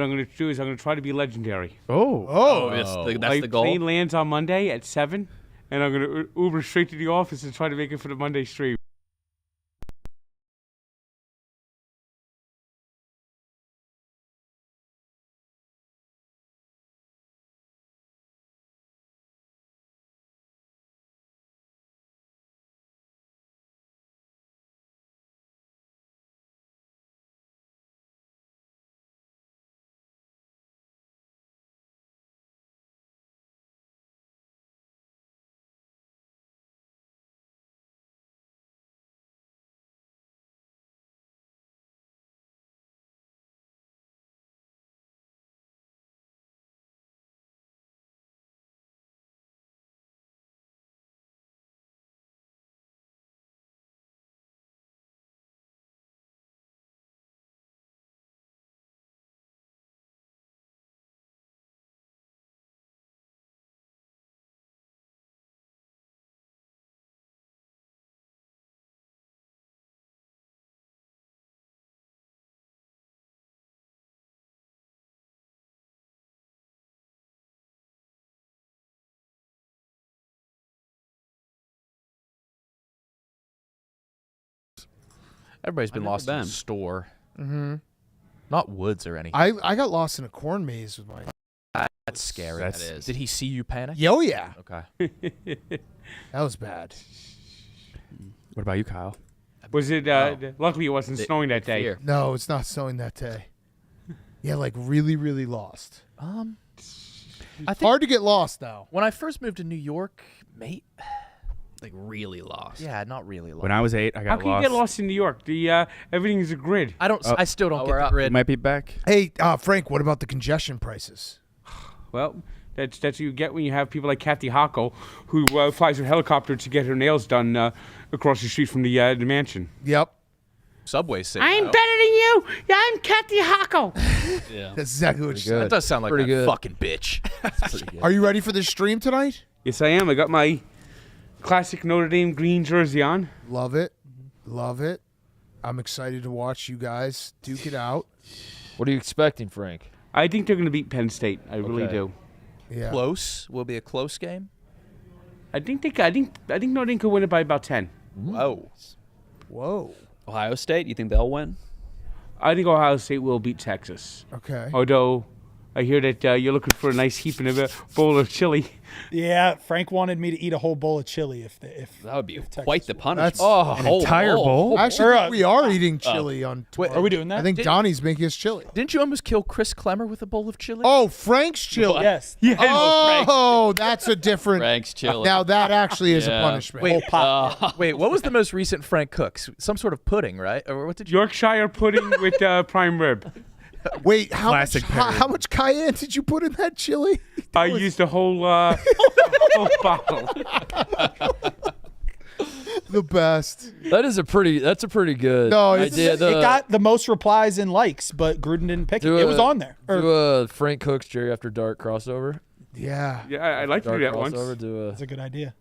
I'm gonna do is I'm gonna try to be legendary. That's My the goal. plane lands on Monday at 7, and I'm gonna Uber straight to the office and try to make it for the Monday stream. Everybody's been lost in the store. Mm-hmm. Not woods or anything. I got lost in a corn maze with my. That's scary. That is. Did he see you panic? Oh yeah. Okay. That was bad. What about you, Kyle? Was it? Luckily, it wasn't snowing that day. Fear. No, it's not snowing that day. Yeah, like really, really lost. I think Hard to get lost now. when I first moved to New York, mate. Like really lost. Yeah, not really lost. When I was 8, I How got can you lost. get lost in New York? The everything is a grid. I don't. I still don't get the You grid. might be back. Hey, Frank, what about the congestion prices? Well, that's what you get when you have people like Kathy Hochul, who flies her helicopter to get her nails done across the street from the mansion. Yep. Subway city. I'm better than you. Yeah, I'm Kathy Hochul. Yeah. That's exactly what she That said. does sound like Pretty that good. fucking bitch. Are you ready for the stream tonight? Yes, I am. I got my classic Notre Dame green jersey on. Love it. Love it. I'm excited to watch you guys duke it out. What are you expecting, Frank? I think they're going to beat Penn State. I really Okay. do. Yeah. Close. Will be a close game. I think Notre Dame could win it by about 10. Whoa. Whoa. Ohio State, you think they'll win? I think Ohio State will beat Texas. Okay. Although I hear that you're looking for a nice heaping of a bowl of chili. Yeah, Frank wanted me to eat a whole bowl of chili if that would be Texas quite the punishment. That's An entire bowl? I actually think we are eating chili on. Wait, are we doing that? I think Donnie's making us chili. Didn't you almost kill Chris Clemmer with a bowl of chili? Oh, Frank's chili. Yes. Oh, that's a different. Frank's chili. Now that actually is Yeah. a punishment. Wait, wait. What was the most recent Frank cooks? Some sort of pudding, right? Or what did you? Yorkshire pudding with prime rib. Wait, how much, Classic Perry. how much cayenne did you put in that chili? I used a whole, whole bottle. The best. That's a pretty good No, it's- idea. It got the most replies and likes, but Gruden didn't pick it. It was on there. Do a Frank Cooks Jerry After Dark crossover. Yeah. Yeah, I'd like to do Dark that once. crossover. Do That's a good idea.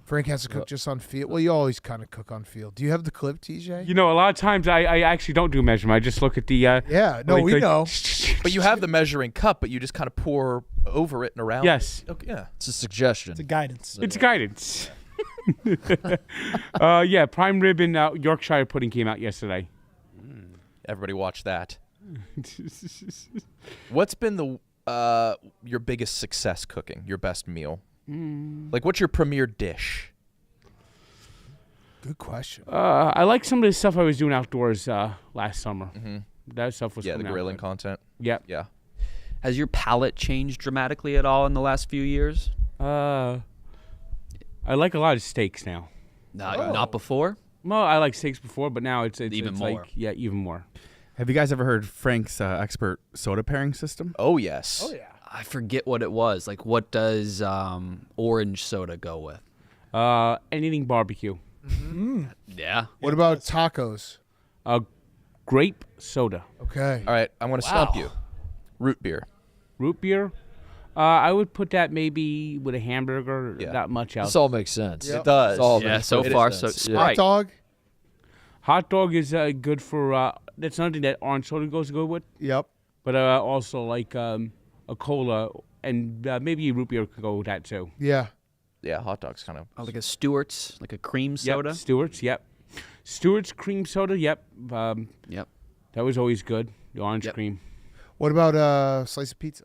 Frank has to cook just on field. Well, you always kind of cook on field. Do you have the clip, TJ? You know, a lot of times I actually don't do measurement. I just look at the. Yeah, no, we know. But you have the measuring cup, but you just kind of pour over it and around. Yes. Okay, yeah. It's a suggestion. It's a guidance. It's guidance. Yeah, prime rib and Yorkshire pudding came out yesterday. Everybody watch that. What's been the your biggest success cooking? Your best meal? Like, what's your premier dish? Good question. I like some of the stuff I was doing outdoors last summer. That stuff was the coming out grilling good. content. Yep. Yeah. Has your palate changed dramatically at all in the last few years? I like a lot of steaks now. Not before? Well, I like steaks before, but now it's Even it's more. Like, yeah, even more. Have you guys ever heard Frank's expert soda pairing system? Oh, yes. Oh, yeah. I forget what it was. Like, what does orange soda go with? Anything barbecue. Yeah. What about tacos? Grape soda. Okay. All right, I'm going to stump you. Root beer. Root beer. I would put that maybe with a hamburger. Yeah. Not much else. This all makes sense. It does. This all Yeah, makes so perfect far, sense. so Yeah. Hot Sprite. dog? Hot dog is good for. That's nothing that orange soda goes good with. Yep. But also like a cola and maybe a root beer could go with that too. Yeah. Yeah, hot dogs kind of. Oh, like a Stewart's, like a cream soda. Yep, Stewart's. Yep. Stewart's cream soda. Yep. Yep. That was always good. The orange Yep. cream. What about a slice of pizza?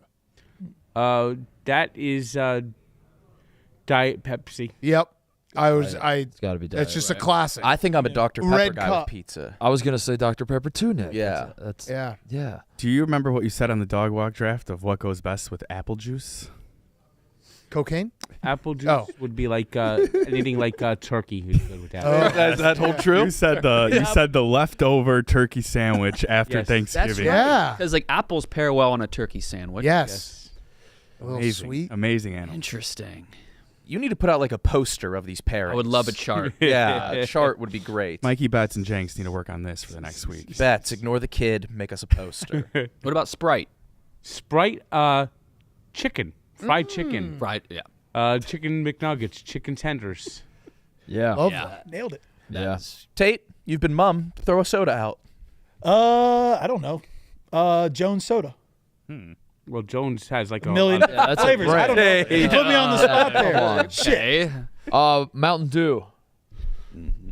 That is Diet Pepsi. Yep. It's got to be. It's just a right? classic. I think I'm a Dr. Pepper Red guy cup. with pizza. I was gonna say Dr. Pepper too, Nick. Yeah. That's Yeah. yeah. Do you remember what you said on the dog walk draft of what goes best with apple juice? Cocaine? Apple juice Oh. would be like anything like turkey. Is good with that. Does that hold true? You said the leftover turkey sandwich after Yes. Thanksgiving. Yeah. Because like apples pair well on a turkey sandwich. Yes. A little Amazing, sweet. amazing animal. Interesting. You need to put out like a poster of these pairings. I would love a chart. Yeah, a chart would be great. Mikey Betts and Jenks need to work on this for the next week. Betts, ignore the kid, make us a poster. What about Sprite? Sprite, chicken, fried chicken, Fried, yeah. chicken McNuggets, chicken tenders. Yeah. Love Yeah. that. Nailed it. Yeah. Tate, you've been mum. Throw a soda out. I don't know. Jones Soda. Well, Jones has like A million that's a flavors. I don't know. You put me on the spot there. Come on. Shit. Okay. Mountain Dew.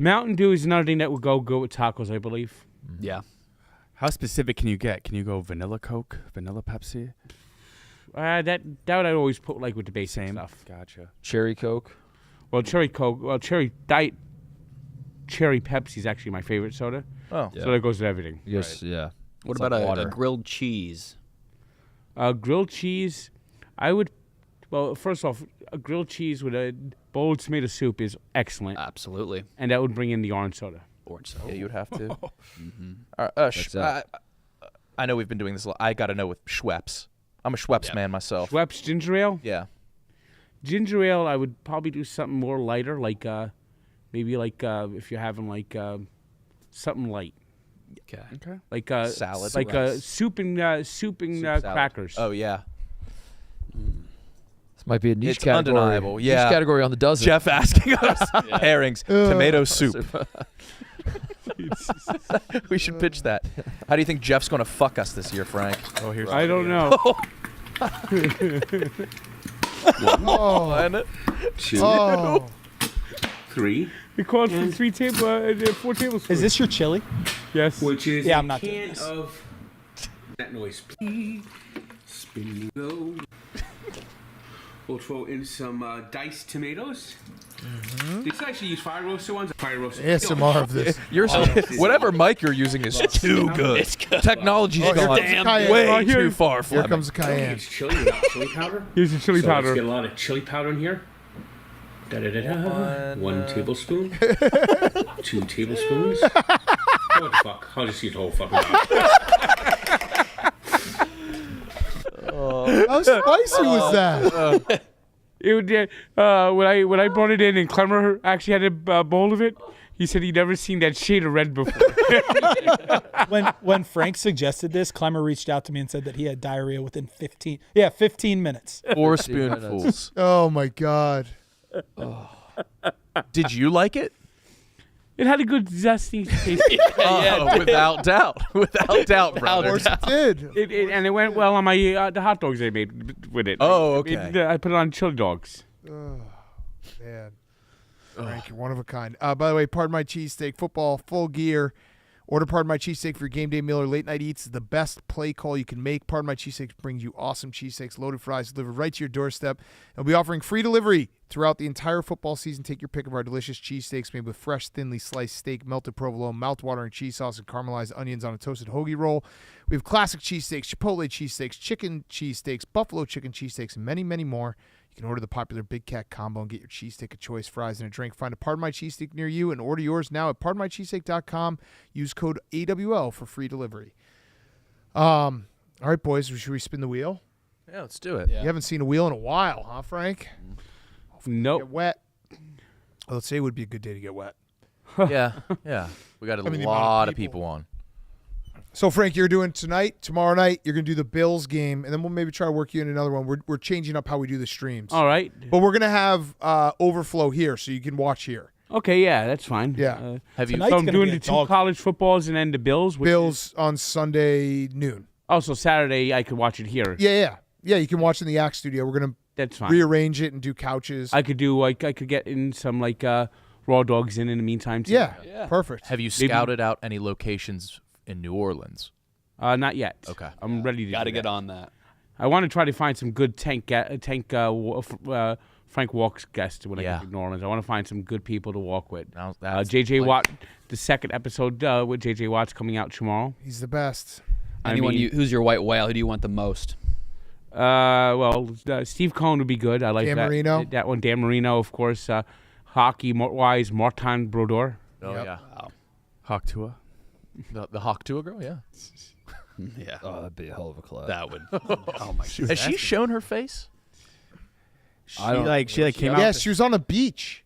Mountain Dew is another thing that would go good with tacos, I believe. Yeah. How specific can you get? Can you go vanilla Coke, vanilla Pepsi? That I'd always put like with the basic stuff. Gotcha. Cherry Coke. Well, cherry Coke. Well, cherry diet. Cherry Pepsi is actually my favorite soda. Oh, so that goes with everything. Yes, yeah. What It's about like a water. grilled cheese? Grilled cheese, I would. Well, first off, a grilled cheese with a bowl of tomato soup is excellent. Absolutely. And that would bring in the orange soda. Orange soda. Yeah, you would have to. Mm-hmm. I know we've been doing this a lot. I got to know with Schweppes. I'm a Schweppes man myself. Schweppes ginger ale? Yeah. Ginger ale, I would probably do something more lighter, like maybe like if you're having like something light. Okay. Like salad. like soup and crackers. Oh yeah. This might be a niche It's category. undeniable. Yeah. Niche category on the dozen. Jeff asking us pairings, tomato soup. We should pitch that. How do you think Jeff's going to fuck us this year, Frank? Oh, here's. I don't know. One, two, 3. We called for 4 tablespoons. Is this your chili? Yes. Which is Yeah, a I'm not doing can this. of that noise. Please. Spin go. We'll throw in some diced tomatoes. These actually use fire roasted ones. Fire roasted. ASMR of this. Whatever mic you're using is too good. It's good. Technology's Oh, here gone comes the cayenne. way too far. Here comes the cayenne. It's chili without chili powder. Here's the chili so powder. Let's get a lot of chili powder in here. Da-da-da-da. 1 tablespoon. 2 tablespoons. What the fuck? I'll just eat the whole fucking thing. How spicy was that? It would, when I brought it in and Clemmer actually had a bowl of it, he said he'd never seen that shade of red before. when Frank suggested this, Clemmer reached out to me and said that he had diarrhea within 15 minutes. 4 spoonfuls. Oh my God. Did you like it? It had a good zesty taste. Without doubt. Without doubt, brother. Of course it did. And it went well on my the hot dogs I made with it. Oh, okay. I put it on chili dogs. Oh, man. Frank, you're one of a kind. By the way, Pardon My Cheesesteak, football, full gear. Order Pardon My Cheesesteak for your game day meal or late night eats. Is the best play call you can make. Pardon My Cheesesteak brings you awesome cheesesteaks, loaded fries delivered right to your doorstep. And we'll be offering free delivery throughout the entire football season. Take your pick of our delicious cheesesteaks made with fresh, thinly sliced steak, melted provolone, mouth-watering cheese sauce, and caramelized onions on a toasted hoagie roll. We have classic cheesesteaks, chipotle cheesesteaks, chicken cheesesteaks, buffalo chicken cheesesteaks, and many, many more. You can order the popular Big Cat Combo and get your cheesesteak of choice, fries, and a drink. Find a Pardon My Cheesesteak near you and order yours now at pardonmycheesesteak.com. Use code AWL for free delivery. All right, boys, should we spin the wheel? Yeah, let's do it. You haven't seen a wheel in a while, huh, Frank? Nope. Get wet. Well, let's say it would be a good day to get wet. Yeah. We got a lot of people on. So, Frank, you're doing tonight, tomorrow night, you're going to do the Bills game, and then we'll maybe try to work you in another one. We're changing up how we do the streams. All right. But we're going to have overflow here, so you can watch here. Okay, yeah, that's fine. Yeah. So I'm doing the 2 college footballs and then the Bills. Bills on Sunday noon. Also, Saturday I could watch it here. Yeah. You can watch in the Yak Studio. We're going That's fine. rearrange it and do couches. I could do I could get in some raw dogs in the meantime too. Yeah, perfect. Have you scouted out any locations in New Orleans? Not yet. Okay. I'm ready to. Got to do get that. on that. I want to try to find some good Frank Walk's guest when I get to New Orleans. I want to find some good people to walk with. JJ Watt, the second episode with JJ Watt's coming out tomorrow. He's the best. Who's your white whale? Who do you want the most? Steve Cohn would be good. I like Dan that. Marino? That one. Dan Marino, of course. Hockey-wise, Martin Brodeur. Oh, yeah. Wow. Hawk Tua. The Hawk Tua girl, yeah. Yeah. Oh, that'd be a hell of a collab. That would. Oh my god. Has she shown her face? She came out. Yes, she was on a beach.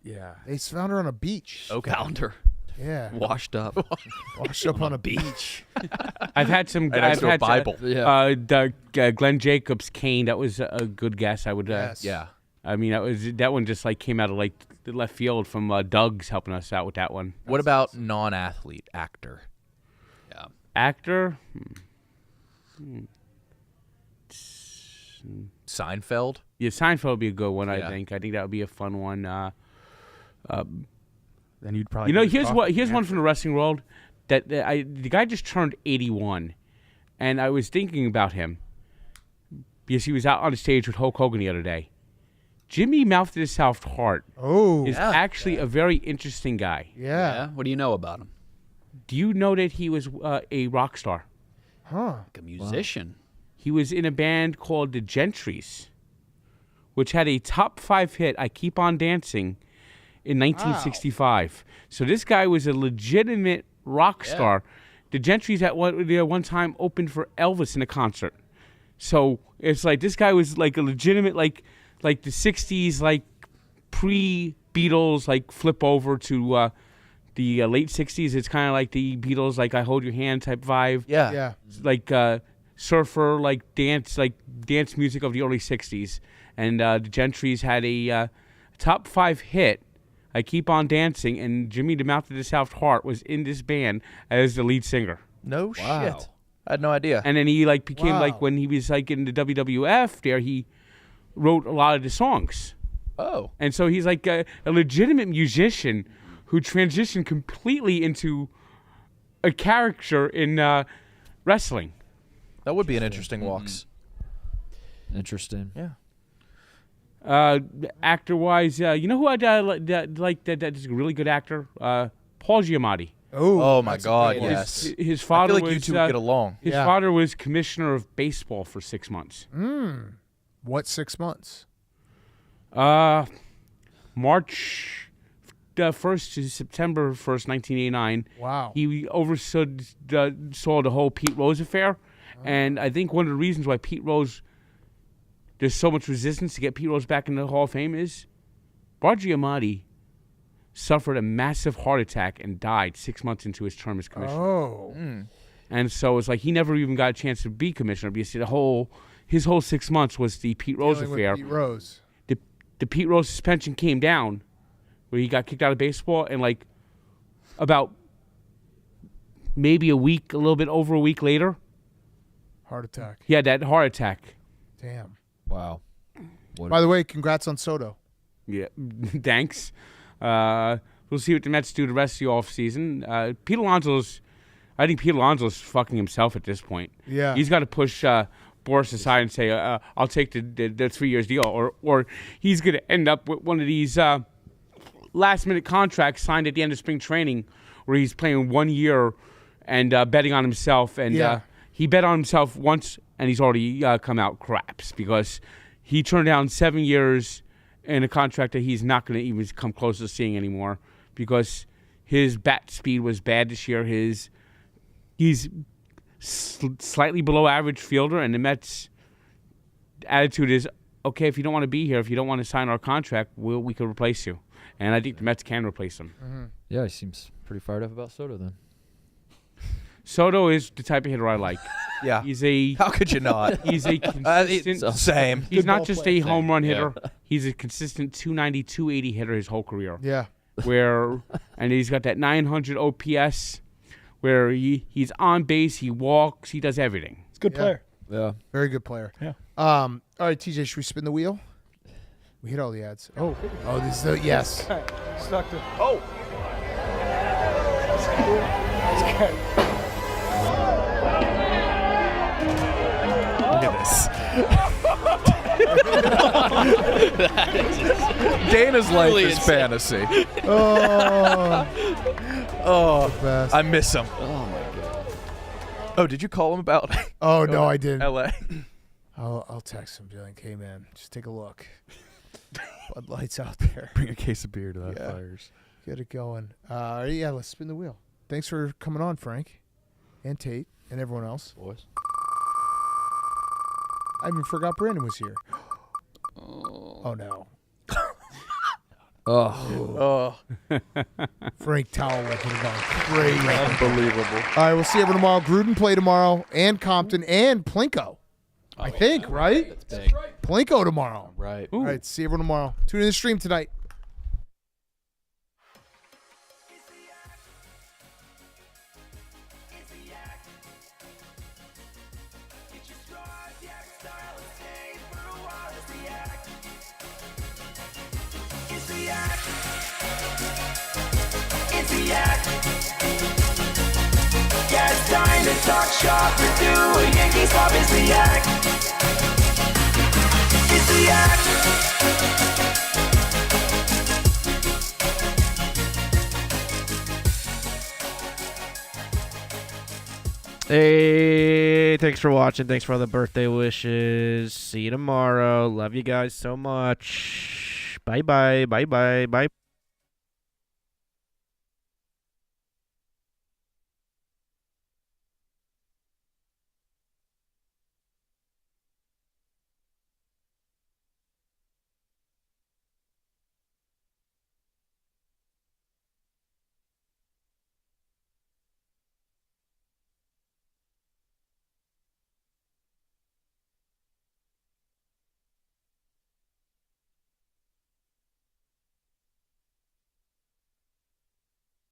Yeah. They found her on a beach. Okay. Found her. Yeah. Washed up. Washed up on a beach. I've had some. Right next to a Bible. Glenn Jacobs, Kane. That was a good guess. I would. Yes. Yeah. I mean, that one just came out of the left field from Doug's helping us out with that one. What about non-athlete actor? Yeah. Actor. Seinfeld. Yeah, Seinfeld would be a good one. Yeah. I think that would be a fun one. then you'd probably. Here's one from the wrestling world that the guy just turned 81, and I was thinking about him because he was out on the stage with Hulk Hogan the other day. Jimmy Mouth to the South Hart is actually a very interesting guy. Yeah. What do you know about him? Do you know that he was a rock star? Huh. Like a musician. Wow. He was in a band called the Gentrys, which had a top 5 hit, I Keep On Dancing, in 1965. Wow. So this guy was a legitimate rock star. The Gentrys at one time opened for Elvis in a concert. So it's like this guy was like a legitimate, like the 60s, like pre-Beatles, like flip over to the late 60s. It's kind of like the Beatles, like I Hold Your Hand type vibe. Yeah. Like surfer, like dance music of the early 60s. And the Gentrys had a top 5 hit, I Keep On Dancing, and Jimmy the Mouth of the South Hart was in this band as the lead singer. No shit. I had no idea. And then he became when he was in the WWF there, he wrote a lot of the songs. Oh. And so he's like a legitimate musician who transitioned completely into a character in wrestling. That would be an interesting walks. Interesting. Yeah. Actor-wise, you know who I like that is a really good actor? Paul Giamatti. Oh my God! Yes. His father I feel like was you two would get along. His father was commissioner of baseball for 6 months. What 6 months? March 1st to September 1st, 1989. Wow. He saw the whole Pete Rose affair, and I think one of the reasons why there's so much resistance to get Pete Rose back in the Hall of Fame is Bart Giamatti suffered a massive heart attack and died 6 months into his term as commissioner. Oh. And so it's like he never even got a chance to be commissioner because his whole 6 months was the Pete Rose affair. Pete Rose. The Pete Rose suspension came down where he got kicked out of baseball, and about maybe a little bit over a week later, heart attack. He had that heart attack. Damn. Wow. By the way, congrats on Soto. Yeah, thanks. We'll see what the Mets do the rest of the offseason. I think Pete Alonso's fucking himself at this point. Yeah. He's got to push Boris aside and say, I'll take the 3 years deal, or he's going to end up with one of these last-minute contracts signed at the end of spring training where he's playing 1 year and betting on himself. And he bet on himself once, and he's already come out craps because he turned down 7 years in a contract that he's not going to even come close to seeing anymore because his bat speed was bad this year. He's slightly below average fielder, and the Mets' attitude is, okay, if you don't want to be here, if you don't want to sign our contract, we could replace you. And I think the Mets can replace him. Mm-hmm. Yeah, he seems pretty fired up about Soto then. Soto is the type of hitter I like. Yeah. How could you not? He's a consistent. Same. He's not just a home run hitter. Yeah. He's a consistent 290, 280 hitter his whole career. Yeah. And he's got that 900 OPS where he's on base, he walks, he does everything. He's a good player. Yeah. Very good player. Yeah. All right, TJ, should we spin the wheel? We hit all the ads. Oh, this is the yes. Stuck to. Oh. Look at this. Dana's life is fantasy. Best. I miss him. Oh my God. Oh, did you call him about? Oh no, I didn't. L.A. I'll text him. Be like, hey man, just take a look. Bud Light's out there. Bring a case of beer to that fires. Get it going. Yeah, let's spin the wheel. Thanks for coming on, Frank, and Tate, and everyone else. Boys. I even forgot Brandon was here. Oh no. Oh. Frank Towell would have gone crazy. Unbelievable. All right, we'll see everyone tomorrow. Gruden play tomorrow, and Compton, and Plinko. I think, right? That's big. Plinko tomorrow. Right. All right, see everyone tomorrow. Tune in the stream tonight. It's the act. talk shop and do a Yankees pop is the act. It's the act. Hey, thanks for watching. Thanks for all the birthday wishes. See you tomorrow. Love you guys so much. Bye bye. Bye bye. Bye.